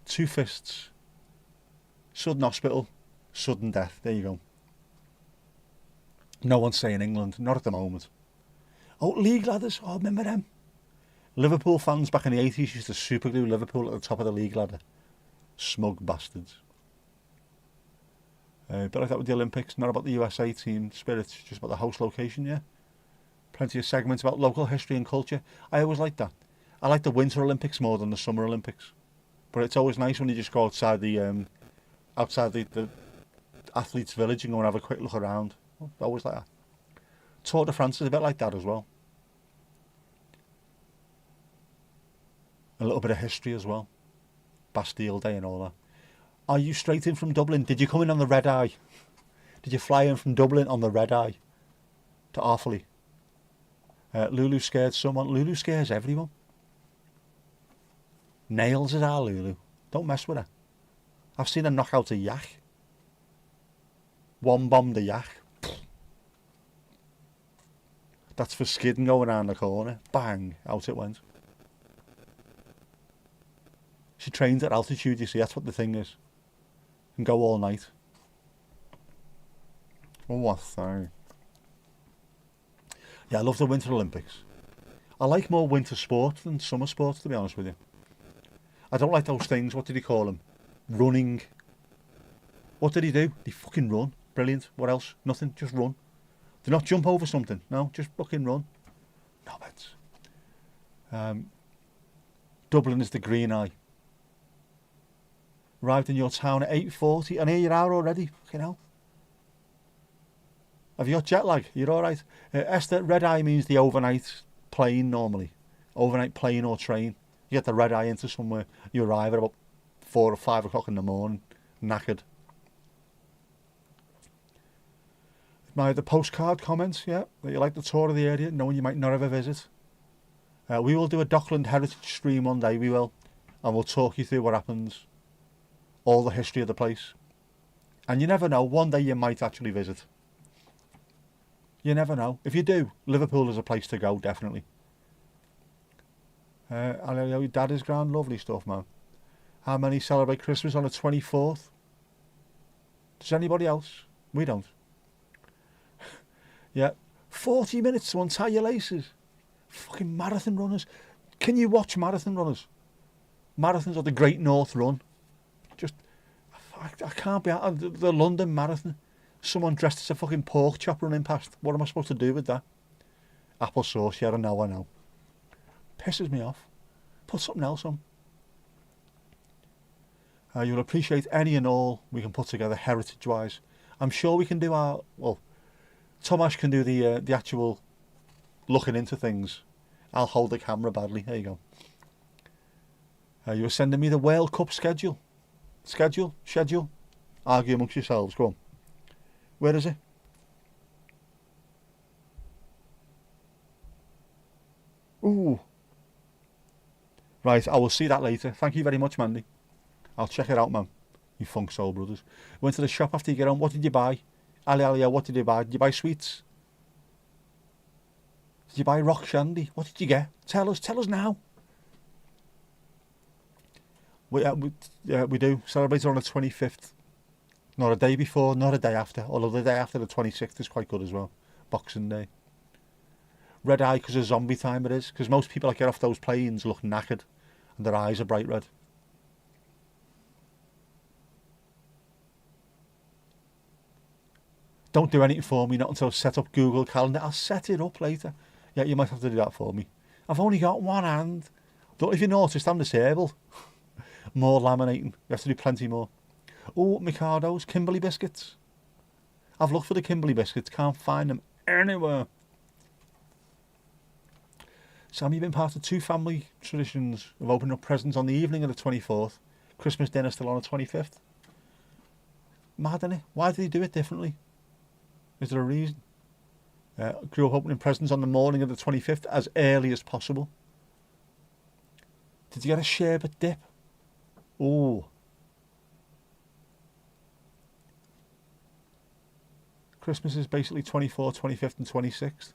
2 fists. Sudden hospital. Sudden death. There you go. No one's saying England. Not at the moment. Oh, league ladders. Oh, remember them? Liverpool fans back in the 80s used to superglue Liverpool at the top of the league ladder. Smug bastards. But like that with the Olympics, not about the USA team spirit, just about the host location, yeah. Plenty of segments about local history and culture. I always like that. I like the Winter Olympics more than the Summer Olympics. But it's always nice when you just go outside the athletes' village and go and have a quick look around. Always like that. Tour de France is a bit like that as well. A little bit of history as well. Bastille Day and all that. Are you straight in from Dublin? Did you come in on the red eye? Did you fly in from Dublin on the red eye to Offaly? Lulu scared someone. Lulu scares everyone. Nails is our Lulu. Don't mess with her. I've seen her knock out a yak. One bombed a yak. That's for skidding going around the corner. Bang, out it went. She trains at altitude, you see, that's what the thing is. And go all night. Oh, what thing. Yeah, I love the Winter Olympics. I like more winter sport than summer sports, to be honest with you. I don't like those things, what did he call them? Running. What did he do? He fucking run. Brilliant. What else? Nothing, just run. Do not jump over something. No, just fucking run. Knobheads. Dublin is the green eye. Arrived in your town at 8:40 and here you are already. Fucking hell. Have you got jet lag? You're alright. Esther, red eye means the overnight plane normally. Overnight plane or train. You get the red eye into somewhere. You arrive at about 4 or 5 o'clock in the morning. Knackered. The postcard comments, yeah, that you like the tour of the area, knowing you might not ever visit. We will do a Dockland Heritage stream one day, we will. And we'll talk you through what happens. All the history of the place. And you never know, one day you might actually visit. You never know. If you do, Liverpool is a place to go, definitely. I know your dad is grand, lovely stuff, man. How many celebrate Christmas on the 24th? Does anybody else? We don't. Yeah. 40 minutes to untie your laces. Fucking marathon runners. Can you watch marathon runners? Marathons are the Great North Run. Just, I can't be out. The London Marathon. Someone dressed as a fucking pork chop running past. What am I supposed to do with that? Applesauce, yeah, I know. Pisses me off. Put something else on. You'll appreciate any and all we can put together heritage-wise. I'm sure we can do our... Well, Tomasz can do the actual looking into things. I'll hold the camera badly. There you go. You were sending me the World Cup schedule. Schedule. Argue amongst yourselves. Go on. Where is it? Ooh. Right, I will see that later. Thank you very much, Mandy. I'll check it out, man. You funk soul brothers. Went to the shop after you get on. What did you buy? Ali, what did you buy? Did you buy sweets? Did you buy rock shandy? What did you get? Tell us now. We do. Celebrate it on the 25th. Not a day before, not a day after. Although the day after the 26th is quite good as well. Boxing Day. Red eye because of zombie time it is. Because most people that get off those planes look knackered. and their eyes are bright red. Don't do anything for me, not until I've set up Google Calendar. I'll set it up later. Yeah, you might have to do that for me. I've only got one hand. Don't know if you noticed, I'm disabled. More laminating. You have to do plenty more. Oh, Micado's, Kimberley biscuits. I've looked for the Kimberley biscuits, can't find them anywhere. Sam, you've been part of 2 family traditions of opening up presents on the evening of the 24th. Christmas dinner still on the 25th. Mad, innit? Why do they do it differently? Is there a reason? Grew up opening presents on the morning of the 25th as early as possible. Did you get a sherbet dip? Oh. Christmas is basically 24th, 25th and 26th.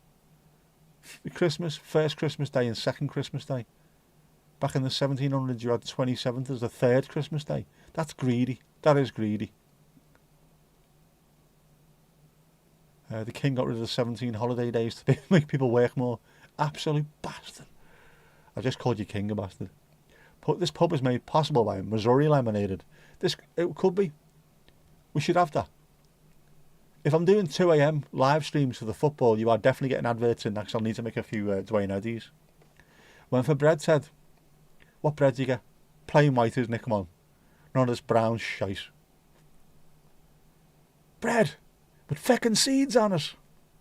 Christmas, first Christmas Day and second Christmas Day. Back in the 1700s you had 27th as the third Christmas Day. That's greedy. That is greedy. The king got rid of the 17 holiday days to make people work more. Absolute bastard. I just called you king a bastard. This pub is made possible by Missouri Lemonade. It could be. We should have that. If I'm doing 2 a.m. live streams for the football, you are definitely getting adverts in next. I'll need to make a few Dwayne Eddies. Went for bread, said, what bread do you get? Plain white, isn't it? Come on. None of this brown shite. Bread with feckin' seeds on it.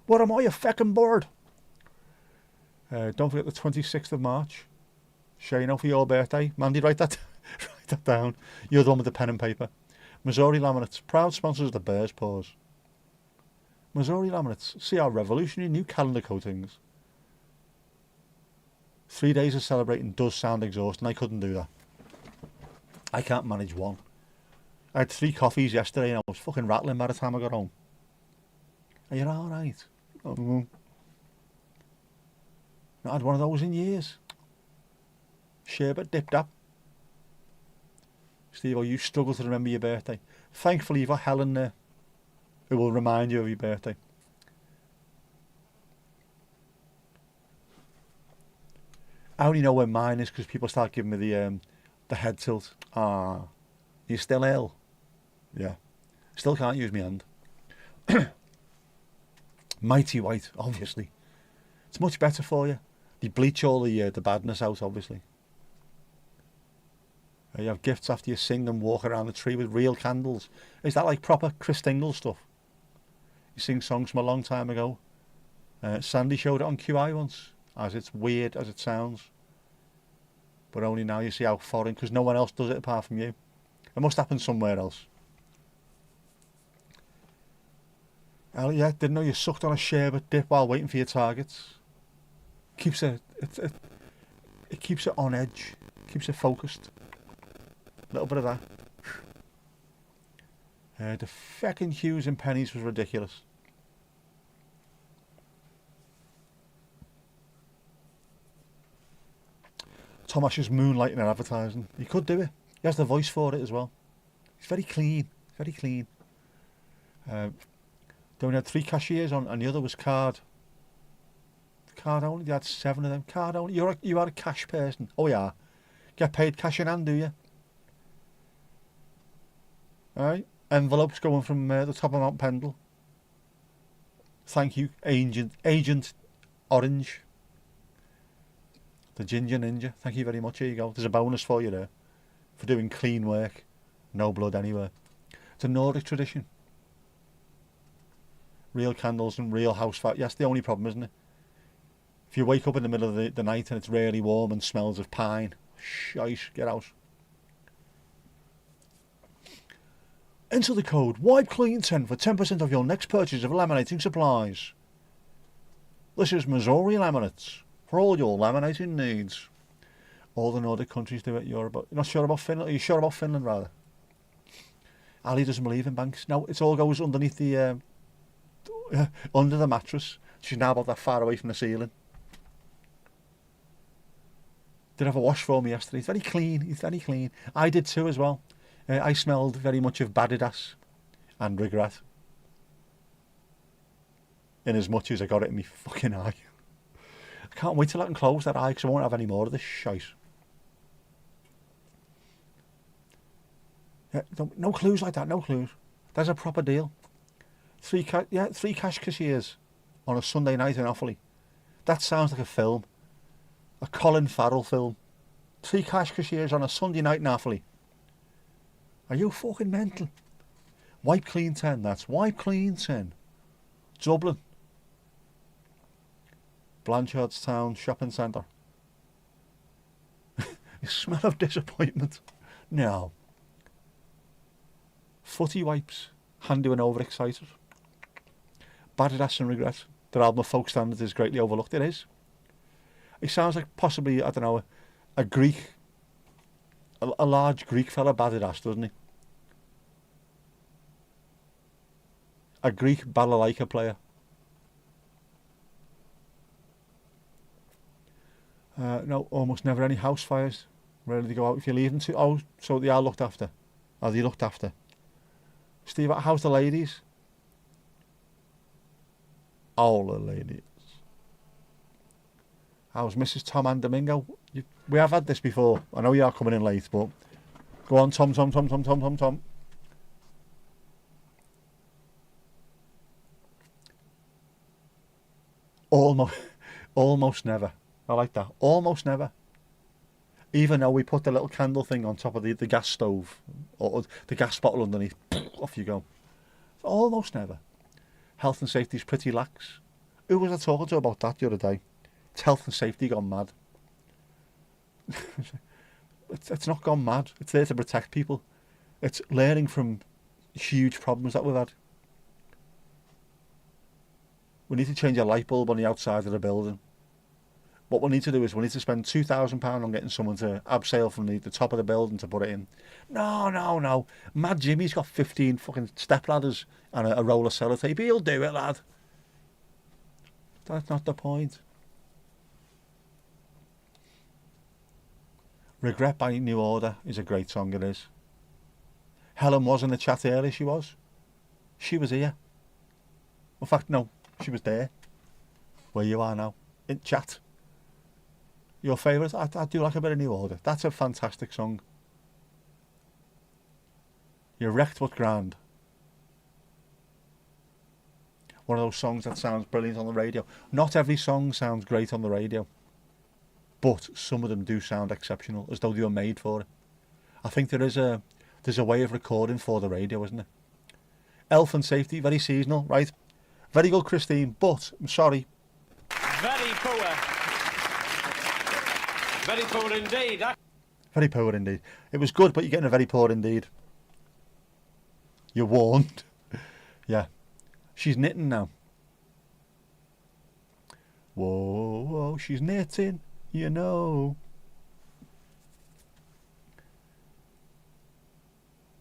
What am I, a feckin' bird? Don't forget the 26th of March. Shane, for your birthday. Mandy, write that down. You're the one with the pen and paper. Missouri Laminates, proud sponsors of the Bears Paws. Missouri Laminates, see our revolutionary new calendar coatings. 3 days of celebrating does sound exhausting. I couldn't do that. I can't manage one. I had 3 coffees yesterday and I was fucking rattling by the time I got home. Are you alright? Not had one of those in years. Sherbet dipped up. Steve, you struggle to remember your birthday. Thankfully you've got Helen there, who will remind you of your birthday. I only know when mine is because people start giving me the head tilt. You still ill? Yeah. Still can't use my hand. Mighty White, obviously. It's much better for you. You bleach all the badness out, obviously. You have gifts after you sing and walk around the tree with real candles. Is that like proper Chris Dingle stuff? You sing songs from a long time ago. Sandy showed it on QI once, as it's weird as it sounds. But only now you see how foreign, because no one else does it apart from you. It must happen somewhere else. Yeah, didn't know you sucked on a sherbet dip while waiting for your targets. Keeps it keeps it on edge, keeps it focused. A little bit of that. The feckin' Hughes and pennies was ridiculous. Tomash's moonlighting and advertising. He could do it. He has the voice for it as well. He's very clean, very clean. Then we had 3 cashiers on, and the other was card. Card only. They had 7 of them. Card only. You are a cash person. Oh yeah. Get paid cash in hand, do you? Alright. Envelopes going from the top of Mount Pendle. Thank you, Agent Orange. The Ginger Ninja. Thank you very much. Here you go. There's a bonus for you there. For doing clean work. No blood anywhere. It's a Nordic tradition. Real candles and real house fire. Yes, the only problem, isn't it? If you wake up in the middle of the night and it's really warm and smells of pine, shite, get out. Enter the code WIPECLEAN10 for 10% off your next purchase of laminating supplies. This is Missouri Laminates for all your laminating needs. All the Nordic countries do it. You're not sure about Finland? Are you sure about Finland, rather? Ali doesn't believe in banks. No, it all goes underneath the under the mattress. She's now about that far away from the ceiling. Did have a wash for me yesterday. He's very clean. He's very clean. I did too as well. I smelled very much of Badidas and regret. In as much as I got it in my fucking eye. I can't wait till I can close that eye because I won't have any more of this shite. Yeah, no clues like that, no clues. There's a proper deal. Three cash cashiers on a Sunday night in Offaly. That sounds like a film. A Colin Farrell film. 3 cash cashiers on a Sunday night in Offaly. Are you fucking mental? Wipe Clean 10, that's Wipe Clean 10. Dublin. Blanchardstown Shopping Centre. You smell of disappointment. No. Footy Wipes. Handy when overexcited. Badass and Regret. Their album of folk standards is greatly overlooked. It is. It sounds like possibly, I don't know, a Greek, a large Greek fella, Badass, doesn't he? A Greek balalaika player. No, almost never any house fires. Rarely they go out if you leave them to. Oh, so they are looked after. Are they looked after? Steve, how's the ladies? All the ladies. How's Mrs. Tom and Domingo? We have had this before. I know you are coming in late, but go on, Tom. Almost never. I like that. Almost never. Even though we put the little candle thing on top of the gas stove or the gas bottle underneath, off you go. Almost never. Health and safety's pretty lax. Who was I talking to about that the other day? It's health and safety gone mad. It's not gone mad. It's there to protect people. It's learning from huge problems that we've had. We need to change a light bulb on the outside of the building. What we need to do is we need to spend £2,000 on getting someone to abseil from the top of the building to put it in. No. Mad Jimmy's got 15 fucking step ladders and a roll of sellotape. He'll do it, lad. That's not the point. Regret by New Order is a great song, it is. Helen was in the chat earlier, she was. She was here. In fact, no, she was there. Where you are now. In chat. Your favourite? I do like a bit of New Order. That's a fantastic song. You're wrecked but grand. One of those songs that sounds brilliant on the radio. Not every song sounds great on the radio. But some of them do sound exceptional, as though they were made for it. I think there's a way of recording for the radio, isn't there? Health and safety, very seasonal, right? Very good, Christine, but I'm sorry. Very poor. Very poor indeed. Very poor indeed. It was good, but you're getting a very poor indeed. You're warned. Yeah. She's knitting now. Whoa, she's knitting, you know.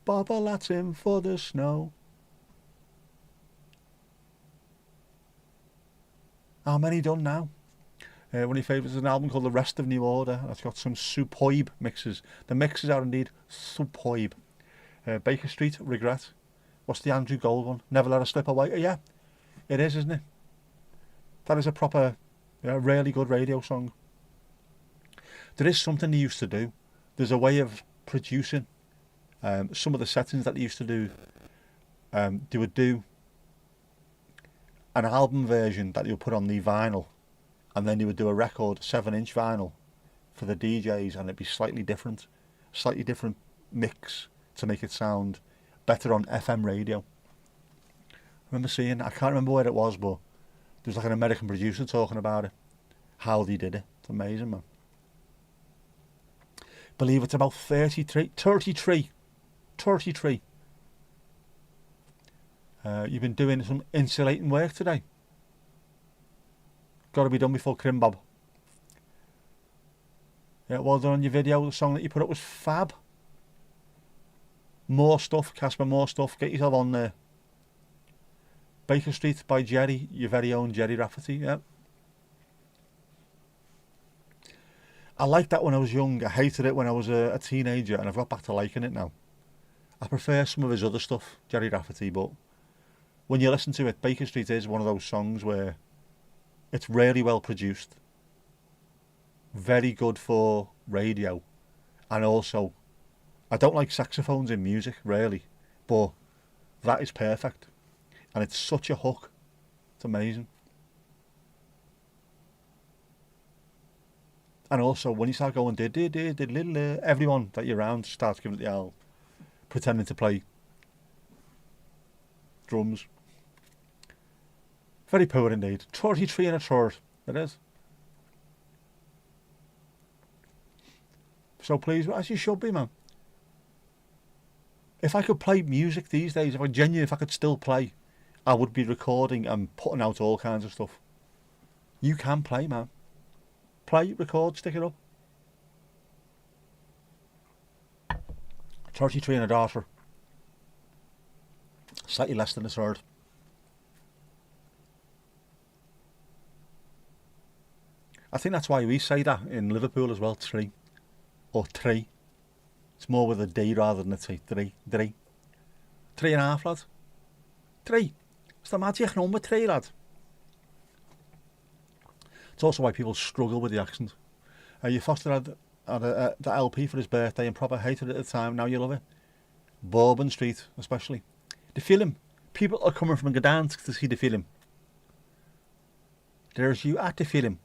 Bob a Latin for the snow. How many done now? One of your favourites is an album called The Rest of New Order. That's got some superb mixes. The mixes are indeed superb. Baker Street, Regret. What's the Andrew Gold one? Never Let Her Slip Away. Yeah, it is, isn't it? That is a proper, really good radio song. There is something they used to do. There's a way of producing some of the settings that they used to do. They would do an album version that you would put on the vinyl, and then you would do a record, 7-inch vinyl, for the DJs, and it'd be slightly different mix to make it sound better on FM radio. I remember seeing, I can't remember where it was, but there was like an American producer talking about it, how they did it. It's amazing, man. Believe it's about 33. You've been doing some insulating work today. Got to be done before Crimbob. Yeah, well done on your video. The song that you put up was fab. More stuff, Casper, more stuff. Get yourself on there. Baker Street by Jerry, your very own Jerry Rafferty. Yeah. I liked that when I was young. I hated it when I was a teenager, and I've got back to liking it now. I prefer some of his other stuff, Jerry Rafferty, but when you listen to it, Baker Street is one of those songs where it's really well produced, very good for radio, and also I don't like saxophones in music, really, but that is perfect. And it's such a hook. It's amazing. And also, when you start going, everyone that you're around starts giving it the owl, pretending to play drums. Very poor indeed. 33 and a third. It is. So pleased, as you should be, man. If I could play music these days, if I could still play, I would be recording and putting out all kinds of stuff. You can play, man. Play, record, stick it up. 33 and a daughter. Slightly less than a third. I think that's why we say that in Liverpool as well, 3. Or 3. It's more with a D rather than a T. 3. 3. 3.5, lad. 3. It's the magic number, 3, lad. It's also why people struggle with the accent. Your foster had the LP for his birthday and proper hated it at the time. Now you love it. Bourbon Street, especially. The film. People are coming from Gdansk to see the film. There's you at the film.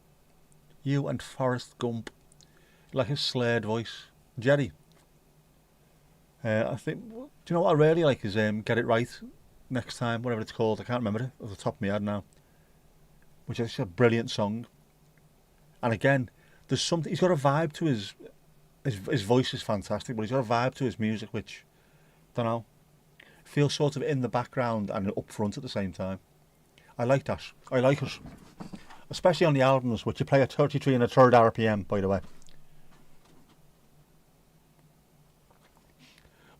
You and Forrest Gump. Like his slurred voice. Jerry. I think, do you know what I really like is Get It Right Next Time, whatever it's called. I can't remember it off the top of my head now. Which is a brilliant song. And again, there's something, he's got a vibe to his voice is fantastic, but he's got a vibe to his music which, don't know, feels sort of in the background and up front at the same time. I like that. I like it. Especially on the albums, which you play at 33 and a third RPM, by the way.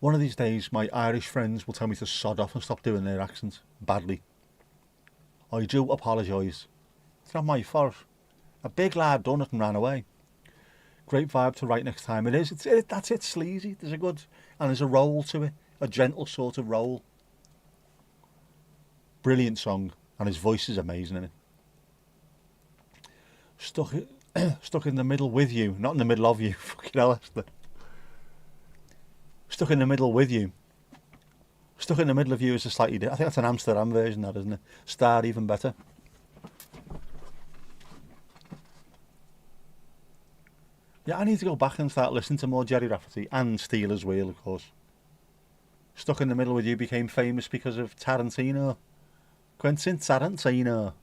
One of these days, my Irish friends will tell me to sod off and stop doing their accents badly. I do apologise. It's not my fault. A big lad done it and ran away. Great vibe to Right Next Time. It is. That's it. Sleazy. There's a good, and there's a roll to it, a gentle sort of roll. Brilliant song, and his voice is amazing in it. Stuck in the middle with you, not in the middle of you. Fucking hell, Esther. Stuck in the middle with you. Stuck in the middle of you is a slightly I think that's an Amsterdam version, that, isn't it? Star even better. Yeah, I need to go back and start listening to more Jerry Rafferty and Steelers Wheel, of course. Stuck in the Middle with You became famous because of Tarantino. Quentin Tarantino.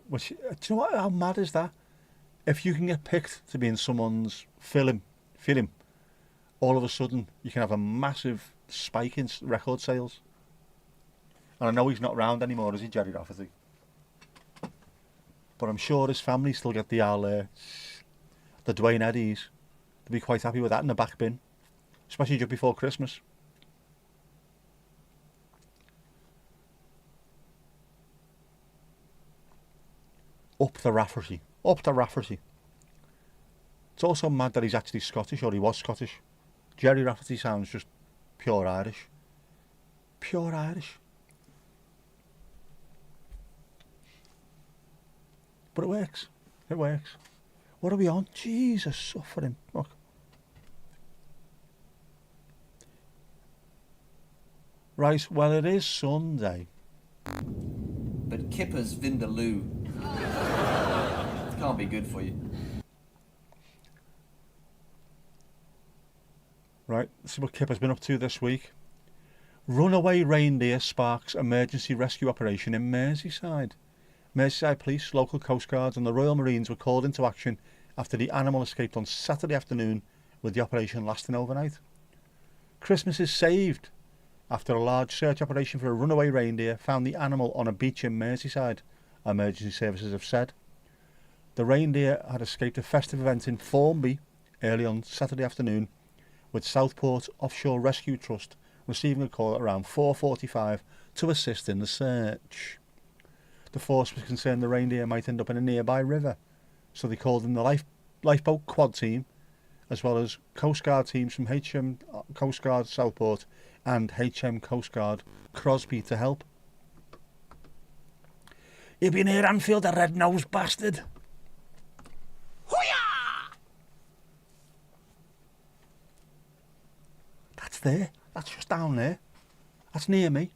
Which, do you know what? How mad is that? If you can get picked to be in someone's film, all of a sudden you can have a massive spike in record sales. And I know he's not around anymore, is he, Jerry Rafferty? But I'm sure his family still get the Dwayne Eddies. They'll be quite happy with that in the back bin, especially just before Christmas. Up the Rafferty. Up the Rafferty. It's also mad that he's actually Scottish, or he was Scottish. Jerry Rafferty sounds just pure Irish. Pure Irish. But it works. It works. What are we on? Jesus, suffering. Look. Right, well, it is Sunday. But Kipper's Vindaloo can't be good for you. Right, this is what Kipper's been up to this week. Runaway reindeer sparks emergency rescue operation in Merseyside. Merseyside Police, local Coast Guards and the Royal Marines were called into action after the animal escaped on Saturday afternoon, with the operation lasting overnight. Christmas is saved after a large search operation for a runaway reindeer found the animal on a beach in Merseyside, emergency services have said. The reindeer had escaped a festive event in Formby early on Saturday afternoon, with Southport Offshore Rescue Trust receiving a call at around 4:45 to assist in the search. The force was concerned the reindeer might end up in a nearby river, so they called in the lifeboat quad team, as well as Coast Guard teams from HM Coast Guard Southport and HM Coast Guard Crosby to help. You been here, Anfield, a red-nosed bastard? there. That's just down there. That's near me.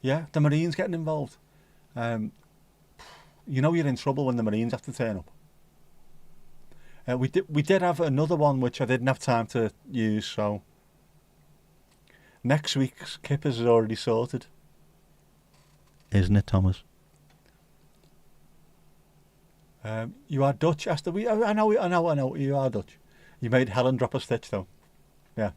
Yeah, the Marines getting involved. You know you're in trouble when the Marines have to turn up. We did have another one which I didn't have time to use, so next week's Kippers is already sorted. Isn't it, Thomas? You are Dutch, Esther. I know. You are Dutch. You made Helen drop a stitch, though. Yeah.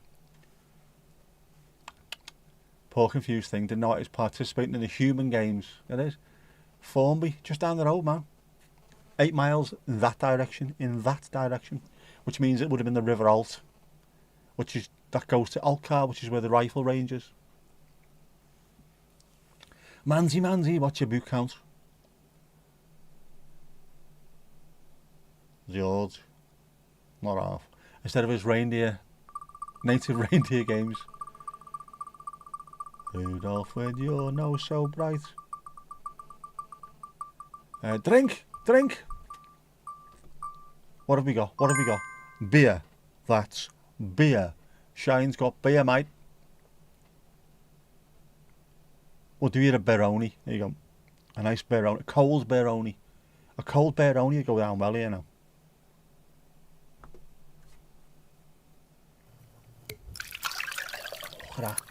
Poor confused thing. Didn't know it was participating in the human games. It is. Formby, just down the road, man. 8 miles in that direction. Which means it would have been the River Alt. That goes to Altcar, which is where the rifle range is. Manzy, what's your boot count? George. Not half. Instead of his native reindeer games. Rudolph, with your nose so bright. Drink. What have we got? Beer. That's beer. Shine's got beer, mate. We'll do you a Beroni. There you go. A nice Beroni. A cold Beroni. A cold Beroni would go down well here now. Look at that.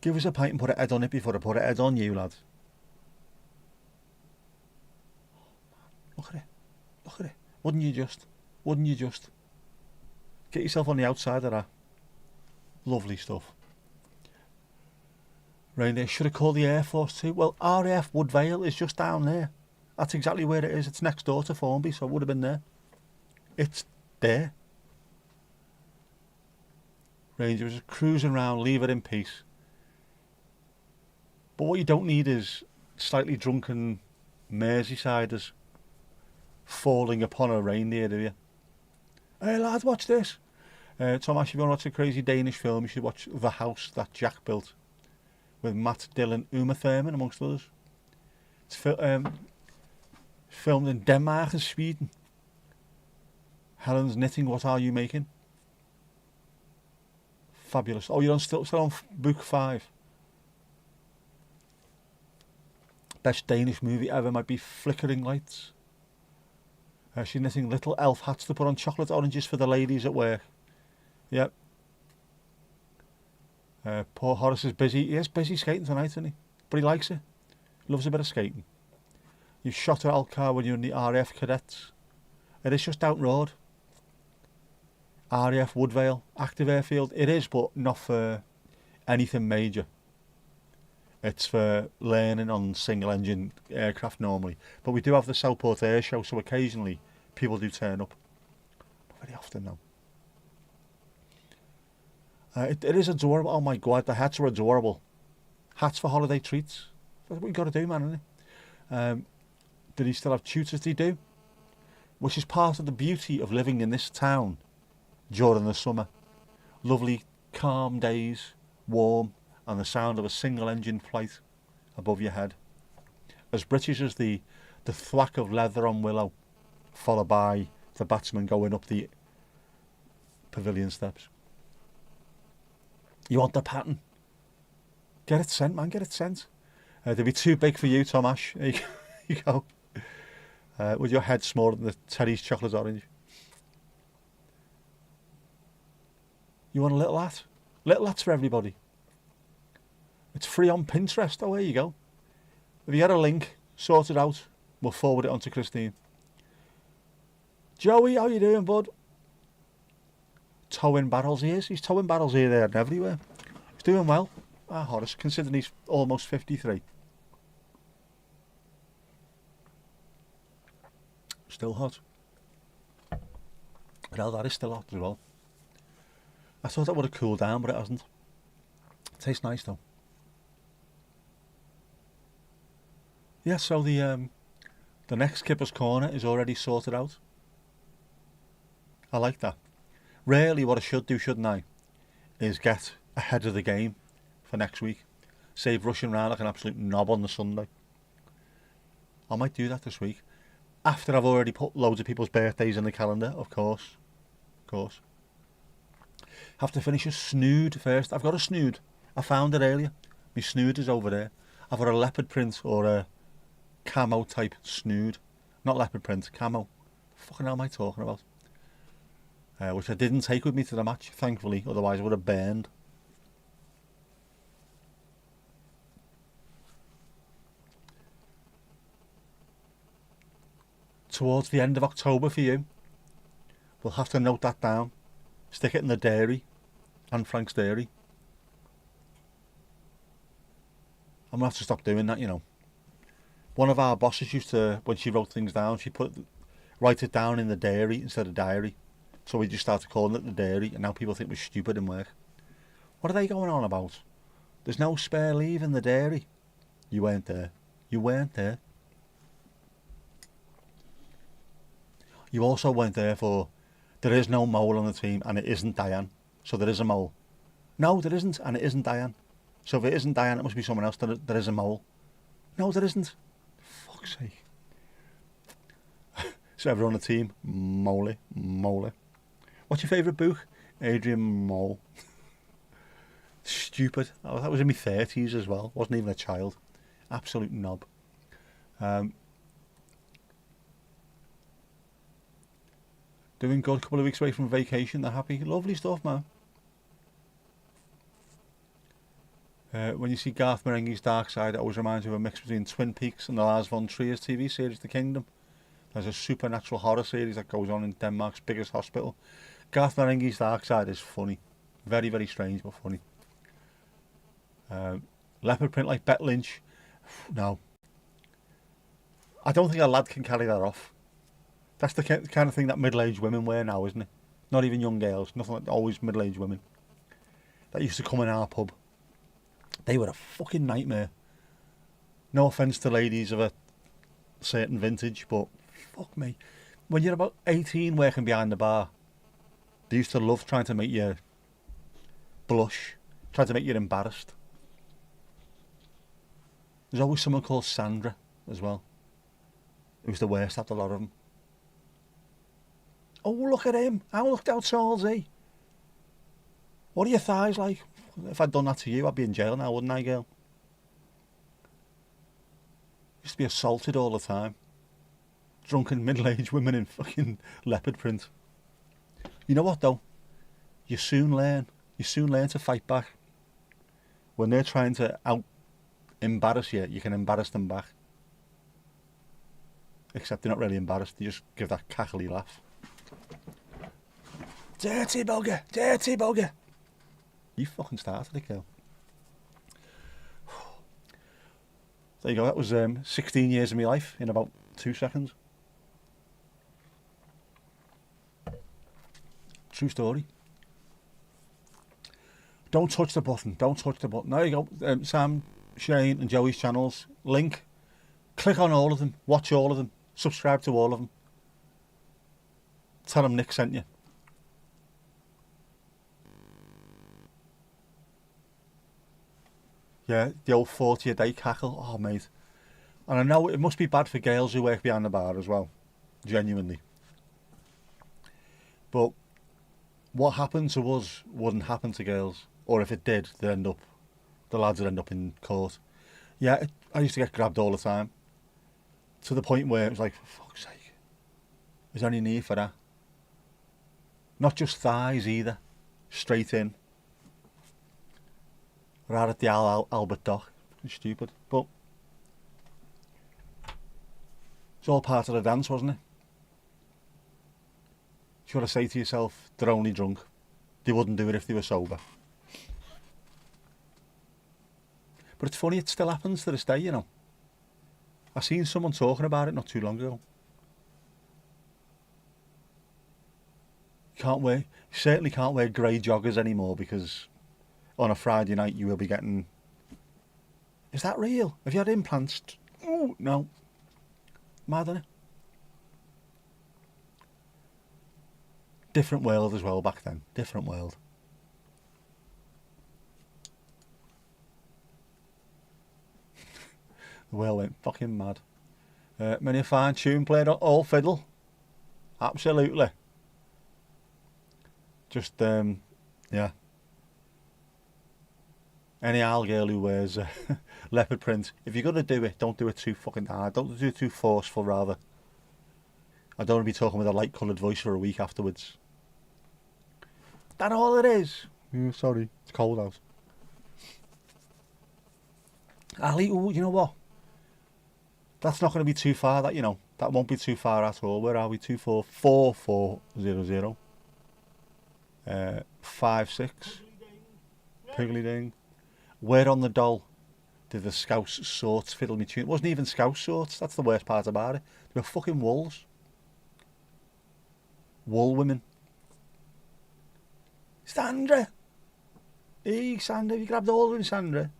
Give us a pint and put a head on it before I put a head on you, lads. Look at it. Wouldn't you just? Get yourself on the outside of that. Lovely stuff. Reindeer should have called the Air Force too. Well, RAF Woodvale is just down there. That's exactly where it is. It's next door to Formby, so it would have been there. It's there. Rangers are cruising around, leave it in peace. But what you don't need is slightly drunken Merseysiders falling upon a reindeer, do you? Hey lad, watch this. Thomas, if you want to watch a crazy Danish film, you should watch The House That Jack Built with Matt Dillon, Uma Thurman, amongst others. It's filmed in Denmark and Sweden. Helen's knitting, what are you making? Fabulous. Oh, you're still on book 5. Best Danish movie ever might be Flickering Lights. She's knitting little elf hats to put on chocolate oranges for the ladies at work. Yep. Poor Horace is busy. He is busy skating tonight, isn't he? But he likes it. Loves a bit of skating. You shot at Alcar when you're in the RAF cadets. It is just down road. RAF Woodvale, active airfield. It is, but not for anything major. It's for learning on single engine aircraft normally. But we do have the Southport Air Show, so occasionally people do turn up. Not very often though. It is adorable. Oh my god, the hats are adorable. Hats for holiday treats. That's what you got to do, man, isn't it? Did he still have tutors? Did he do? Which is part of the beauty of living in this town during the summer. Lovely, calm days, warm, and the sound of a single engine flight above your head. As British as the thwack of leather on willow, followed by the batsman going up the pavilion steps. You want the pattern? Get it sent, man, get it sent. They'll be too big for you, Tom Ash. There you go. With your head smaller than the Terry's chocolate orange. You want a little hat? Little hats for everybody. It's free on Pinterest. Oh, there you go. If you had a link, sort it out. We'll forward it on to Christine. Joey, how you doing, bud? Towing barrels he is. He's towing barrels here, there and everywhere. He's doing well. Horace, considering he's almost 53. Still hot. Well, that is still hot as well. I thought that would have cooled down, but it hasn't. It tastes nice though. Yeah, so the next Kipper's Corner is already sorted out. I like that. Really, what I should do, shouldn't I, is get ahead of the game for next week. Save rushing around like an absolute knob on the Sunday. I might do that this week. After I've already put loads of people's birthdays in the calendar, of course. Have to finish a snood first. I've got a snood. I found it earlier. My snood is over there. I've got a leopard print or a camo type snood. Not leopard print, camo. Fucking hell am I talking about? Which I didn't take with me to the match, thankfully. Otherwise I would have burned. Towards the end of October for you. We'll have to note that down. Stick it in the dairy. Anne Frank's dairy. I'm going to have to stop doing that, you know. One of our bosses used to, when she wrote things down, she write it down in the dairy instead of diary. So we just started calling it the dairy, and now people think we're stupid in work. What are they going on about? There's no spare leave in the dairy. You weren't there. You weren't there. You also weren't there for, there is no mole on the team, and it isn't Diane. So there is a mole. No, there isn't, and it isn't Diane. So if it isn't Diane, it must be someone else. There is a mole. No, there isn't. Fuck's sake. So everyone on the team, Mole. What's your favourite book? Adrian Mole. Stupid. Oh, that was in my 30s as well. Wasn't even a child. Absolute knob. Doing good. Couple of weeks away from vacation. They're happy. Lovely stuff, man. When you see Garth Marenghi's Dark Side, it always reminds you of a mix between Twin Peaks and the Lars von Trier's TV series The Kingdom. There's a supernatural horror series that goes on in Denmark's biggest hospital. Garth Marenghi's Dark Side is funny. Very, very strange, but funny. Leopard print like Bet Lynch. No. I don't think a lad can carry that off. That's the kind of thing that middle-aged women wear now, isn't it? Not even young girls. Nothing like always middle-aged women. That used to come in our pub. They were a fucking nightmare. No offence to ladies of a certain vintage, but fuck me. When you're about 18 working behind the bar, they used to love trying to make you blush, trying to make you embarrassed. There's always someone called Sandra as well. It was the worst at a lot of them. Oh, look at him. How tall is he? What are your thighs like? If I'd done that to you, I'd be in jail now, wouldn't I, girl? Used to be assaulted all the time. Drunken middle-aged women in fucking leopard print. You know what, though? You soon learn. You soon learn to fight back. When they're trying to out-embarrass you, you can embarrass them back. Except they're not really embarrassed. They just give that cackly laugh. Dirty bugger! Dirty bugger! You fucking started it, girl. There you go, that was 16 years of my life in about 2 seconds. True story. Don't touch the button, don't touch the button. There you go, Sam, Shane and Joey's channels. Link. Click on all of them, watch all of them, subscribe to all of them. Tell them Nick sent you. Yeah, the old 40 a day cackle. Oh, mate. And I know it must be bad for girls who work behind the bar as well. Genuinely. But what happened to us wouldn't happen to girls. Or if it did, the lads would end up in court. Yeah, I used to get grabbed all the time. To the point where it was like, for fuck's sake. Is there any need for that? Not just thighs either. Straight in. Right at the Albert Dock. Stupid. But it's all part of the dance, wasn't it? You got to say to yourself, they're only drunk. They wouldn't do it if they were sober. But it's funny, it still happens to this day, you know. I seen someone talking about it not too long ago. You certainly can't wear grey joggers anymore because on a Friday night you will be getting... Is that real? Have you had implants? Oh, no. Mad, isn't it? Different world as well back then. Different world. The world went fucking mad. Many a fine tune played on all fiddle. Absolutely. Just Yeah. Any owl girl who wears leopard print, if you're going to do it, don't do it too fucking hard. Don't do it too forceful, rather. I don't want to be talking with a light coloured voice for a week afterwards. That all it is? Yeah, sorry, it's cold out. Ali, ooh, you know what? That's not going to be too far, that, you know. That won't be too far at all. Where are we? 244400. 56. Piggly ding. Where on the doll did the Scouse sorts fiddle me tune? It wasn't even Scouse sorts. That's the worst part about it. They were fucking wolves. Wool women. Sandra! Hey, Sandra, have you grabbed all of them, Sandra?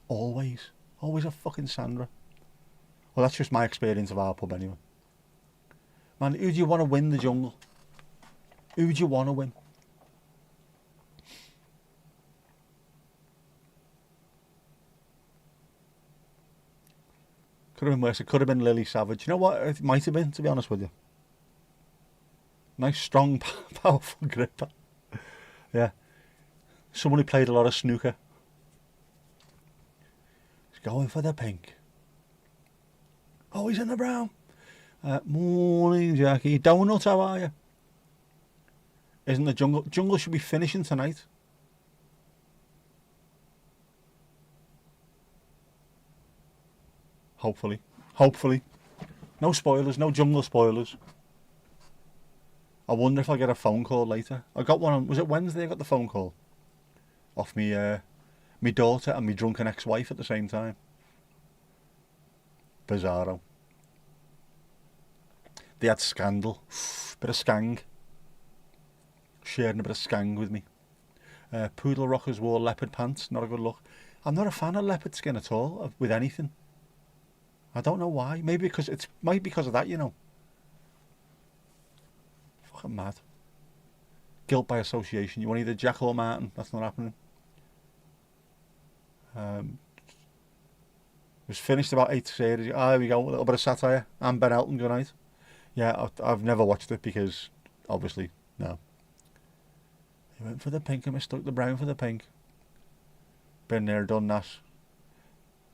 Always. Always a fucking Sandra. Well, that's just my experience of our pub anyway. Man, who do you want to win the jungle? Who do you want to win? Could have been worse. It could have been Lily Savage. You know what? It might have been, to be honest with you. Nice, strong, powerful grip. Yeah. Someone who played a lot of snooker. He's going for the pink. Oh, he's in the brown. Morning, Jackie. Donut, how are you? Isn't the jungle... Jungle should be finishing tonight. Hopefully. Hopefully. No spoilers, no jungle spoilers. I wonder if I get a phone call later. I got one on... Was it Wednesday I got the phone call? Off me, me daughter and me drunken ex-wife at the same time. Bizarro. They had scandal. Bit of skang. Sharing a bit of skang with me. Poodle Rockers wore leopard pants. Not a good look. I'm not a fan of leopard skin at all, with anything. I don't know why. Maybe because it's... Might be because of that, you know. Fucking mad. Guilt by association. You want either Jack or Martin. That's not happening. It was finished about 8 series. Ah, there we go. A little bit of satire. I'm Ben Elton. Good night. Yeah, I've never watched it because, obviously, no. He went for the pink and mistook the brown for the pink. Been there, done that.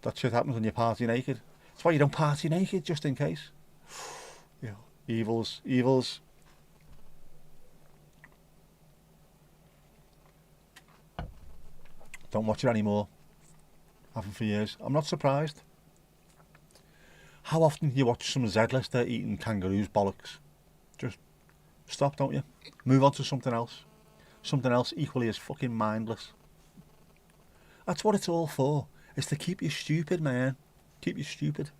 That shit happens when you party naked. That's why you don't party naked, just in case. Yeah. Evils. Evils. Don't watch it anymore. Haven't for years. I'm not surprised. How often do you watch some Z-lister eating kangaroos bollocks? Just stop, don't you? Move on to something else. Something else equally as fucking mindless. That's what it's all for. It's to keep you stupid, man. Keep you stupid.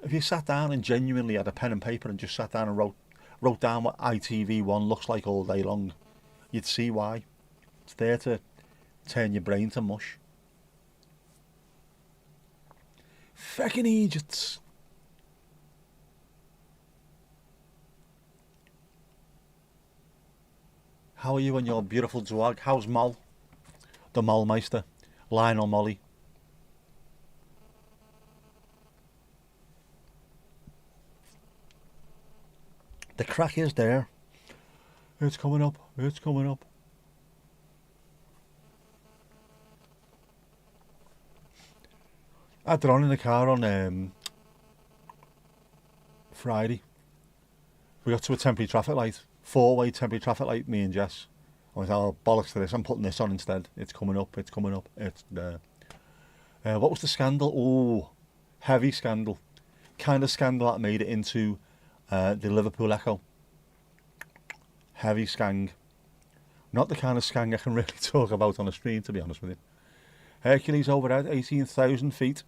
If you sat down and genuinely had a pen and paper and just sat down and wrote down what ITV1 looks like all day long, you'd see why. It's there to turn your brain to mush. Fucking idiots. How are you and your beautiful dog? How's Moll? The Mollmeister. Lionel Molly. The crack is there. It's coming up. It's coming up. I had it on in the car on Friday. We got to a temporary traffic light. 4-way temporary traffic light, me and Jess. I went, oh, bollocks to this. I'm putting this on instead. It's coming up. It's coming up. It's there. What was the scandal? Oh, heavy scandal. Kind of scandal that made it into the Liverpool Echo. Heavy skang. Not the kind of skang I can really talk about on a stream, to be honest with you. Hercules overhead, 18,000 feet.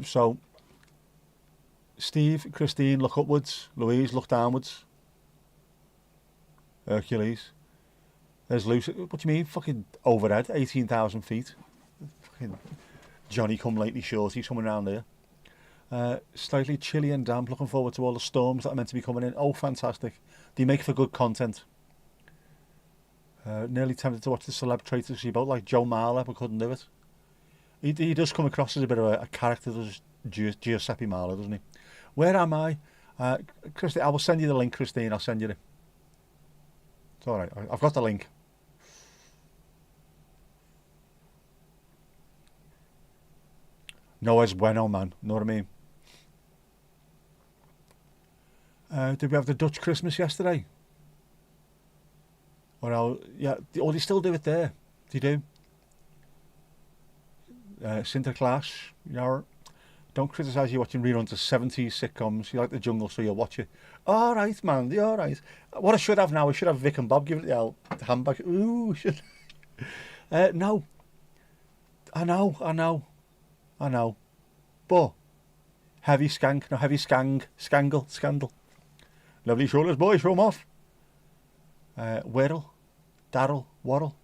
So, Steve, Christine, look upwards. Louise, look downwards. Hercules. There's Lucy. What do you mean? Fucking overhead, 18,000 feet. Fucking Johnny come lately shorty, someone around here. Slightly chilly and damp. Looking forward to all the storms that are meant to be coming in. Oh, fantastic. They make for good content. Nearly tempted to watch the Celeb Traitors about like Joe Marler, but couldn't do it. He does come across as a bit of a character, does Giuseppe Marler, doesn't he? Where am I? Christine, I will send you the link, Christine. I'll send you it. It's all right. I've got the link. No es bueno, man. Know what I mean? Did we have the Dutch Christmas yesterday? Or yeah, they still do it there. They do. Sinterklaas, yeah. Don't criticise you watching reruns of 70s sitcoms. You like the jungle, so you'll watch it. All right, man. You're all right. What I should have now, I should have Vic and Bob giving it the old handbag. Ooh, should. No. I know. But heavy skank, no heavy scandal. Lovely shoulders, boy. Show 'em off. Whittle, Darrell, Waddle.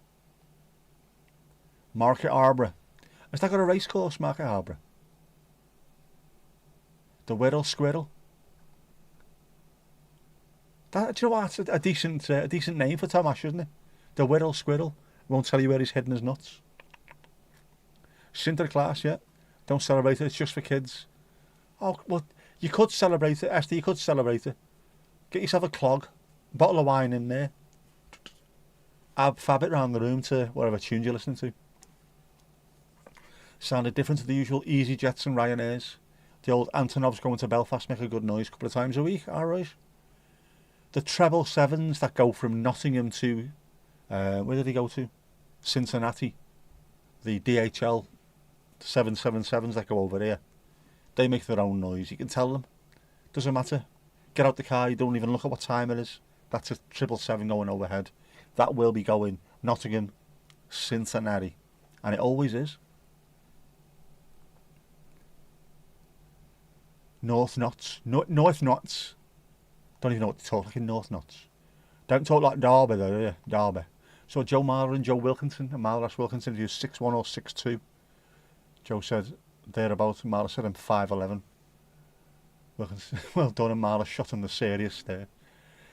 Market Arbor. Has that got a race course, Market Arbor? The Whittle Squirrel. That, do you know what? That's a decent name for Tomash, isn't it? The Whittle Squirrel. Won't tell you where he's hidden his nuts. Sinterklaas, yeah. Don't celebrate it. It's just for kids. Oh, well, you could celebrate it, Esther. You could celebrate it. Get yourself a clog, bottle of wine in there. Fab it round the room to whatever tunes you're listening to. Sounded different to the usual EasyJets and Ryanairs. The old Antonovs going to Belfast make a good noise a couple of times a week, alright. The treble sevens that go from Nottingham to, where did he go to? Cincinnati. The DHL 777s that go over here. They make their own noise, you can tell them. Doesn't matter. Get out the car, you don't even look at what time it is. That's a 777 going overhead. That will be going Nottingham, Cincinnati. And it always is. North Knots. North Knots. Don't even know what to talk like in North Knots. Don't talk like Derby though, do you? Derby. So Joe Marler and Joe Wilkinson, and Marler Wilkinson, who's 6'1" or 6'2". Joe said thereabouts, and Marler said I'm 5'11". Wilkinson, well done, and Marler shot him the serious stare.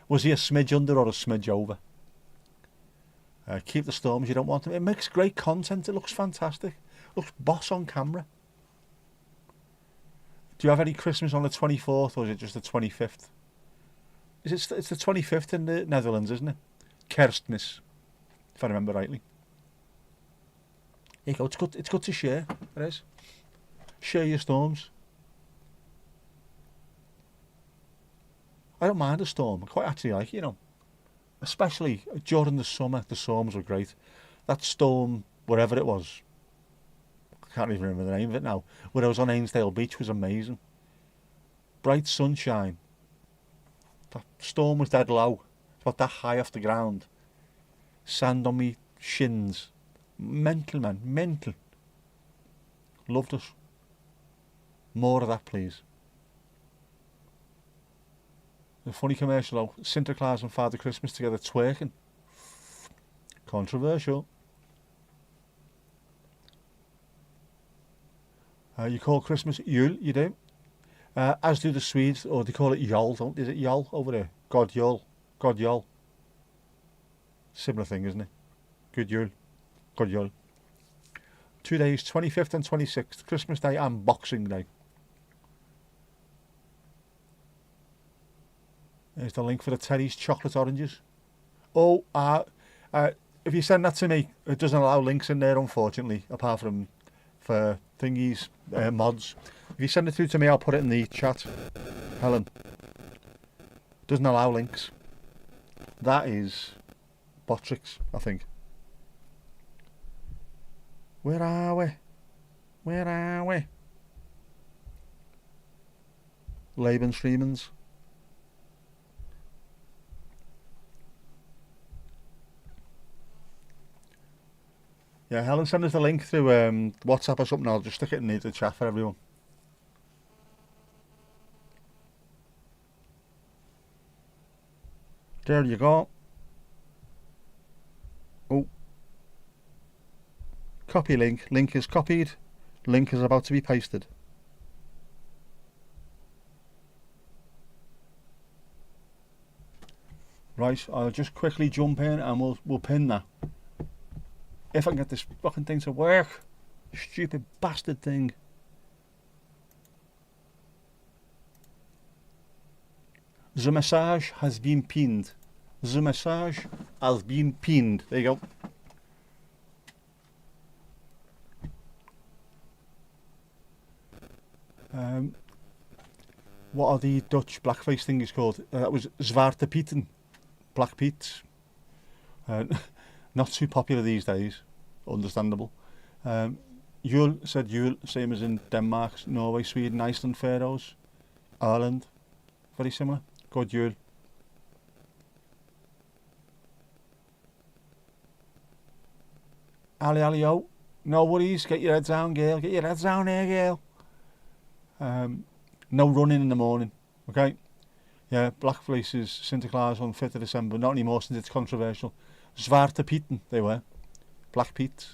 Was he a smidge under or a smidge over? Keep the storms, you don't want them. It makes great content, it looks fantastic. Looks boss on camera. Do you have any Christmas on the 24th or is it just the 25th? It's the 25th in the Netherlands, isn't it? Kerstmis, if I remember rightly. Here you go, it's good to share, it is. Share your storms. I don't mind a storm, I quite actually like it, you know. Especially during the summer, the storms were great. That storm, wherever it was, I can't even remember the name of it now, where I was on Ainsdale Beach was amazing. Bright sunshine. That storm was dead low. It's about that high off the ground. Sand on me shins. Mental, man, mental. Loved us. More of that, please. A funny commercial though. Sinterklaas and Father Christmas together twerking. Controversial. You call Christmas Yule, you do. As do the Swedes, or they call it Jol, don't they? Is it Jol over there? God Jol. God Jol. Similar thing, isn't it? Good Yule. God Jol. 2 days, 25th and 26th. Christmas Day and Boxing Day. There's the link for the Terry's chocolate oranges. Oh, if you send that to me, it doesn't allow links in there, unfortunately, apart from for thingies, mods. If you send it through to me, I'll put it in the chat. Helen. Doesn't allow links. That is Botrix, I think. Where are we? Where are we? Lebensfriemens. Yeah, Helen, send us the link through WhatsApp or something. I'll just stick it in the chat for everyone. There you go. Oh. Copy link. Link is copied. Link is about to be pasted. Right, I'll just quickly jump in and we'll pin that. If I can get this fucking thing to work. Stupid bastard thing. The message has been pinned. The message has been pinned. There you go. What are the Dutch blackface things called? That was Zwarte Pieten, Black Pete's. Not too popular these days, understandable. Yule said Yule, same as in Denmark, Norway, Sweden, Iceland, Faroes, Ireland, very similar. Good Yule. Ali Ali O, no worries, get your head down, girl, get your head down here, girl. No running in the morning, okay? Yeah, blackface is Sinterklaas on 5th of December, not anymore since it's controversial. Zwarte Pieten, they were. Black Pete.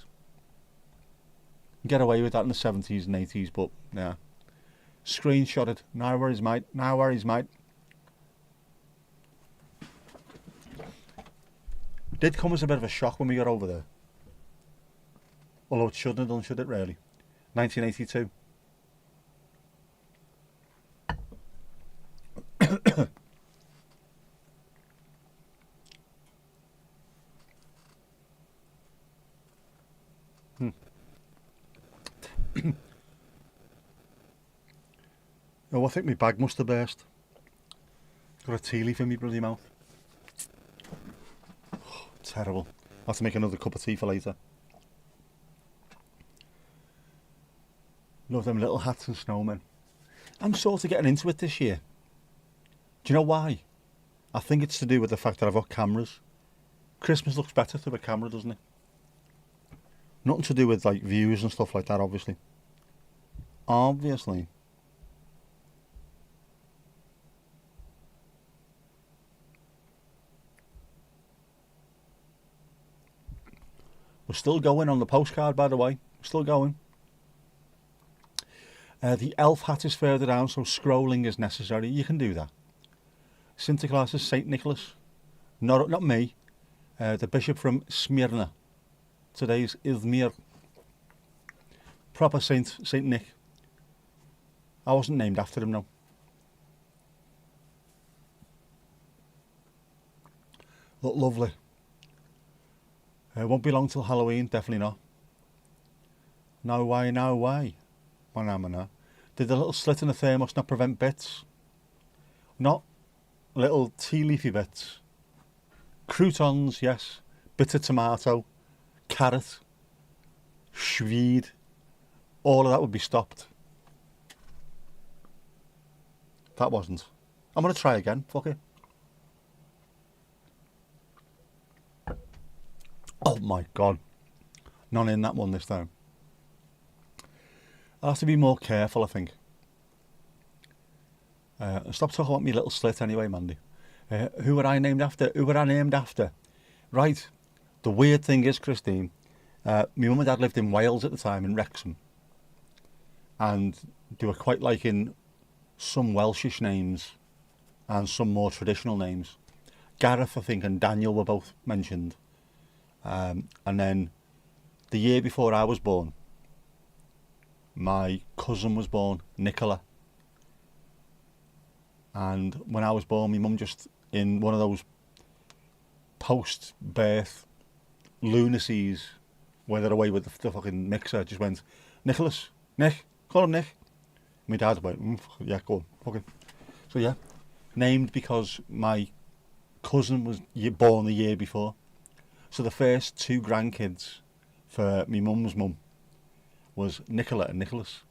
Get away with that in the 70s and 80s, but yeah. Screenshotted. No worries, mate. No worries, mate. Did come as a bit of a shock when we got over there. Although it shouldn't have done, should it really? 1982. Oh, I think my bag must have burst. Got a tea leaf in my bloody mouth. Oh, terrible. I'll have to make another cup of tea for later. Love them little hats and snowmen. I'm sort of getting into it this year. Do you know why? I think it's to do with the fact that I've got cameras. Christmas looks better through a camera, doesn't it? Nothing to do with like views and stuff like that, obviously. Obviously. We're still going on the postcard, by the way. Still going. The elf hat is further down, so scrolling is necessary. You can do that. Sinterklaas is Saint Nicholas. Not me. The bishop from Smyrna. Today's Izmir. Proper Saint Nick. I wasn't named after him, no. Look lovely. Won't be long till Halloween, definitely not. No way, no way. Manamana. Did the little slit in the thermos not prevent bits? Not little tea leafy bits. Croutons, yes. Bitter tomato. Carrot. Schweed. All of that would be stopped. That wasn't. I'm going to try again. Fuck it. Oh my god. None in that one this time. I'll have to be more careful, I think. Stop talking about me little slit anyway, Mandy. Who were I named after? Who were I named after? Right. The weird thing is, Christine, my mum and dad lived in Wales at the time, in Wrexham. And they were quite liking some Welshish names and some more traditional names. Gareth, I think, and Daniel were both mentioned. And then the year before I was born, my cousin was born, Nicola. And when I was born, my mum just, in one of those post-birth lunacies, where they're away with the fucking mixer, just went, Nicholas, Nick, call him Nick. My dad went, yeah, go on, fucking. So yeah, named because my cousin was born the year before. So the first two grandkids for my mum's mum was Nicola and Nicholas.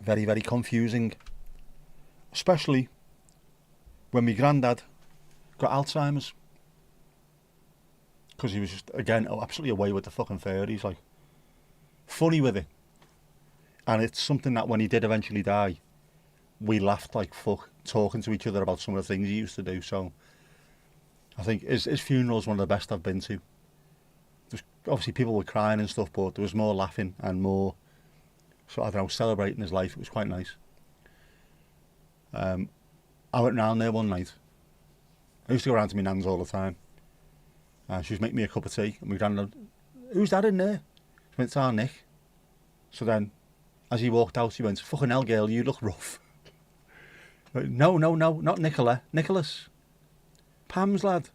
Very, very confusing. Especially when my granddad got Alzheimer's. Because he was just, again, absolutely away with the fucking fairies, like. Funny with it. And it's something that when he did eventually die, we laughed like fuck, talking to each other about some of the things he used to do. So I think his funeral's one of the best I've been to. Just, obviously people were crying and stuff, but there was more laughing and more, so I don't know, celebrating his life. It was quite nice. I went round there one night. I used to go round to my nan's all the time. She was making me a cup of tea, and my granddad, who's that in there? She went, it's our Nick. So then As he walked out, he went, "Fucking hell, girl, you look rough." No, not Nicola. Nicholas. Pam's lad.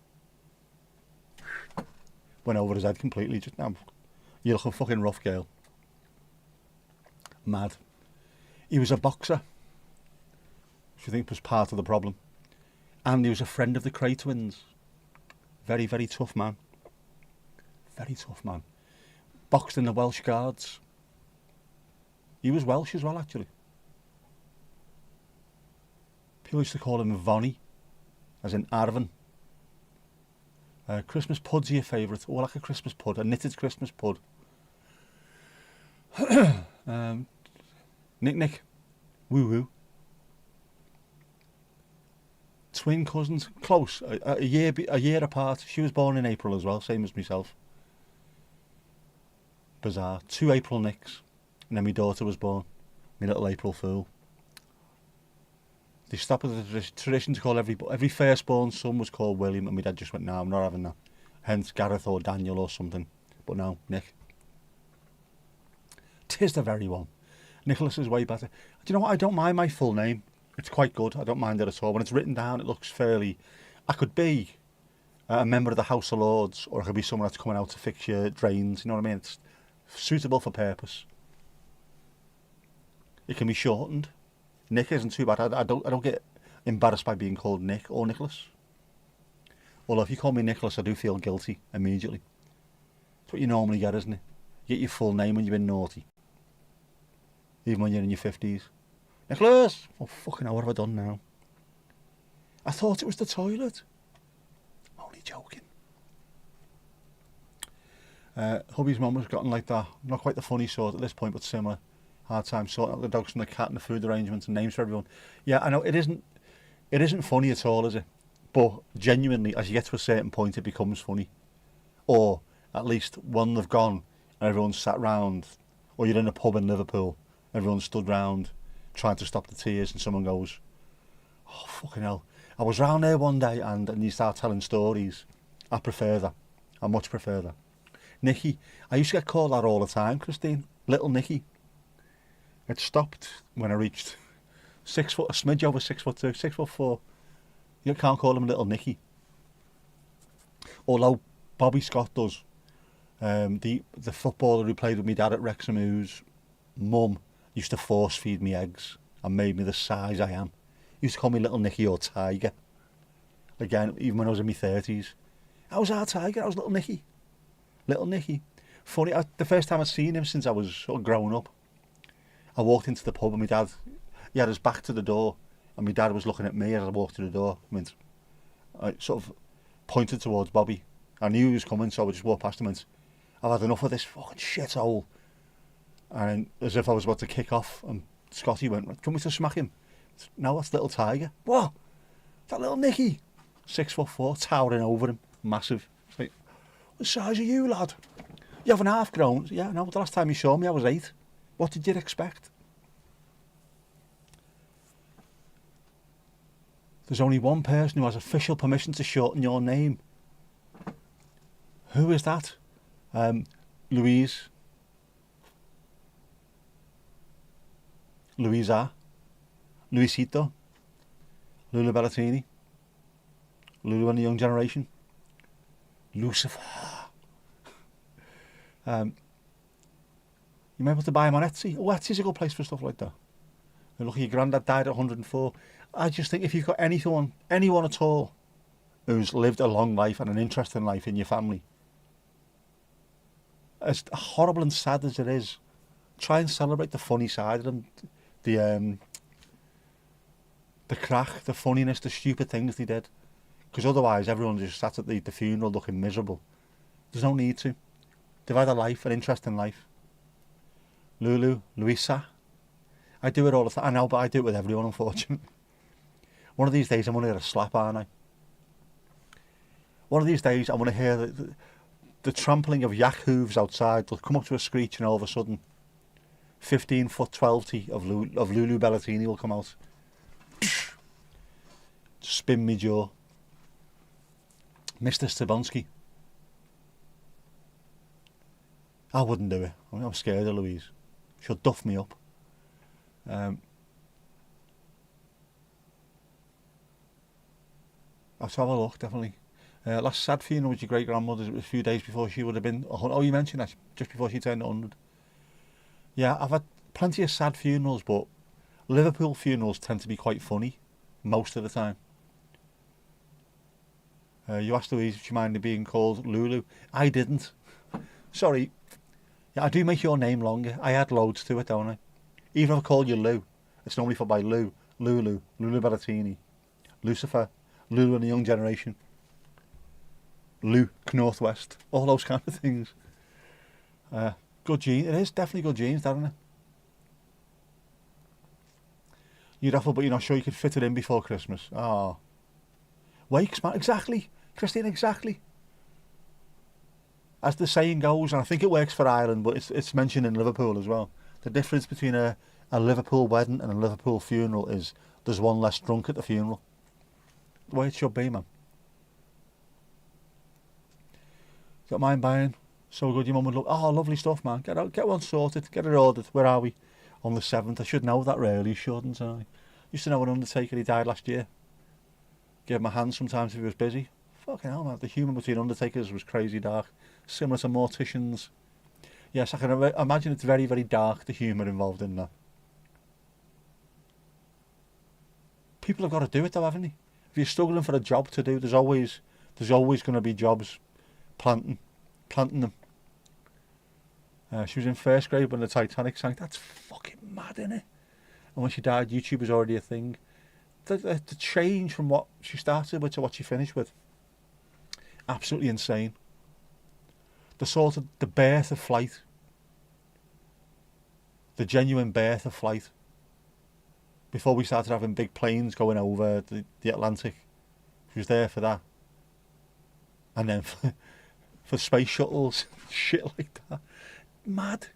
Went over his head completely. Just now, you look a fucking rough, girl. Mad. He was a boxer, which I think was part of the problem. And he was a friend of the Cray twins. Very, very tough man. Very tough man. Boxed in the Welsh Guards. He was Welsh as well, actually. People used to call him Vonnie, as in Arvin. Christmas pud's your favourite. Oh, I like a Christmas pud, a knitted Christmas pud. Nick. Woo woo. Twin cousins, close, a year apart. She was born in April as well, same as myself. Bizarre. 2 April Nicks, and then my daughter was born, my little April Fool. They stopped at the tradition to call every firstborn son was called William, and my dad just went, "No, I'm not having that." Hence Gareth or Daniel or something, but no, Nick. 'Tis the very one. Nicholas is way better. Do you know what? I don't mind my full name. It's quite good. I don't mind it at all. When it's written down, it looks fairly... I could be a member of the House of Lords, or I could be someone that's coming out to fix your drains. You know what I mean? It's suitable for purpose. It can be shortened. Nick isn't too bad. I don't get embarrassed by being called Nick or Nicholas. Although if you call me Nicholas, I do feel guilty immediately. It's what you normally get, isn't it? You get your full name when you've been naughty. Even when you're in your 50s. Nicholas! Oh, fucking hell, what have I done now? I thought it was the toilet. I'm only joking. Hubby's mum has gotten like that. Not quite the funny sort at this point, but similar. Hard time sorting out the dogs and the cat and the food arrangements and names for everyone. Yeah, I know, it isn't funny at all, is it? But genuinely, as you get to a certain point, it becomes funny. Or, at least, when they've gone and everyone's sat round, or you're in a pub in Liverpool, everyone's stood round, trying to stop the tears, and someone goes, "Oh, fucking hell. I was round there one day," and you start telling stories. I prefer that. I much prefer that. Nicky. I used to get called that all the time, Christine. Little Nicky. It stopped when I reached 6 foot, a smidge over 6'2", 6'4". You can't call him Little Nicky. Although Bobby Scott does. The footballer who played with me dad at Wrexham, whose mum used to force feed me eggs and made me the size I am. He used to call me Little Nicky or Tiger. Again, even when I was in my 30s. I was our Tiger, I was Little Nicky. Little Nicky. Funny, the first time I'd seen him since I was sort of growing up, I walked into the pub and my dad, he had his back to the door, and my dad was looking at me as I walked to the door. I sort of pointed towards Bobby. I knew he was coming, so I just walked past him and went, "I've had enough of this fucking shithole." And as if I was about to kick off, and Scotty went, "Do you want me to smack him?" "No, that's Little Tiger." "What? That Little Nicky?" 6'4", towering over him, massive. It's like, "What size are you, lad? You haven't half grown." "Yeah, no, the last time you saw me I was 8. What did you expect?" There's only one person who has official permission to shorten your name. Who is that? Louise. Louisa. Luisito. Lulu Bellatini. Lulu and the Young Generation. Lucifer. You might be able to buy him on Etsy. Oh, Etsy's a good place for stuff like that. And look, your granddad died at 104. I just think if you've got anyone at all who's lived a long life and an interesting life in your family, as horrible and sad as it is, try and celebrate the funny side of them, the crack, the funniness, the stupid things they did. Because otherwise everyone just sat at the funeral looking miserable. There's no need to. They've had a life, an interesting life. Lulu, Louisa. I do it all the time. I know, but I do it with everyone, unfortunately. One of these days I'm going to get a slap, aren't I? One of these days I'm going to hear the trampling of yak hooves outside. They'll come up to a screech and all of a sudden 15-foot 12T of Lulu Bellatini will come out. Spin me jaw. Mr. Stabonsky. I wouldn't do it. I'm scared of Louise. She'll duff me up. Let's have a look, definitely. Last sad funeral was your great grandmother's. It was a few days before she would have been. Oh, you mentioned that just before she turned 100. Yeah, I've had plenty of sad funerals, but Liverpool funerals tend to be quite funny most of the time. You asked Louise if she minded being called Lulu. I didn't. Sorry. Yeah, I do make your name longer. I add loads to it, don't I? Even if I call you Lou, it's normally for by Lou, Lulu, Lulu Berrettini, Lucifer, Lulu and the Young Generation, Luke Northwest, all those kind of things. Good genes. It is definitely good genes, isn't it? You'd awful, but you're not sure you could fit it in before Christmas. Ah. Wakes, man. Exactly. Christine, exactly. As the saying goes, and I think it works for Ireland, but it's mentioned in Liverpool as well. The difference between a Liverpool wedding and a Liverpool funeral is there's one less drunk at the funeral. The way it should be, man. Got mine buying. So good, your mum would look. Oh, lovely stuff, man. Get one sorted. Get it ordered. Where are we? On the 7th. I should know that really, shouldn't I? Used to know an undertaker. He died last year. Gave him a hand sometimes if he was busy. Fucking hell, man. The humour between undertakers was crazy dark. Similar to morticians. Yes, I can imagine it's very, very dark, the humour involved in that. People have got to do it though, haven't they? If you're struggling for a job to do, there's always going to be jobs planting them. She was in first grade when the Titanic sank. That's fucking mad, isn't it? And when she died, YouTube was already a thing. The change from what she started with to what she finished with, absolutely insane. The birth of flight, the genuine birth of flight. Before we started having big planes going over the Atlantic, she was there for that. And then for space shuttles, shit like that. Mad.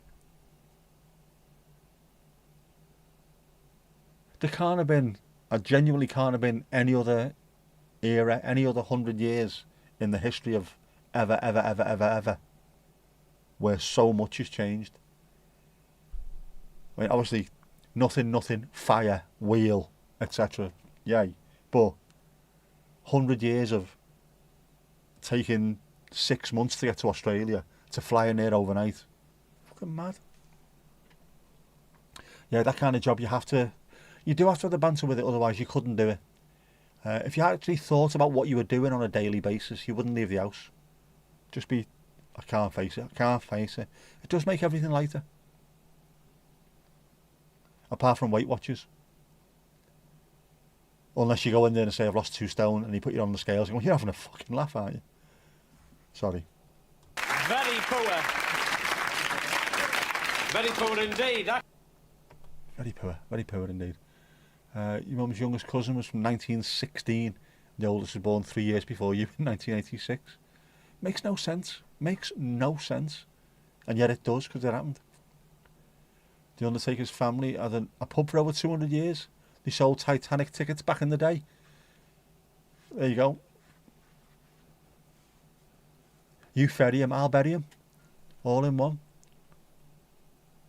I genuinely can't have been any other era, any other 100 years in the history of ever, where so much has changed. I mean, obviously, nothing, fire, wheel, etc. Yay. But 100 years of taking 6 months to get to Australia, to fly in there overnight. Fucking mad. Yeah, that kind of job you do have to have the banter with it, otherwise you couldn't do it. If you actually thought about what you were doing on a daily basis, you wouldn't leave the house. Just be, I can't face it. It does make everything lighter. Apart from Weight Watchers. Unless you go in there and say, I've lost 2 stone, and he put you on the scales, and you're having a fucking laugh, aren't you? Sorry. Very poor. Very poor indeed. Very poor indeed. Your mum's youngest cousin was from 1916. The oldest was born 3 years before you, in 1986. Makes no sense. And yet it does, because it happened. The Undertaker's family had a pub for over 200 years. They sold Titanic tickets back in the day. There you go. You ferry him, I'll bury him. All in one.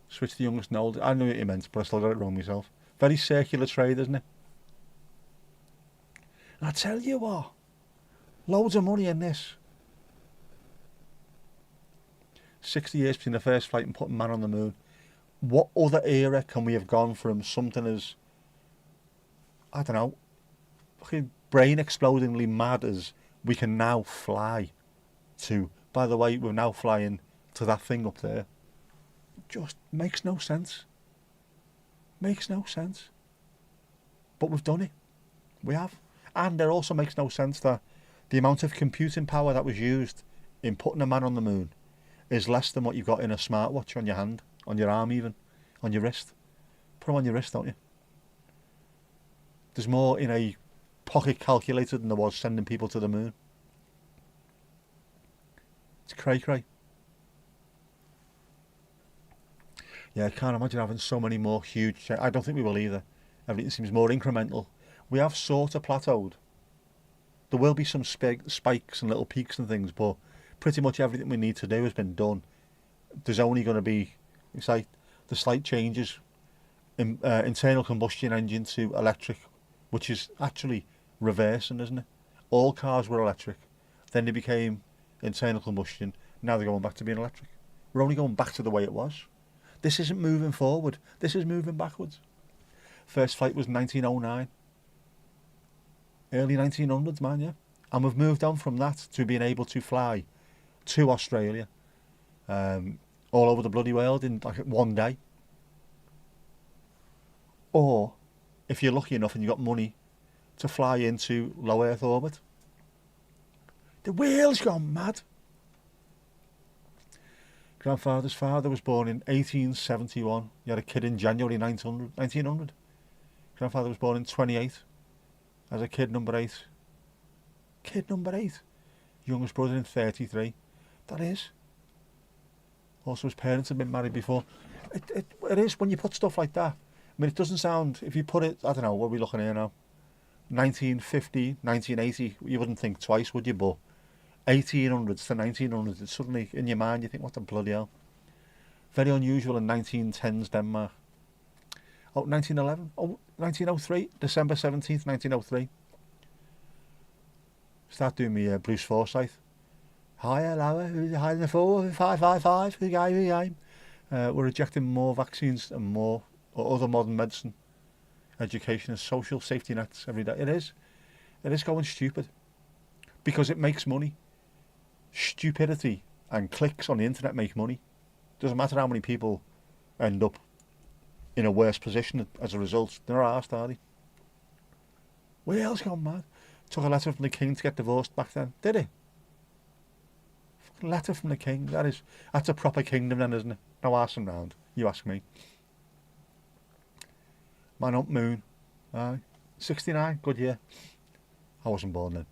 Switch the youngest and oldest. I knew what you meant, but I still got it wrong myself. Very circular trade, isn't it? And I tell you what, loads of money in this. 60 years between the first flight and putting man on the moon. What other era can we have gone from something as, I don't know, fucking brain explodingly mad as we can now fly to, by the way, we're now flying to that thing up there. Just makes no sense. But we've done it. We have. And it also makes no sense that the amount of computing power that was used in putting a man on the moon is less than what you've got in a smartwatch on your hand, on your arm even, on your wrist. Put them on your wrist, don't you? There's more in a pocket calculator than there was sending people to the moon. It's cray-cray. Yeah, I can't imagine having so many more huge... I don't think we will either. Everything seems more incremental. We have sort of plateaued. There will be some spikes and little peaks and things, but pretty much everything we need to do has been done. There's only going to be, it's like, the slight changes internal combustion engine to electric, which is actually reversing, isn't it? All cars were electric, then they became internal combustion, now they're going back to being electric. We're only going back to the way it was. This isn't moving forward, this is moving backwards. First flight was 1909. Early 1900s, man, yeah. And we've moved on from that to being able to fly to Australia, all over the bloody world in like one day. Or, if you're lucky enough and you've got money, to fly into low Earth orbit. The wheel's gone mad. Grandfather's father was born in 1871. He had a kid in January 1900. Grandfather was born in 28 as a kid number 8. Kid number 8. Youngest brother in 33. That is. Also, his parents had been married before. It is when you put stuff like that. I mean, it doesn't sound, if you put it, I don't know, what are we looking here now? 1950, 1980, you wouldn't think twice, would you? But 1800s to 1900s, it's suddenly in your mind, you think, what the bloody hell? Very unusual in 1910s Denmark. Oh, 1911? Oh, 1903, December 17th, 1903. Start doing me Bruce Forsyth. Higher, lower, who's higher than 4, 555, who game? We're rejecting more vaccines and more or other modern medicine, education and social safety nets every day. It is going stupid because it makes money. Stupidity and clicks on the internet make money. Doesn't matter how many people end up in a worse position as a result. They're arsed, are they? Wales gone mad. Took a letter from the king to get divorced back then. Did he? Fucking letter from the king. That's a proper kingdom then, isn't it? No arsing round. You ask me. Man up moon. 69, good year. I wasn't born then.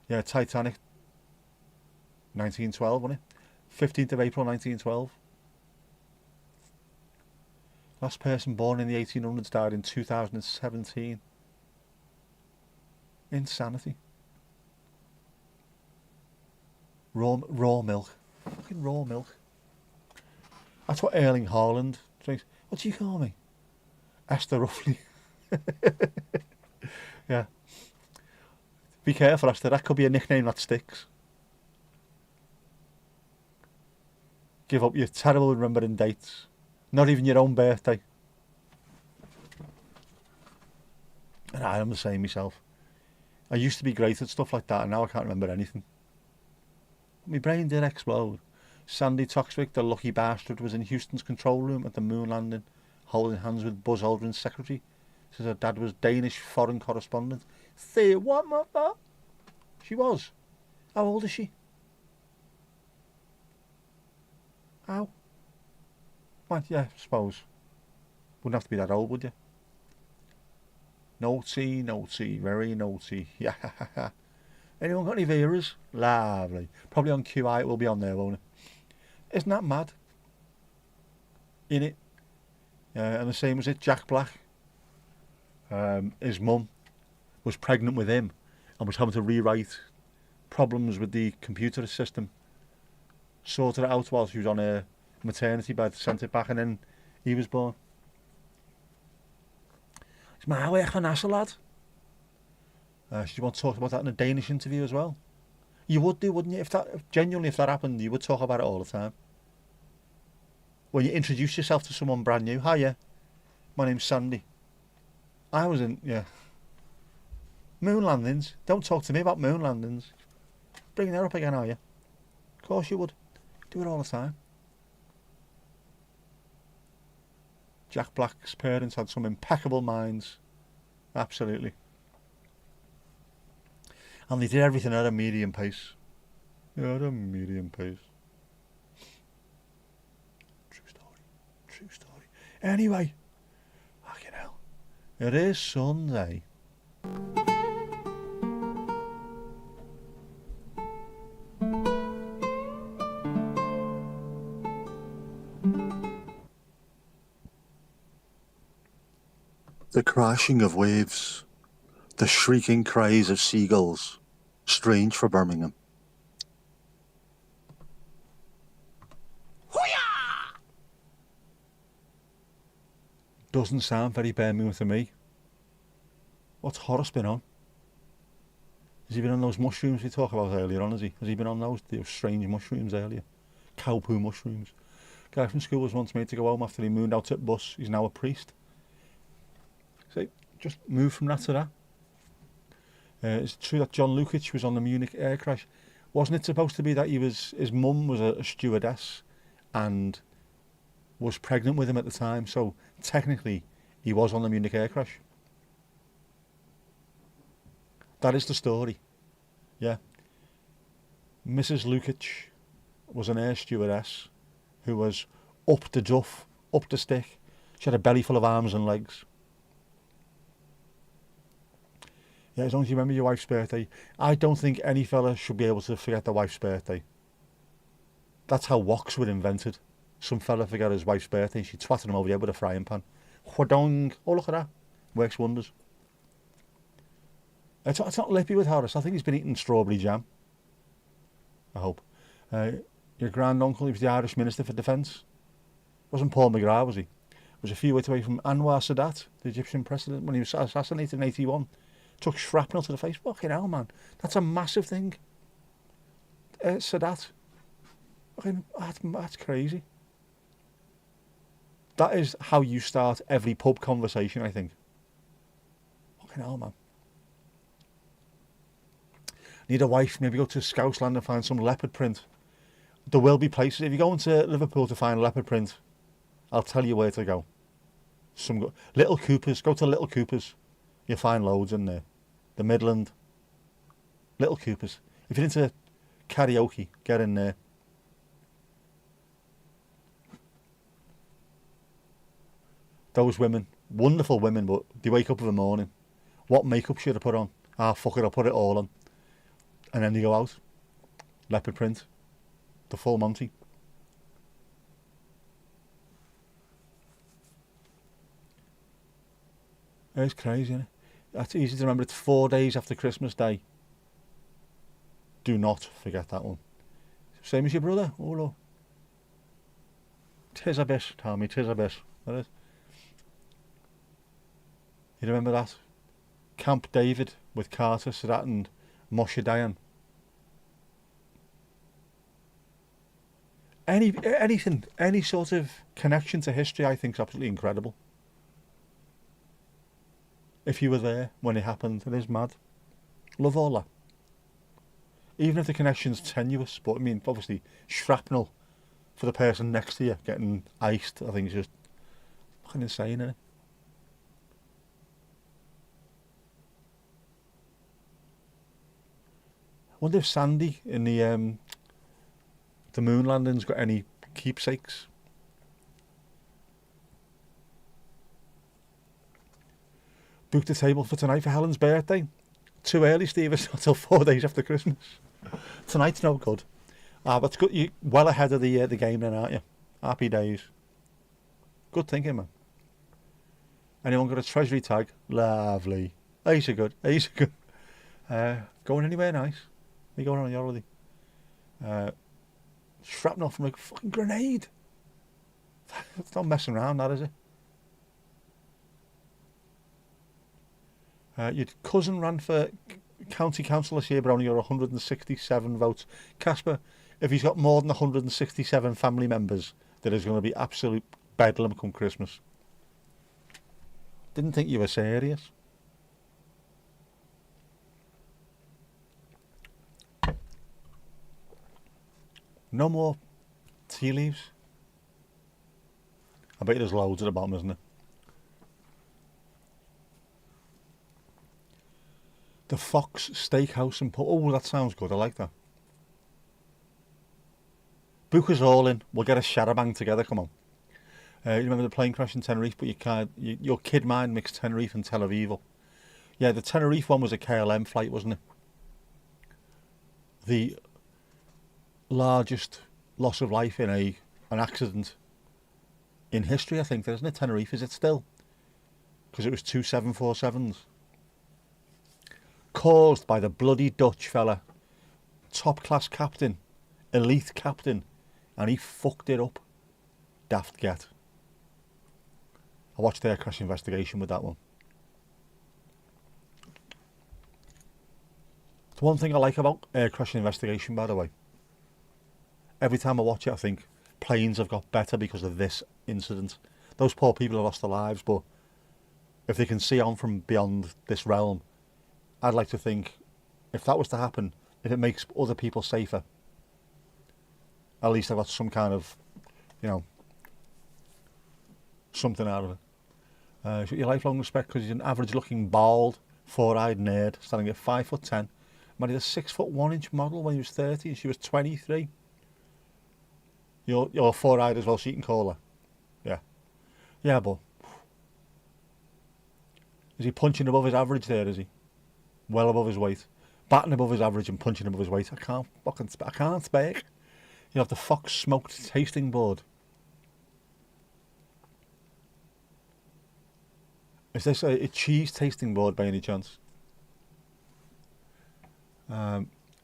Yeah, Titanic. 1912, wasn't it? 15th of April 1912. Last person born in the 1800s died in 2017. Insanity. Raw milk. Fucking raw milk. That's what Erling Haaland drinks. What do you call me? Esther Ruffley. Yeah. Be careful, Esther. That could be a nickname that sticks. Give up. You're terrible at remembering dates. Not even your own birthday. And I am the same myself. I used to be great at stuff like that, and now I can't remember anything. My brain did explode. Sandy Toksvig, the lucky bastard, was in Houston's control room at the moon landing, holding hands with Buzz Aldrin's secretary. Says her dad was Danish foreign correspondent. Say what, mother? She was. How old is she? How? Well, yeah, I suppose. Wouldn't have to be that old, would you? Naughty, naughty, very naughty. Yeah. Anyone got any Veras? Lovely. Probably on QI it will be on there, won't it? Isn't that mad? In it. And the same as it, Jack Black. His mum was pregnant with him and was having to rewrite problems with the computer system. Sorted it out while she was on her maternity bed, sent it back, and then he was born. Is my work van NASA, lad? She want to talk about that in a Danish interview as well. You would do, wouldn't you? If that happened, you would talk about it all the time. When you introduce yourself to someone brand new. Hiya, my name's Sandy. I was in, yeah. Moon landings. Don't talk to me about moon landings. Bringing her up again, are you? Of course you would. Do it all the time. Jack Black's parents had some impeccable minds. Absolutely. And they did everything at a medium pace. Yeah, at a medium pace. True story. True story. Anyway. Fucking hell. It is Sunday. The crashing of waves, the shrieking cries of seagulls, strange for Birmingham. Doesn't sound very Birmingham to me. What's Horace been on? Has he been on those mushrooms we talked about earlier on, has he? Has he been on those strange mushrooms earlier? Cow poo mushrooms. Guy from school was once made to go home after he mooned out at bus. He's now a priest. So just move from that to that. It's true that John Lukic was on the Munich air crash. Wasn't it supposed to be that his mum was a stewardess and was pregnant with him at the time? So technically he was on the Munich air crash. That is the story. Yeah. Mrs. Lukic was an air stewardess who was up the duff, up the stick. She had a belly full of arms and legs. Yeah, as long as you remember your wife's birthday. I don't think any fella should be able to forget their wife's birthday. That's how woks were invented. Some fella forgot his wife's birthday and she twatted him over the head with a frying pan. Hwadong. Oh, look at that. Works wonders. It's not lippy with Horace. I think he's been eating strawberry jam. I hope. Your granduncle, he was the Irish Minister for Defence. Wasn't Paul McGrath, was he? Was a few weeks away from Anwar Sadat, the Egyptian president, when he was assassinated in 81. Took shrapnel to the face. Fucking hell, man. That's a massive thing. Sadat. Fucking, that's crazy. That is how you start every pub conversation, I think. Fucking hell, man. Need a wife, maybe go to Scousland and find some leopard print. There will be places. If you go into Liverpool to find leopard print, I'll tell you where to go. Little Coopers. Go to Little Coopers. You'll find loads in there. The Midland. Little Coopers. If you're into karaoke, get in there. Those women, wonderful women, but they wake up in the morning. What makeup should I put on? Ah, fuck it, I'll put it all on. And then they go out. Leopard print. The full Monty. It's crazy, isn't it? That's easy to remember. It's 4 days after Christmas Day. Do not forget that one. Same as your brother. Oh, no. 'Tis a bit, Tommy, 'tis a bit. That is. You remember that? Camp David with Carter, Sadat and Moshe Dayan. Anything, any sort of connection to history, I think is absolutely incredible. If you were there when it happened, it is mad. Love all that. Even if the connection's tenuous, but I mean, obviously, shrapnel for the person next to you getting iced, I think is just fucking insane, isn't it? I wonder if Sandy in the moon landing's got any keepsakes. Booked a table for tonight for Helen's birthday. Too early, Steve. It's not till 4 days after Christmas. Tonight's no good. But it's good. You're well ahead of the game then, aren't you? Happy days. Good thinking, man. Anyone got a treasury tag? Lovely. These are good. These are good. Going anywhere nice? Are you going on your holiday? Shrapnel from a fucking grenade. It's not messing around, that is it? Your cousin ran for county council this year, but only got 167 votes. Casper, if he's got more than 167 family members, there is going to be absolute bedlam come Christmas. Didn't think you were serious. No more tea leaves. I bet there's loads at the bottom, isn't there? The Fox Steakhouse and pub. Oh, that sounds good. I like that. Book us all in. We'll get a shadabang together. Come on. You remember the plane crash in Tenerife, but your kid mind mixed Tenerife and Tel Aviv up. Yeah, the Tenerife one was a KLM flight, wasn't it? The largest loss of life in an accident in history, I think, isn't it? Tenerife, is it still? Because it was 2 747s. Caused by the bloody Dutch fella. Top class captain. Elite captain. And he fucked it up. Daft get. I watched Air Crash Investigation with that one. The one thing I like about Air Crash Investigation, by the way, every time I watch it, I think planes have got better because of this incident. Those poor people have lost their lives, but if they can see on from beyond this realm, I'd like to think if that was to happen, if it makes other people safer, at least I've got some kind of, something out of it. He's got your lifelong respect because he's an average-looking, bald, four-eyed nerd, standing at 5'10". Married a 6'1" model when he was 30 and she was 23. You're four-eyed as well, so you can call her. Yeah. Yeah, but is he punching above his average there, is he? Well above his weight. Batting above his average and punching above his weight. I can't speak. You have the Fox smoked tasting board. Is this a cheese tasting board by any chance?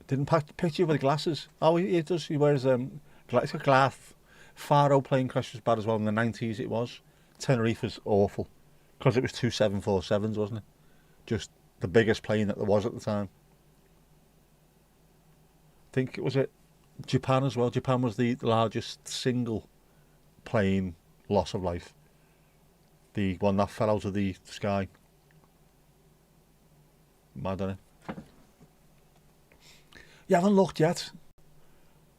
Didn't picture with the glasses. Oh, he does. He wears it's a glass. Faro plane crash was bad as well in the 90s. It was. Tenerife was awful because it was two 747s, wasn't it? Just the biggest plane that there was at the time. I think it was Japan as well. Japan was the largest single plane loss of life. The one that fell out of the sky. Mad, isn't it? You haven't looked yet.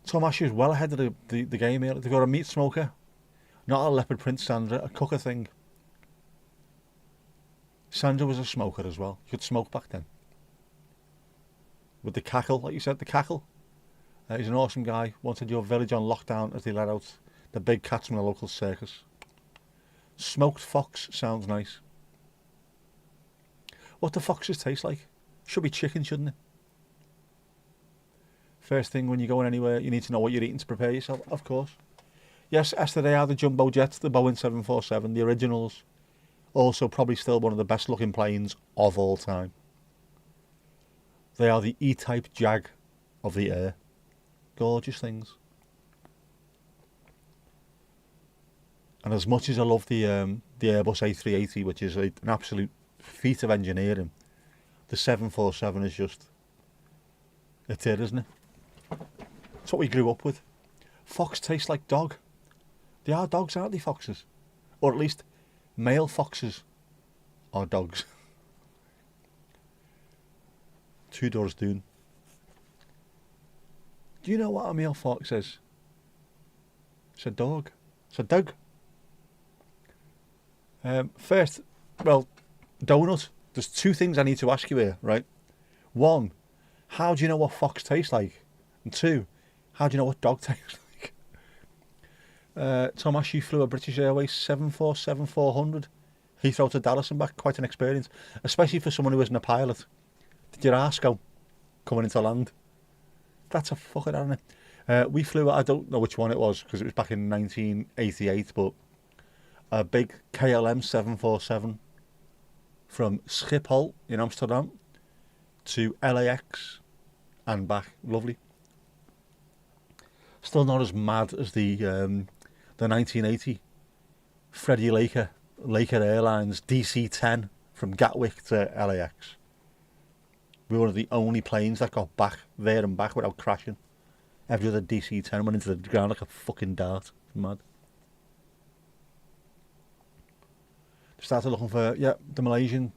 Tom Ashley's well ahead of the game here. They've got a meat smoker, not a leopard print Sandra, a cooker thing. Sandra was a smoker as well. You could smoke back then. With the cackle, like you said, the cackle. He's an awesome guy. Wanted your village on lockdown as they let out the big cats from the local circus. Smoked fox sounds nice. What do foxes taste like? Should be chicken, shouldn't it? First thing when you're going anywhere, you need to know what you're eating to prepare yourself, of course. Yes, yesterday are the jumbo jets, the Boeing 747, the originals. Also probably still one of the best looking planes of all time. They are the E-type Jag of the air. Gorgeous things. And as much as I love the Airbus A380, which is an absolute feat of engineering, the 747 is just, it's it, isn't it? It's what we grew up with. Fox tastes like dog. They are dogs, aren't they, foxes? Or at least male foxes are dogs. Two doors down. Do you know what a male fox is? It's a dog. It's a dog. First, well, donut. There's two things I need to ask you here, right? One, how do you know what fox tastes like? And two, how do you know what dog tastes like? Tom Ashley flew a British Airways 747-400 Heathrow to Dallas and back. Quite an experience, especially for someone who isn't a pilot. Did your arse go coming into land? That's a fucking isn't it? We flew, I don't know which one it was because it was back in 1988, but a big KLM 747 from Schiphol in Amsterdam to LAX and back. Lovely. Still not as mad as the 1980 Freddie Laker Airlines DC-10 from Gatwick to LAX. We were one of the only planes that got back there and back without crashing. Every other DC-10 went into the ground like a fucking dart. Mad. Started looking for, the Malaysian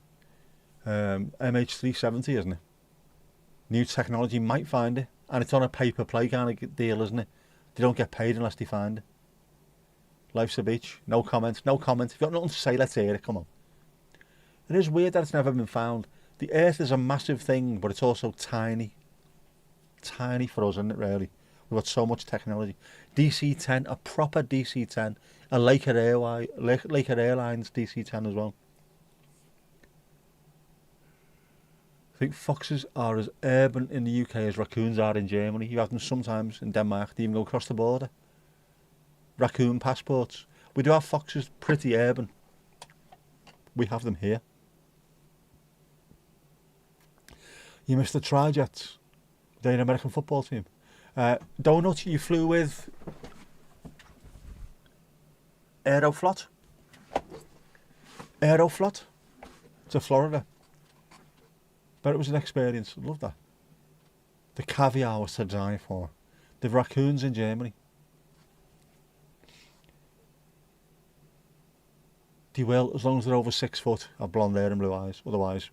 MH370, isn't it? New technology, might find it. And it's on a pay-per-play kind of deal, isn't it? They don't get paid unless they find it. Life's a beach. No comment. No comment. If you've got nothing to say, let's hear it. Come on. It is weird that it's never been found. The Earth is a massive thing, but it's also tiny. Tiny for us, isn't it, really? We've got so much technology. DC-10, a proper DC-10. A Laker Airlines DC-10 as well. I think foxes are as urban in the UK as raccoons are in Germany. You have them sometimes in Denmark. They even go across the border. Raccoon passports. We do have foxes pretty urban. We have them here. You missed the Tri-Jets. They're an American football team. Donut, you flew with Aeroflot. Aeroflot to Florida. But it was an experience. I loved that. The caviar was to die for. The raccoons in Germany. They will, as long as they're over 6 foot, have blonde hair and blue eyes. Otherwise,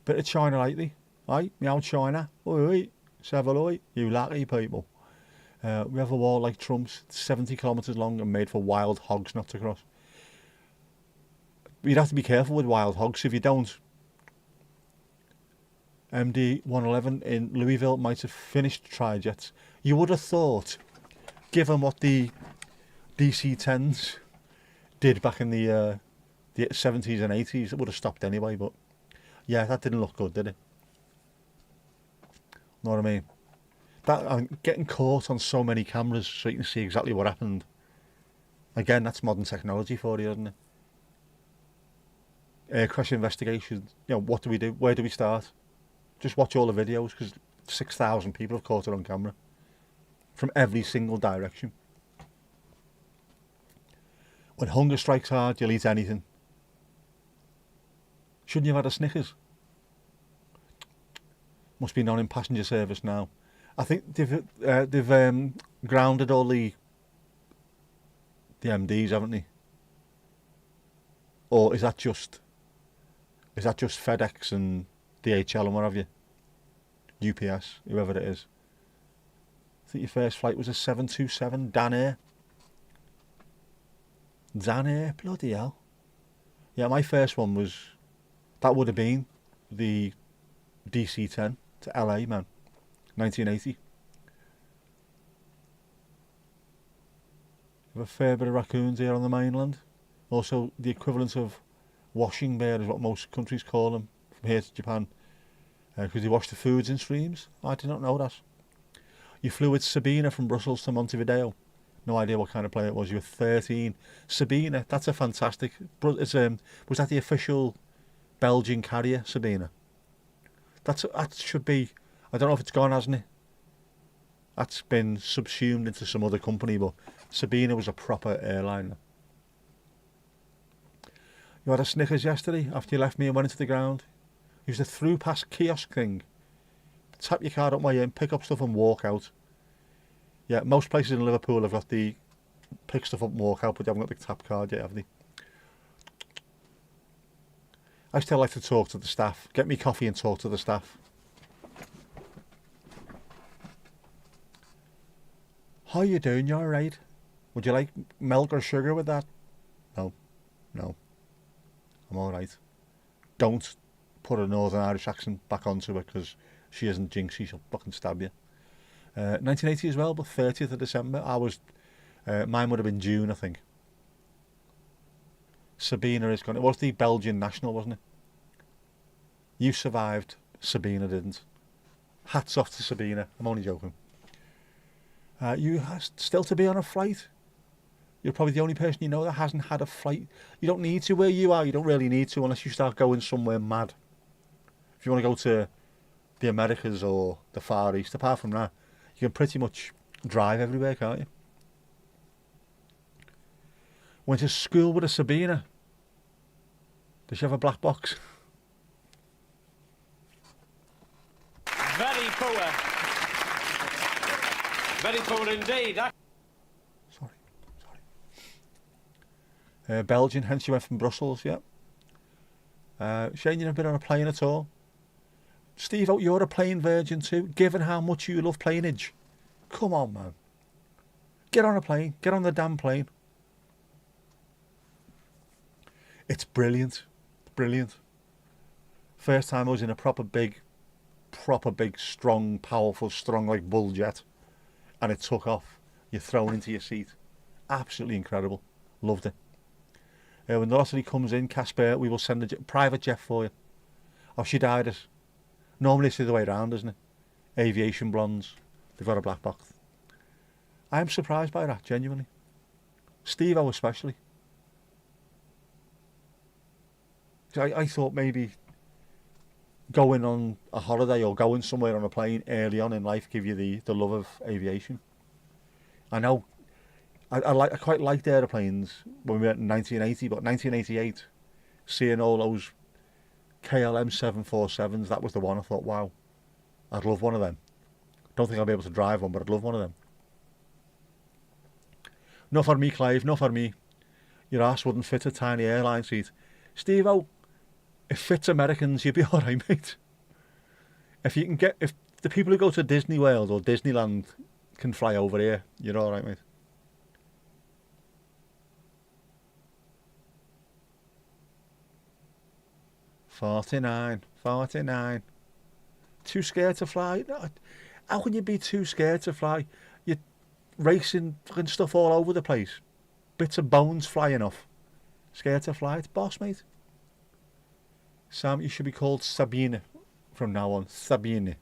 bit of China lately. Aye, meow China. Oi, oi. Sevaloi, you lucky people. We have a wall like Trump's, 70 kilometres long and made for wild hogs not to cross. You'd have to be careful with wild hogs. If you don't, MD 111 in Louisville might have finished tri-jets. You would have thought, given what the DC-10s did back in the 70s and 80s, it would have stopped anyway. But yeah, that didn't look good, did it? Know what I mean? That getting caught on so many cameras so you can see exactly what happened. Again, that's modern technology for you, isn't it? Air crash investigations. You know, what do we do? Where do we start? Just watch all the videos, because 6,000 people have caught it on camera from every single direction. When hunger strikes hard, you'll eat anything. Shouldn't you have had a Snickers? Must be not in passenger service now. I think they've grounded all the MDs, haven't they? Or is that just FedEx and DHL and what have you? UPS, whoever it is. I think your first flight was a 727 Dan Air. Dan Air, bloody hell. Yeah, my first one that would have been the DC-10 to LA, man. 1980. We have a fair bit of raccoons here on the mainland. Also, the equivalent of washing bear is what most countries call them from here to Japan. Because they wash the foods in streams. I did not know that. You flew with Sabina from Brussels to Montevideo. No idea what kind of plane it was. You were 13. Sabina, that's a fantastic... was that the official Belgian carrier, Sabina? That should be... I don't know if it's gone, hasn't it? That's been subsumed into some other company, but Sabina was a proper airliner. You had a Snickers yesterday after you left me and went into the ground. Used a through-pass kiosk thing. Tap your card up my in, pick up stuff and walk out. Yeah, most places in Liverpool have got the pick stuff up and walk out, but they haven't got the tap card yet, have they? I still like to talk to the staff. Get me coffee and talk to the staff. How you doing? You alright? Would you like milk or sugar with that? No. I'm alright. Don't put a Northern Irish accent back onto her, because she isn't jinxy, she'll fucking stab you. 1980 as well, but 30th of December. Mine would have been June, I think. Sabina is gone. It was the Belgian national, wasn't it? You survived, Sabina didn't. Hats off to Sabina. I'm only joking. You still to be on a flight. You're probably the only person you know that hasn't had a flight. You don't need to where you are. You don't really need to unless you start going somewhere mad. If you want to go to the Americas or the Far East, apart from that, you can pretty much drive everywhere, can't you? Went to school with a Sabina. Does she have a black box? Very poor. Very poor indeed. Sorry. Belgian, hence you went from Brussels, yeah. Shane, you've never been on a plane at all. Steve, you're a plane virgin too, given how much you love planeage. Come on, man. Get on a plane. Get on the damn plane. It's brilliant. Brilliant. First time I was in a proper big, strong, powerful, strong like bull jet. And it took off. You're thrown into your seat. Absolutely incredible. Loved it. When the lottery comes in, Casper, we will send a private jet for you. Oh, she died us. Normally it's the other way around, isn't it? Aviation blondes. They've got a black box. I am surprised by that, genuinely. Steve-O especially. I thought maybe going on a holiday or going somewhere on a plane early on in life give you the love of aviation. I know I quite liked aeroplanes when we went in 1980, but 1988, seeing all those KLM 747s, that was the one I thought, wow, I'd love one of them. Don't think I'll be able to drive one, but I'd love one of them. Not for me, Clive, not for me. Your ass wouldn't fit a tiny airline seat. Steve-o, it fits Americans, you'd be alright, mate. If the people who go to Disney World or Disneyland can fly over here, you're alright, mate. $49. Too scared to fly? No, how can you be too scared to fly? You're racing fucking stuff all over the place. Bits of bones flying off. Scared to fly? It's boss, mate. Sam, you should be called Sabine from now on. Sabine.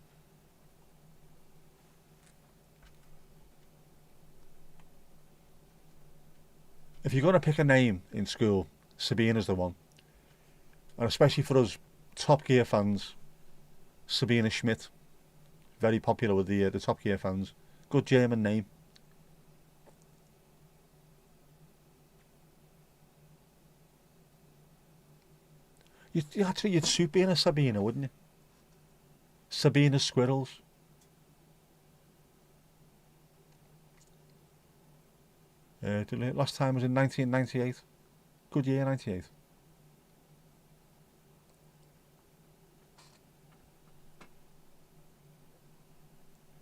If you're going to pick a name in school, Sabine is the one. And especially for us Top Gear fans, Sabine Schmidt. Very popular with the Top Gear fans. Good German name. You'd suit being a Sabina, wouldn't you? Sabina Squirrels. Last time was in 1998. Good year, 98.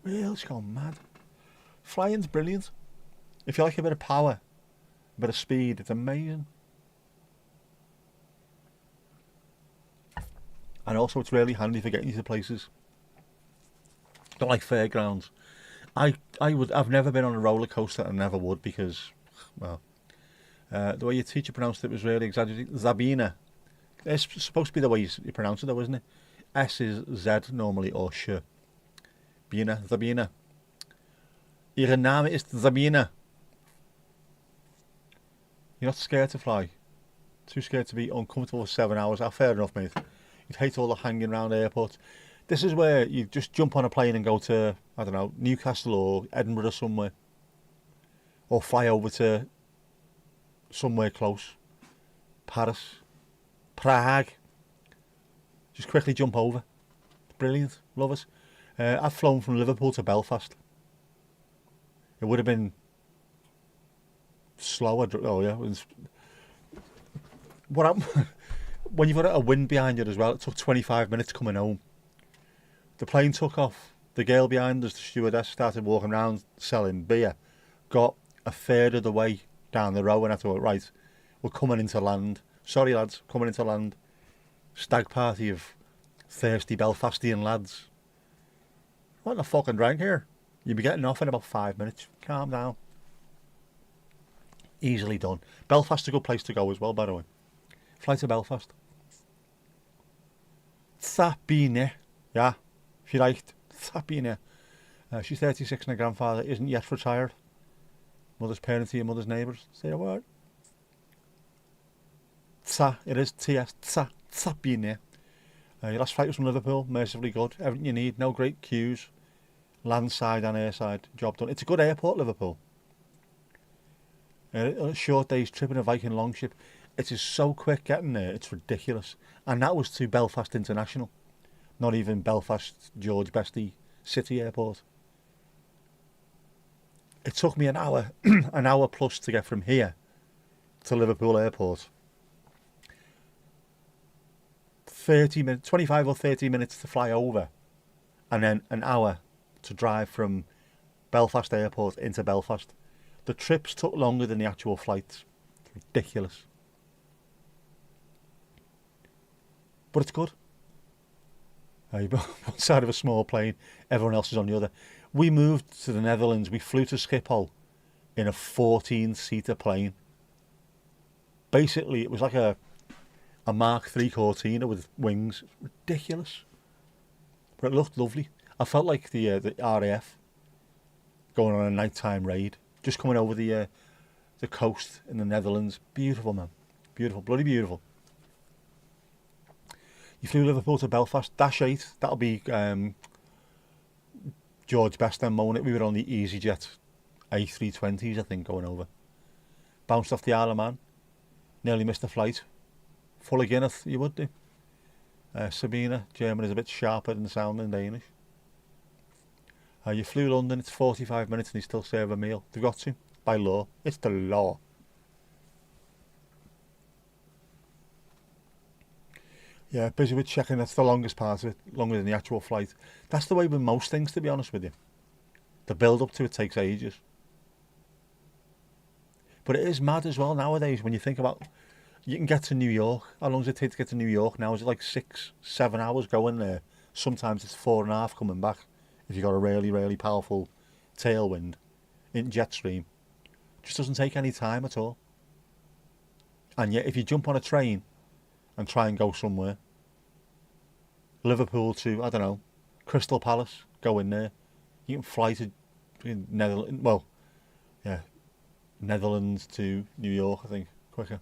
It's gone mad. Flying's brilliant. If you like a bit of power, a bit of speed, it's amazing. And also it's really handy for getting you to places. Don't like fairgrounds. I've never been on a roller coaster and never would because, well, the way your teacher pronounced it was really exaggerated. Zabina. It's supposed to be the way you pronounce it though, isn't it? S is Z normally or sh. Bina, Zabina. Ihre Name ist Zabina. You're not scared to fly. Too scared to be uncomfortable for 7 hours. Fair enough, mate. You'd hate all the hanging around airports. This is where you just jump on a plane and go to, I don't know, Newcastle or Edinburgh or somewhere. Or fly over to somewhere close. Paris. Prague. Just quickly jump over. Brilliant. Love it. I've flown from Liverpool to Belfast. It would have been slower. Oh yeah. What happened? When you've got a wind behind you as well, it took 25 minutes coming home. The plane took off. The girl behind us, the stewardess, started walking around selling beer. Got a third of the way down the row and I thought, right, we're coming into land. Sorry lads, coming into land. Stag party of thirsty Belfastian lads. What the fucking drink here? You'll be getting off in about 5 minutes. Calm down. Easily done. Belfast's a good place to go as well, by the way. Fly to Belfast. Sabine. Yeah, if you liked. Sabine. She's 36 and her grandfather isn't yet retired. Mother's parents to your mother's neighbours. Say a word. It is T-S. Sabine. Your last flight was from Liverpool. Mercifully good. Everything you need. No great queues. Landside and airside. Job done. It's a good airport, Liverpool. A short day's trip in a Viking longship. It is so quick getting there. It's ridiculous. And that was to Belfast International. Not even Belfast George Bestie City Airport. It took me an hour, an hour plus to get from here to Liverpool Airport. 25 or 30 minutes to fly over, and then an hour to drive from Belfast Airport into Belfast. The trips took longer than the actual flights. It's ridiculous. But it's good. One side of a small plane, everyone else is on the other. We moved to the Netherlands. We flew to Schiphol in a 14-seater plane. Basically, it was like a Mark III Cortina with wings. Ridiculous. But it looked lovely. I felt like the RAF going on a nighttime raid. Just coming over the coast in the Netherlands. Beautiful, man. Beautiful. Bloody beautiful. You flew Liverpool to Belfast. -8. That'll be George Best then mowing it. We were on the EasyJet A320s, I think, going over. Bounced off the Isle of Man. Nearly missed the flight. Full of Guinness, you would do. Sabina, German is a bit sharper than the sound than Danish. You flew London, it's 45 minutes and you still serve a meal. They've got to, by law. It's the law. Yeah, busy with checking. That's the longest part of it, longer than the actual flight. That's the way with most things, to be honest with you. The build up to it takes ages. But it is mad as well nowadays when you think about, you can get to New York. How long does it take to get to New York now? Is it like 6-7 hours going there? Sometimes it's 4.5 coming back if you've got a really, really powerful tailwind in jet stream. It just doesn't take any time at all. And yet if you jump on a train and try and go somewhere, Liverpool to, I don't know, Crystal Palace, go in there. You can fly to Netherlands, well, yeah, Netherlands to New York, I think, quicker.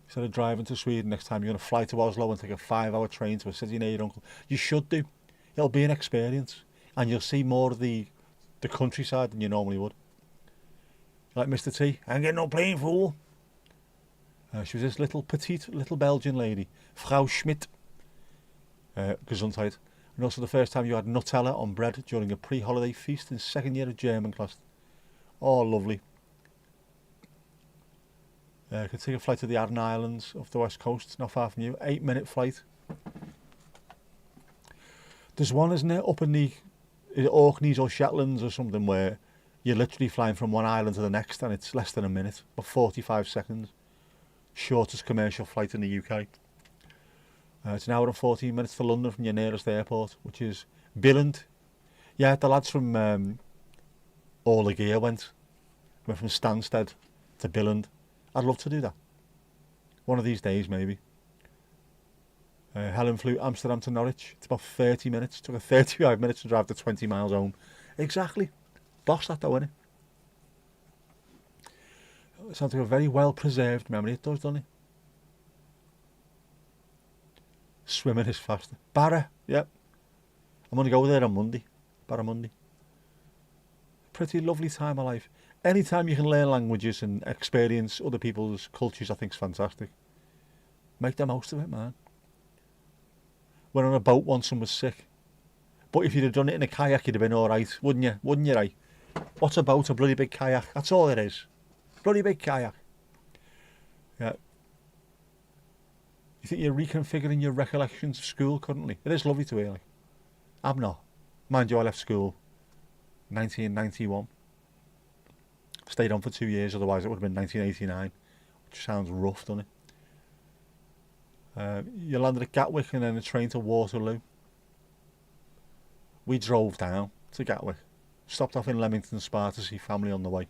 Instead of driving to Sweden next time, you're going to fly to Oslo and take a 5-hour train to a city near your uncle. You should do. It'll be an experience. And you'll see more of the countryside than you normally would. Like Mr. T, I ain't getting no plane, fool. She was this little petite, little Belgian lady, Frau Schmidt, Gesundheit. And also the first time you had Nutella on bread during a pre-holiday feast in second year of German class. Oh, lovely. Could take a flight to the Aran Islands off the west coast, not far from you. 8-minute flight. There's one, isn't there, up in the Orkneys or Shetlands or something, where you're literally flying from one island to the next and it's less than a minute, or 45 seconds. Shortest commercial flight in the UK. It's an hour and 14 minutes to London from your nearest airport, which is Billund. Yeah, the lads from All the Gear went from Stansted to Billund. I'd love to do that. One of these days, maybe. Helen flew Amsterdam to Norwich. It's about 30 minutes. Took her 35 minutes to drive the 20 miles home. Exactly. Boss that though, innit? It sounds like a very well preserved memory. It does, doesn't it? Swimming is faster. Barra, yep. I'm going to go there on Monday. Barra Monday. Pretty lovely time of life. Anytime you can learn languages and experience other people's cultures, I think is fantastic. Make the most of it, man. Went on a boat once and was sick. But if you'd have done it in a kayak, you'd have been alright, wouldn't you? Wouldn't you, right? What's a boat? A bloody big kayak. That's all it is. Bloody big kayak. Yeah. You think you're reconfiguring your recollections of school currently? It is lovely to hear, like. I'm not. Mind you, I left school 1991. Stayed on for 2 years, otherwise it would have been 1989. Which sounds rough, doesn't it? You landed at Gatwick and then a train to Waterloo. We drove down to Gatwick. Stopped off in Leamington Spa to see family on the way.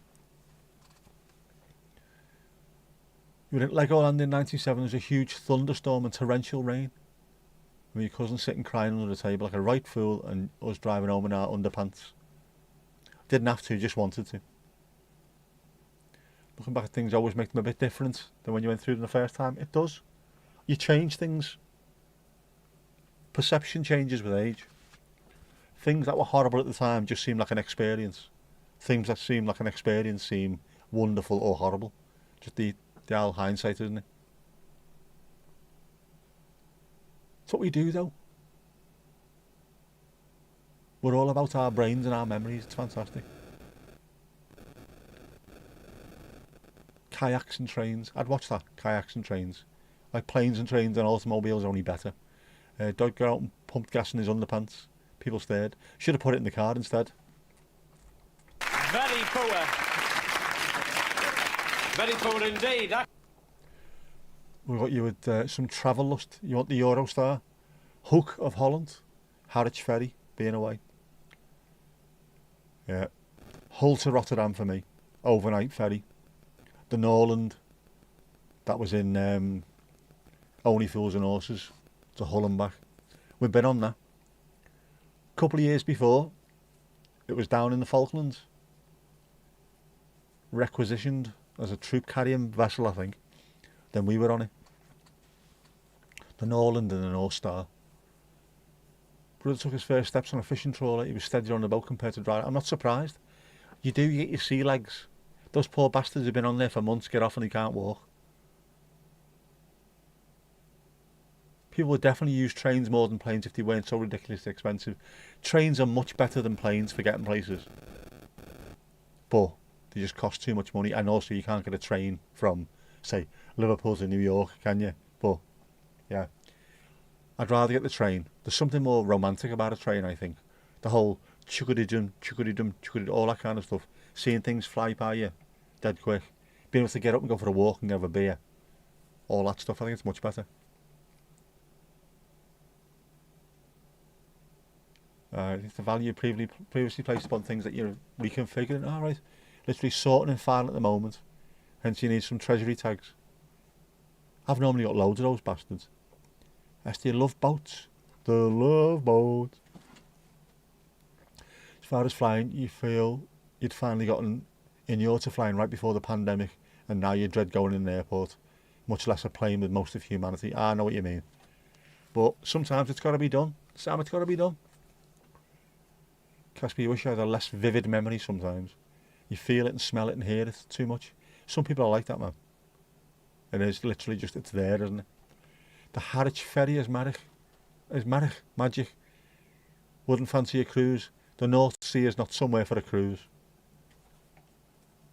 You were at Legoland in 97. There was a huge thunderstorm and torrential rain. With your cousin sitting crying under the table like a right fool and us driving home in our underpants. Didn't have to, just wanted to. Looking back at things always make them a bit different than when you went through them the first time. It does. You change things. Perception changes with age. Things that were horrible at the time just seem like an experience. Things that seem like an experience seem wonderful or horrible. Just the old hindsight, isn't it? It's what we do, though. We're all about our brains and our memories. It's fantastic. Kayaks and trains. I'd watch that. Kayaks and trains. Like planes and trains and automobiles, only better. Doug got out and pumped gas in his underpants. People stared. Should have put it in the car instead. Very poor. Very poor indeed. We've got you with some travel lust. You want the Eurostar? Hook of Holland. Harwich Ferry, being away. Yeah. Hull to Rotterdam for me. Overnight ferry. The Norland. That was in Only Fools and Horses. To Hull and back. We've been on that. A couple of years before, it was down in the Falklands. Requisitioned as a troop carrying vessel, I think. Then we were on it. The Norland and the North Star. Brother took his first steps on a fishing trawler. He was steadier on the boat compared to dry. I'm not surprised. You get your sea legs. Those poor bastards have been on there for months, get off and they can't walk. People would definitely use trains more than planes if they weren't so ridiculously expensive. Trains are much better than planes for getting places. But they just cost too much money, and also you can't get a train from, say, Liverpool to New York, can you? But, yeah. I'd rather get the train. There's something more romantic about a train, I think. The whole chuckity-dum, all that kind of stuff. Seeing things fly by you dead quick. Being able to get up and go for a walk and have a beer. All that stuff, I think it's much better. It's the value previously placed upon things that you're reconfiguring. Alright. Literally sorting and filing at the moment. Hence you need some treasury tags. I've normally got loads of those bastards. They love boats. They love boats. As far as flying, you feel you'd finally gotten inured to flying right before the pandemic, and now you dread going in an airport, much less a plane with most of humanity. I know what you mean. But sometimes it's got to be done. Sam, it's got to be done. Casper, you wish you had a less vivid memory sometimes. You feel it and smell it and hear it too much. Some people are like that, man. And it's literally just, it's there, isn't it? The Harwich ferry is magic. Wouldn't fancy a cruise. The North Sea is not somewhere for a cruise.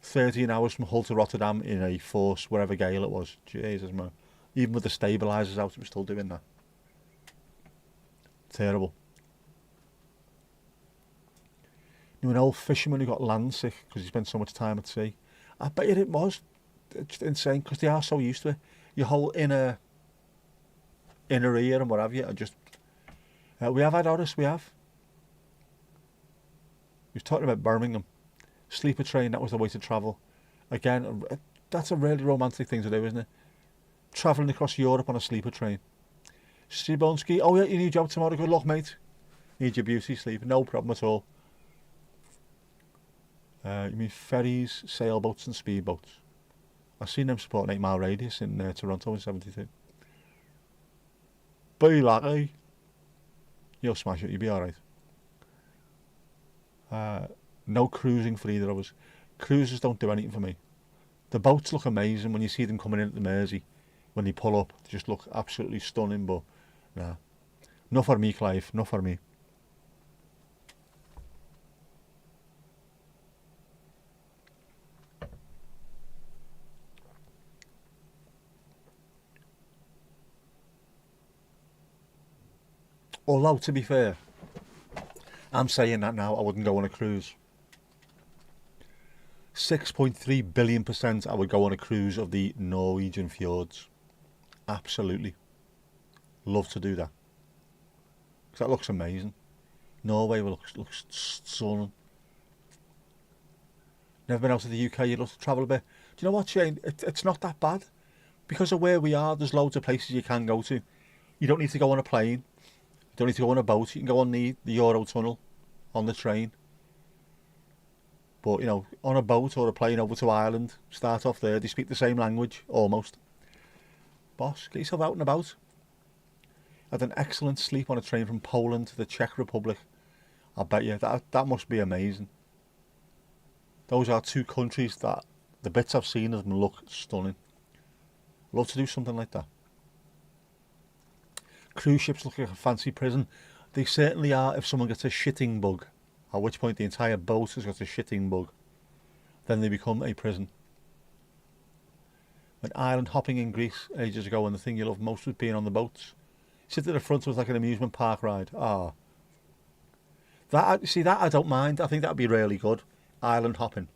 13 hours from Hull to Rotterdam in a force, wherever gale it was. Jesus, man. Even with the stabilisers out, it was still doing that. Terrible. Knew an old fisherman who got land sick because he spent so much time at sea. I bet you it was. It's insane because they are so used to it. Your whole inner ear and what have you. We have had Horace, we have. He was talking about Birmingham. Sleeper train, that was the way to travel. Again, that's a really romantic thing to do, isn't it? Travelling across Europe on a sleeper train. Sibonski, oh yeah, you need a job tomorrow, good luck mate. Need your beauty sleep, no problem at all. You mean ferries, sailboats and speedboats. I've seen them supporting 8 mile radius in Toronto in 72. Be lucky. You'll smash it, you'll be alright. No cruising for either of us. Cruises don't do anything for me. The boats look amazing when you see them coming in at the Mersey. When they pull up, they just look absolutely stunning, but nah. Not for me, Clive, not for me. Although, to be fair, I'm saying that now, I wouldn't go on a cruise. 6.3 billion% I would go on a cruise of the Norwegian fjords. Absolutely. Love to do that. Because that looks amazing. Norway looks stunning. Never been out of the UK, you'd love to travel a bit. Do you know what, Shane? It's not that bad. Because of where we are, there's loads of places you can go to. You don't need to go on a plane. You don't need to go on a boat. You can go on the Eurotunnel, on the train. But, you know, on a boat or a plane over to Ireland, start off there, they speak the same language, almost. Boss, get yourself out and about. Had an excellent sleep on a train from Poland to the Czech Republic. I bet you, that must be amazing. Those are two countries that, the bits I've seen of them look stunning. Love to do something like that. Cruise ships look like a fancy prison. They certainly are if someone gets a shitting bug. At which point the entire boat has got a shitting bug. Then they become a prison. Went island hopping in Greece ages ago, and the thing you love most was being on the boats. Sit at the front was like an amusement park ride. That I don't mind. I think that'd be really good. Island hopping.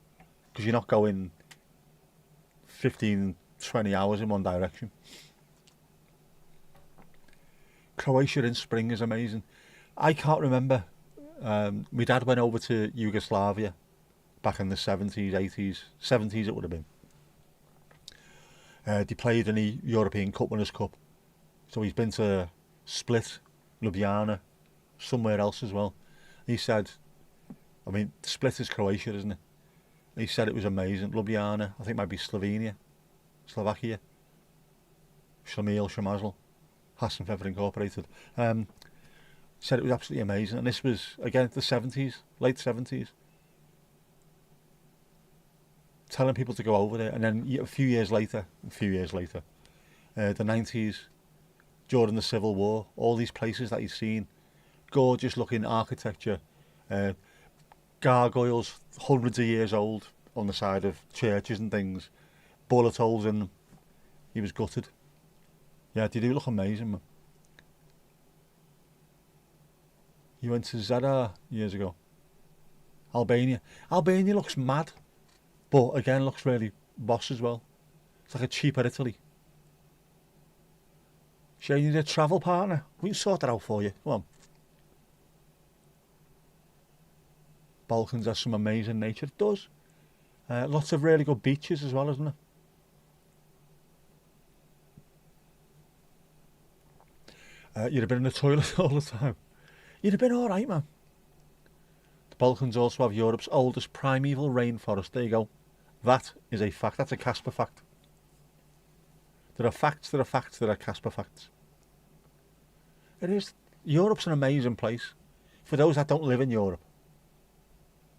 Because you're not going 15, 20 hours in one direction. Croatia in spring is amazing. I can't remember. My dad went over to Yugoslavia back in the 70s, 80s, 70s it would have been. They played in the European Cup Winners' Cup. So he's been to Split, Ljubljana, somewhere else as well. He said, I mean, Split is Croatia, isn't it? He said it was amazing. Ljubljana, I think it might be Slovenia, Slovakia, Shamil, Shamazl, Hassan Fever Incorporated. Said it was absolutely amazing. And this was, again, the 70s, late 70s. Telling people to go over there. And then a few years later, the 90s, during the Civil War, all these places that he's seen, gorgeous looking architecture, gargoyles hundreds of years old on the side of churches and things, bullet holes in them. He was gutted. Yeah, they do look amazing, man. He went to Zadar years ago. Albania. Albania looks mad, but again looks really boss as well. It's like a cheaper Italy. Sure, you need a travel partner. We can sort that out for you. Come on. Balkans has some amazing nature. It does. Lots of really good beaches as well, isn't it? You'd have been in the toilet all the time. You'd have been alright, man. The Balkans also have Europe's oldest primeval rainforest. There you go. That is a fact. That's a Casper fact. There are facts, there are facts, there are Casper facts. It is. Europe's an amazing place. For those that don't live in Europe,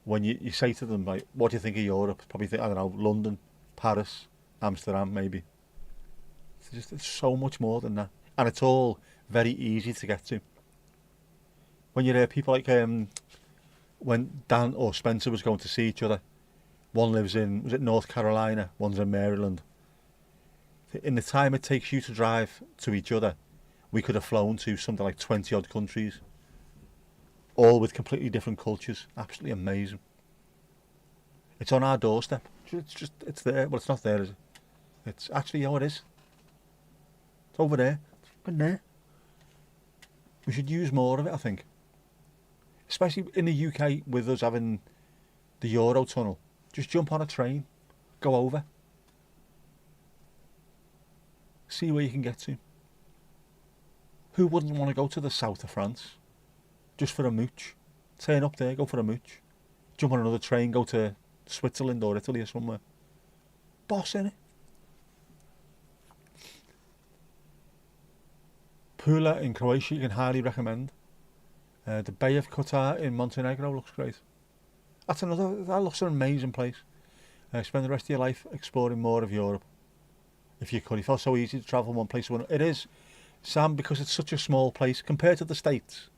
when you say to them, like, what do you think of Europe? Probably think, I don't know, London, Paris, Amsterdam, maybe. It's so much more than that. And it's all very easy to get to. When you hear people like, when Dan or Spencer was going to see each other, one lives in, was it North Carolina, one's in Maryland. In the time it takes you to drive to each other, we could have flown to something like 20 odd countries, all with completely different cultures. Absolutely amazing. It's on our doorstep. It's there. Well, it's not there, is it? It's actually, it is. It's over there. It's fucking there. We should use more of it, I think. Especially in the UK, with us having the Eurotunnel. Just jump on a train, go over. See where you can get to. Who wouldn't want to go to the south of France? Just for a mooch. Turn up there, go for a mooch. Jump on another train, go to Switzerland or Italy or somewhere. Boss, innit? Pula in Croatia, you can highly recommend. The Bay of Kotar in Montenegro looks great. That looks an amazing place. Spend the rest of your life exploring more of Europe. If you could. It felt so easy to travel from one place to another. It is, Sam, because it's such a small place compared to the States,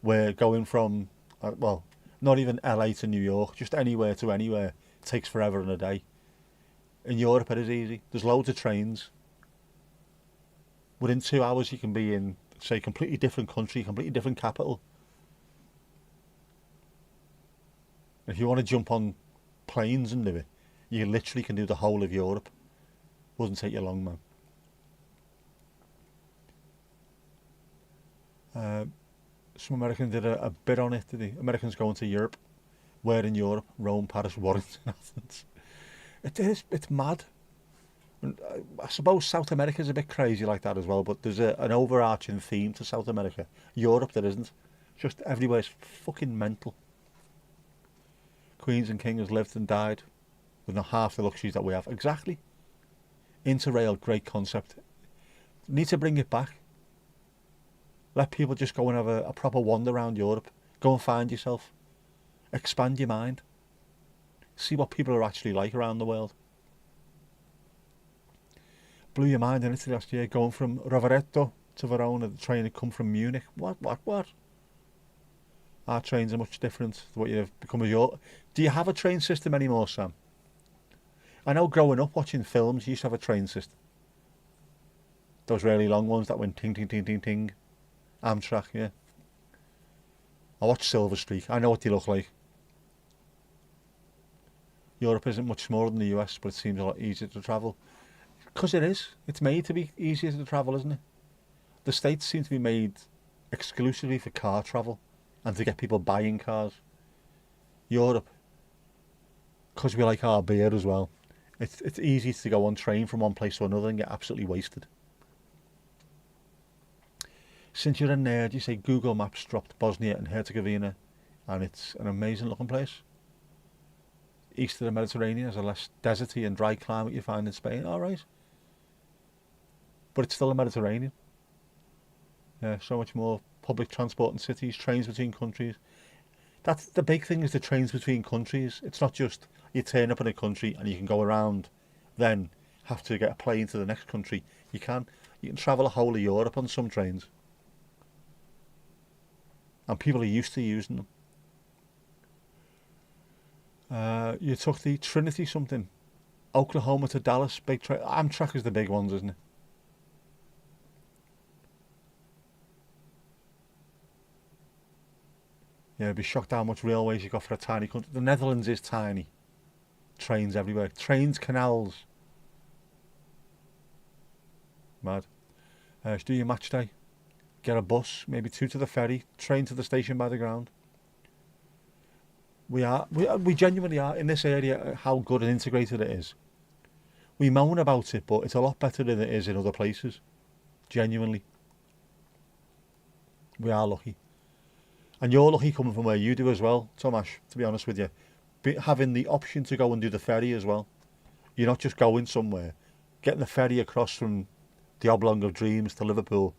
where going from, well, not even LA to New York, just anywhere to anywhere, takes forever and a day. In Europe it is easy. There's loads of trains. Within 2 hours you can be in, say, a completely different country, completely different capital. If you want to jump on planes and do it, you literally can do the whole of Europe. Wouldn't take you long, man. Some American did a bit on it, did he? Americans going to Europe. Where in Europe? Rome, Paris, Warrington, Athens. It's mad. And I suppose South America's a bit crazy like that as well, but there's an overarching theme to South America. Europe there isn't. Just everywhere's fucking mental. Queens and kings lived and died with not half the luxuries that we have. Exactly. Interrail, great concept. Need to bring it back. Let people just go and have a proper wander around Europe. Go and find yourself. Expand your mind. See what people are actually like around the world. Blew your mind in Italy last year, going from Rovereto to Verona. The train had come from Munich. What? Our trains are much different to what you've become of your... Do you have a train system anymore, Sam? I know growing up watching films, you used to have a train system. Those really long ones that went ting, ting, ting, ting, ting. Amtrak, yeah. I watched Silver Streak. I know what they look like. Europe isn't much smaller than the US, but it seems a lot easier to travel. Because it is. It's made to be easier to travel, isn't it? The States seem to be made exclusively for car travel and to get people buying cars. Europe, because we like our beer as well, it's easy to go on train from one place to another and get absolutely wasted. Since you're a nerd, you say Google Maps dropped Bosnia and Herzegovina, and it's an amazing looking place. East of the Mediterranean has a less deserty and dry climate you find in Spain. All right. But it's still the Mediterranean. Yeah, so much more public transport in cities, trains between countries. That's the big thing, is the trains between countries. It's not just you turn up in a country and you can go around, then have to get a plane to the next country. You can travel a whole of Europe on some trains. And people are used to using them. You took the Trinity something, Oklahoma to Dallas, big train. Amtrak is the big ones, isn't it? Yeah, I'd be shocked how much railways you got for a tiny country. The Netherlands is tiny. Trains everywhere. Trains, canals. Mad. Do your match day. Get a bus, maybe 2 to the ferry, train to the station by the ground. We genuinely are in this area. How good and integrated it is. We moan about it, but it's a lot better than it is in other places. Genuinely, we are lucky, and you're lucky coming from where you do as well, Tomasz. To be honest with you, having the option to go and do the ferry as well. You're not just going somewhere. Getting the ferry across from the Oblong of Dreams to Liverpool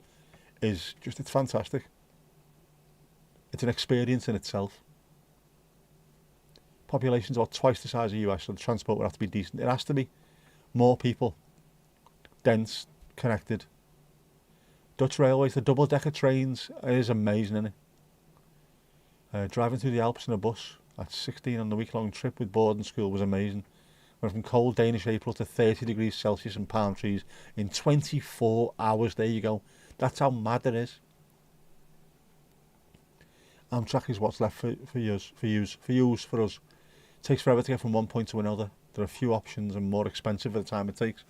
is just, it's fantastic. It's an experience in itself. Population's about twice the size of the US, so the transport would have to be decent. It has to be. More people. Dense, connected. Dutch railways, the double-decker trains, it is amazing, isn't it? Driving through the Alps in a bus at 16 on the week-long trip with boarding school was amazing. Went from cold Danish April to 30 degrees Celsius and palm trees in 24 hours. There you go. That's how mad it is. Amtrak is what's left for us. It takes forever to get from one point to another. There are few options and more expensive for the time it takes.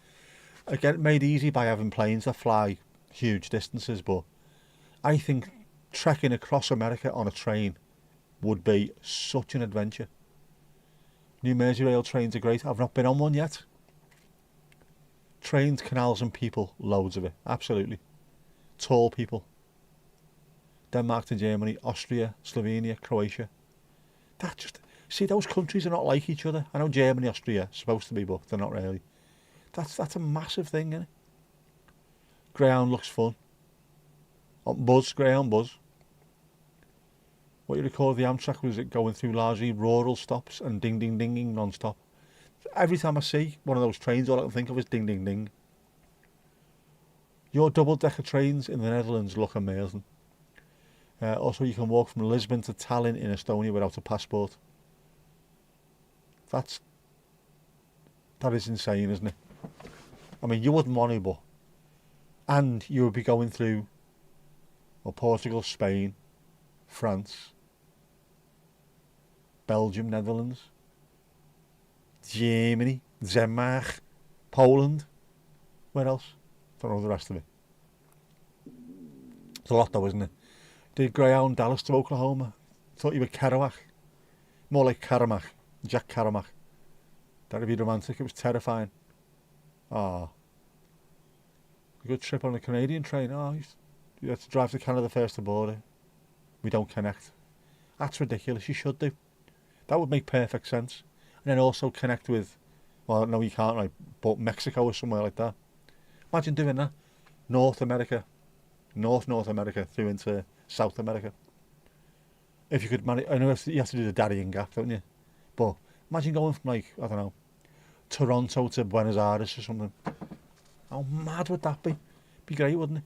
Again, made easy by having planes that fly huge distances, but I think trekking across America on a train would be such an adventure. New Merseyrail trains are great. I've not been on one yet. Trains, canals and people, loads of it, absolutely. Tall people. Denmark to Germany, Austria, Slovenia, Croatia. That just, see, those countries are not like each other. I know Germany, Austria are supposed to be, but they're not really. That's a massive thing, isn't it? Greyhound looks fun. Greyhound Buzz. What you recall of the Amtrak was it going through largely rural stops and ding ding dinging non-stop. Every time I see one of those trains, all I can think of is ding ding ding. Your double-decker trains in the Netherlands look amazing. Also, you can walk from Lisbon to Tallinn in Estonia without a passport. That is insane, isn't it? I mean, you wouldn't want to, but... And you would be going through Portugal, Spain, France, Belgium, Netherlands, Germany, Denmark, Poland. Where else? Don't know the rest of it. It's a lot though, isn't it? Did Greyhound Dallas to Oklahoma? Thought you were Kerouac. More like Kerouac. Jack Kerouac. That'd be romantic. It was terrifying. Ah. A good trip on a Canadian train. Oh, you have to drive to Canada first to board it. We don't connect. That's ridiculous. You should do. That would make perfect sense. And then also connect with, well, no, you can't, right? But Mexico or somewhere like that. Imagine doing that. North America through into South America. If you could manage, I know you have to do the Darien Gap, don't you? But imagine going from, like, I don't know, Toronto to Buenos Aires or something. How mad would that be? Be great, wouldn't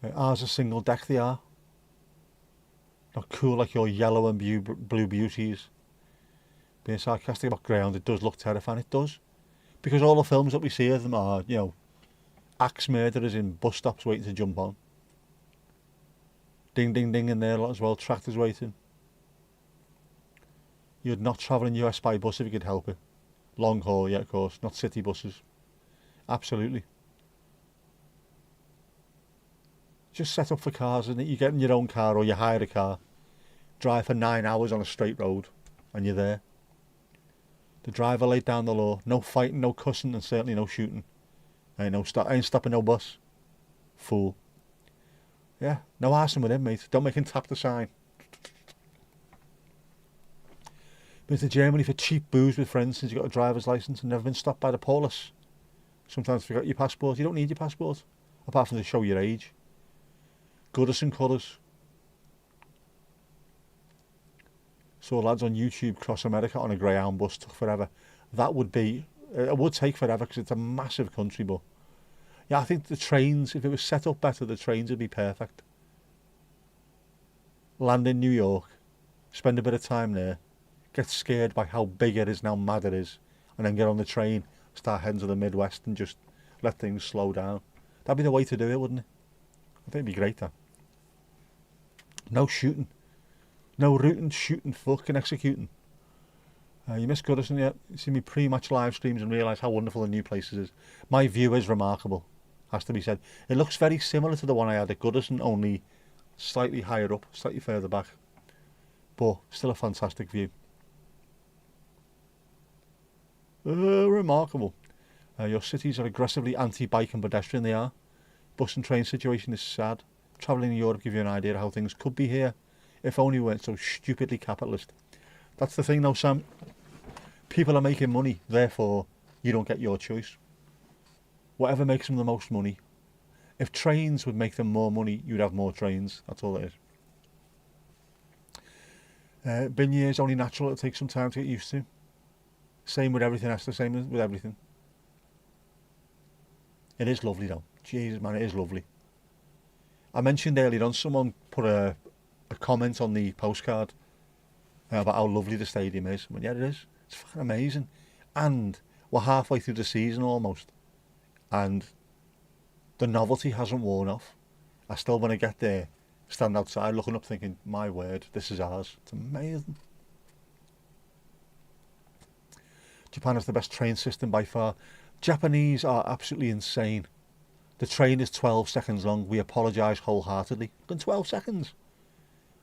it? Ours are single deck, they are. Not cool like your yellow and blue beauties. Being sarcastic about Greyhound, it does look terrifying, it does. Because all the films that we see of them are, you know, axe murderers in bus stops waiting to jump on. Ding ding ding in there as well, tractors waiting. You'd not travel in US by bus if you could help it. Long haul, yeah, of course, not city buses. Absolutely. Just set up for cars, isn't it? You get in your own car or you hire a car, drive for 9 hours on a straight road, and you're there. The driver laid down the law. No fighting, no cussing, and certainly no shooting. I ain't stopping no bus. Fool. Yeah, no arsing with him, mate. Don't make him tap the sign. Been to Germany for cheap booze with friends since you got a driver's licence and never been stopped by the police. Sometimes forget your passport. You don't need your passport, apart from to show your age. Goodison colours. Saw lads on YouTube cross America on a Greyhound bus. Took forever. That would be... It would take forever because it's a massive country, but... Yeah, I think the trains, if it was set up better, the trains would be perfect. Land in New York, spend a bit of time there, get scared by how big it is and how mad it is, and then get on the train, start heading to the Midwest and just let things slow down. That'd be the way to do it, wouldn't it? I think it'd be great, that. No shooting. No rooting, shooting, fucking executing. You miss Goodison yet? You see me pre-match live streams and realise how wonderful the new place is. My view is remarkable, has to be said. It looks very similar to the one I had at Goodison, only slightly higher up, slightly further back. But still a fantastic view. Remarkable. Your cities are aggressively anti-bike and pedestrian, they are. Bus and train situation is sad. Travelling in Europe give you an idea of how things could be here, if only we weren't so stupidly capitalist. That's the thing though, Sam. People are making money, therefore you don't get your choice. Whatever makes them the most money. If trains would make them more money, you'd have more trains. That's all it is. Been years, only natural. It'll take some time to get used to. Same with everything else, the same with everything. It is lovely though. Jesus man, it is lovely. I mentioned earlier on, someone put a comment on the postcard about how lovely the stadium is. I mean, yeah, it is. It's fucking amazing. And we're halfway through the season almost. And the novelty hasn't worn off. I still want to get there, stand outside looking up thinking, my word, this is ours. It's amazing. Japan has the best train system by far. Japanese are absolutely insane. The train is 12 seconds long. We apologise wholeheartedly. In 12 seconds.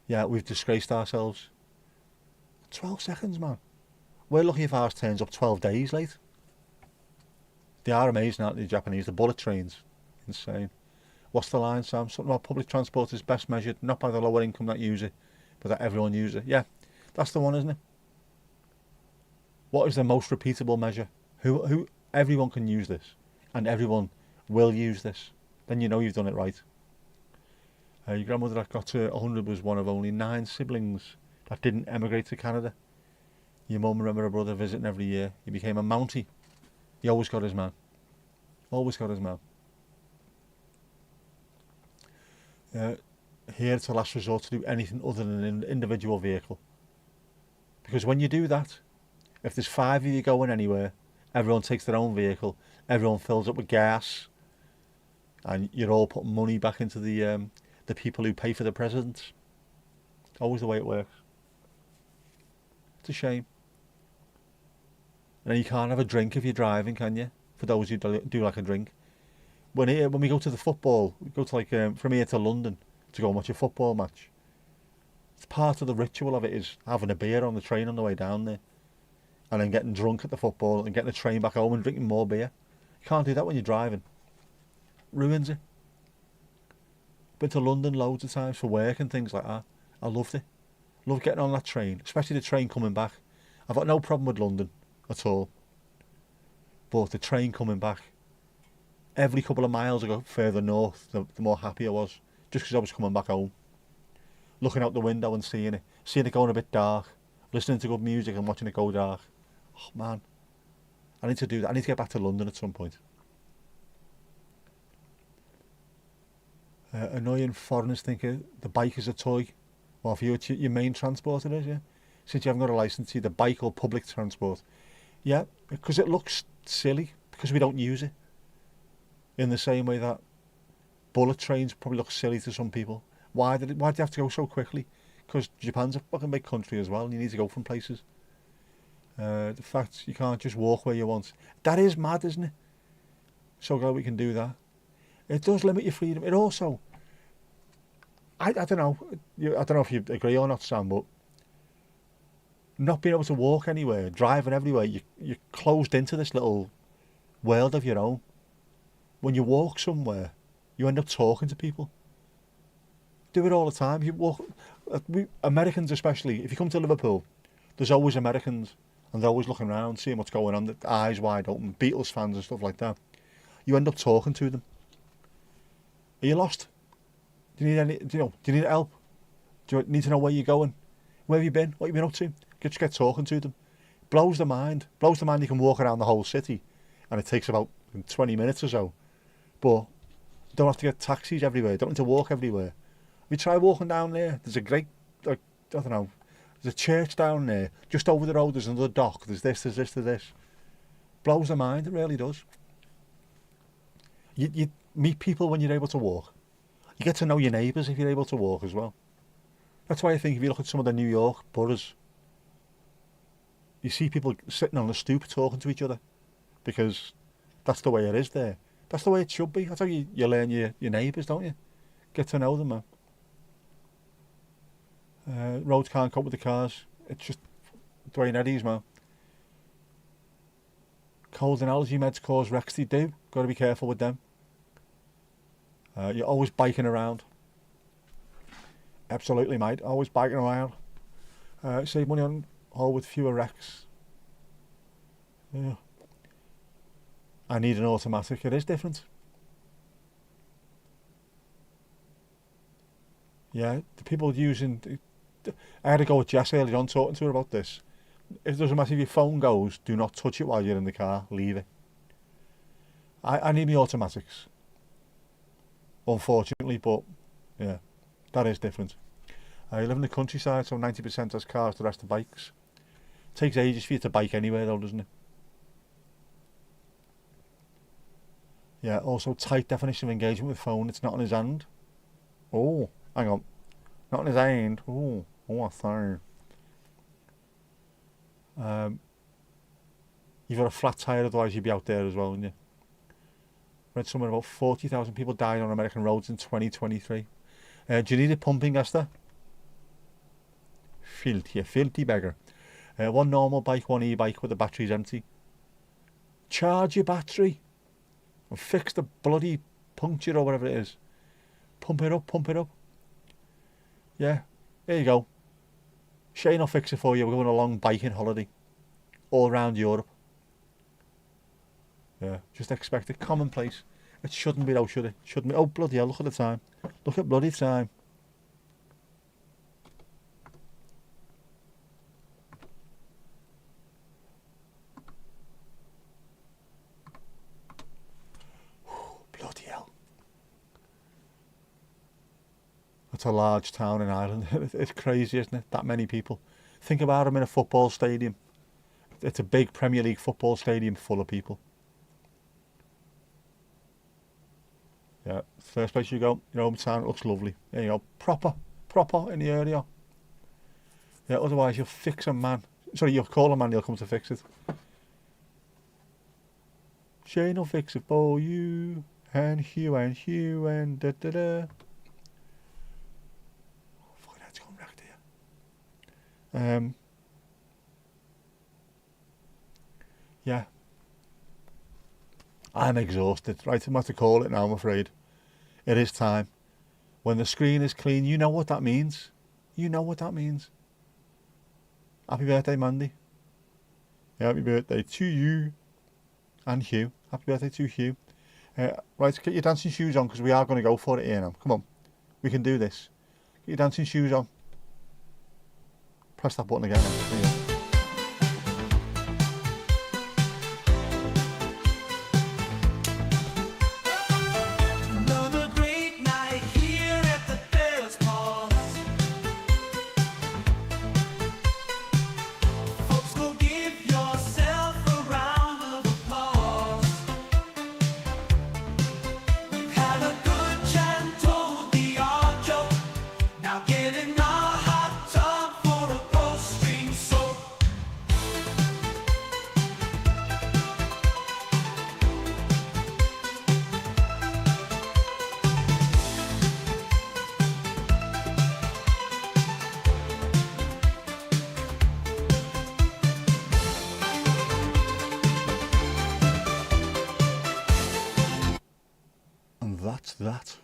Yeah, we've disgraced ourselves. 12 seconds, man. We're lucky if ours turns up 12 days late. They are amazing, aren't they, the Japanese? The bullet trains. Insane. What's the line, Sam? Something about public transport is best measured not by the lower income that use it, but that everyone uses it. Yeah, that's the one, isn't it? What is the most repeatable measure? Who everyone can use this, and everyone will use this. Then you know you've done it right. Your grandmother that got to 100 was one of only 9 siblings that didn't emigrate to Canada. Your mum remember her brother visiting every year. He became a Mountie. He always got his man. Always got his man. Here it's a last resort to do anything other than an individual vehicle. Because when you do that, if there's 5 of you going anywhere, everyone takes their own vehicle, everyone fills up with gas, and you're all putting money back into the people who pay for the presidents. Always the way it works. It's a shame. And then you can't have a drink if you're driving, can you? For those who do like a drink. When we go to the football, we go to like from here to London to go and watch a football match. It's part of the ritual of it is having a beer on the train on the way down there, and then getting drunk at the football and getting the train back home and drinking more beer. You can't do that when you're driving. Ruins it. Been to London loads of times for work and things like that. I loved it. Loved getting on that train, especially the train coming back. I've got no problem with London at all. But the train coming back, every couple of miles I go further north, the more happy I was. Just because I was coming back home. Looking out the window and seeing it going a bit dark. Listening to good music and watching it go dark. Oh man, I need to do that. I need to get back to London at some point. Annoying foreigners think the bike is a toy. Well, for you, it's your main transport it is, yeah. Since you haven't got a licence, either bike or public transport. Yeah, because it looks silly, because we don't use it. In the same way that bullet trains probably look silly to some people. Why do you have to go so quickly? Because Japan's a fucking big country as well, and you need to go from places. The fact you can't just walk where you want. That is mad, isn't it? So glad we can do that. It does limit your freedom. It also... I don't know. I don't know if you agree or not, Sam, but not being able to walk anywhere, driving everywhere, you're closed into this little world of your own. When you walk somewhere, you end up talking to people. Do it all the time. You walk, Americans especially. If you come to Liverpool, there's always Americans, and they're always looking around, seeing what's going on. The eyes wide open. Beatles fans and stuff like that. you end up talking to them. Are you lost? Do you need help? Do you need to know where you're going? Where have you been? What have you been up to? Just get talking to them. Blows the mind. Blows the mind you can walk around the whole city and it takes about 20 minutes or so. But you don't have to get taxis everywhere. You don't need to walk everywhere. We try walking down there. There's a great, I don't know, there's a church down there. Just over the road there's another dock. There's this, there's this, there's this. Blows the mind, it really does. You meet people when you're able to walk. You get to know your neighbours if you're able to walk as well. That's why I think if you look at some of the New York boroughs, you see people sitting on the stoop talking to each other because that's the way it is there. That's the way it should be. That's how you learn your neighbours, don't you? Get to know them, man. Roads can't cope with the cars. It's just Dwayne Eddies, man. Cold and allergy meds cause wrecks, they do. Got to be careful with them. You're always biking around. Absolutely, mate. Always biking around. Save money on all with fewer wrecks. Yeah. I need an automatic. It is different. Yeah, the people using... I had to go with Jess earlier on talking to her about this. It doesn't matter if your phone goes, do not touch it while you're in the car. Leave it. I need my automatics. Unfortunately, but yeah, that is different. I live in the countryside, so 90% has cars, the rest are bikes. Takes ages for you to bike anywhere though, doesn't it? Yeah, also tight definition of engagement with phone, it's not on his hand. Oh, hang on. Not on his hand. Oh, sorry. You've got a flat tyre, otherwise you'd be out there as well, wouldn't you? Read somewhere about 40,000 people died on American roads in 2023. Do you need it pumping, Esther? Filthy beggar. One normal bike, one e-bike with the batteries empty. Charge your battery. And fix the bloody puncture or whatever it is. Pump it up, pump it up. Yeah, there you go. Shane will fix it for you. We're going on a long biking holiday. All around Europe. Yeah, just expect it. Commonplace. It shouldn't be though, should it? Shouldn't be. Oh, bloody hell, look at the time. Look at bloody time. Bloody hell. That's a large town in Ireland. It's crazy, isn't it? That many people. Think about them in a football stadium. It's a big Premier League football stadium full of people. Yeah, first place you go, your hometown, it looks lovely. There you go, proper in the area. Yeah, otherwise you'll fix a man. Sorry, you'll call a man, he'll come to fix it. Shane will fix it for you, and Hugh and da-da-da. Oh, fucking head's gone wrecked here. Yeah. I'm exhausted. Right, I'm going to call it now, I'm afraid. It is time. When the screen is clean, you know what that means. You know what that means. Happy birthday, Mandy. Yeah, happy birthday to you. And Hugh. Happy birthday to Hugh. Right, get your dancing shoes on because we are going to go for it here now. Come on. We can do this. Get your dancing shoes on. Press that button again. There you go. That's that.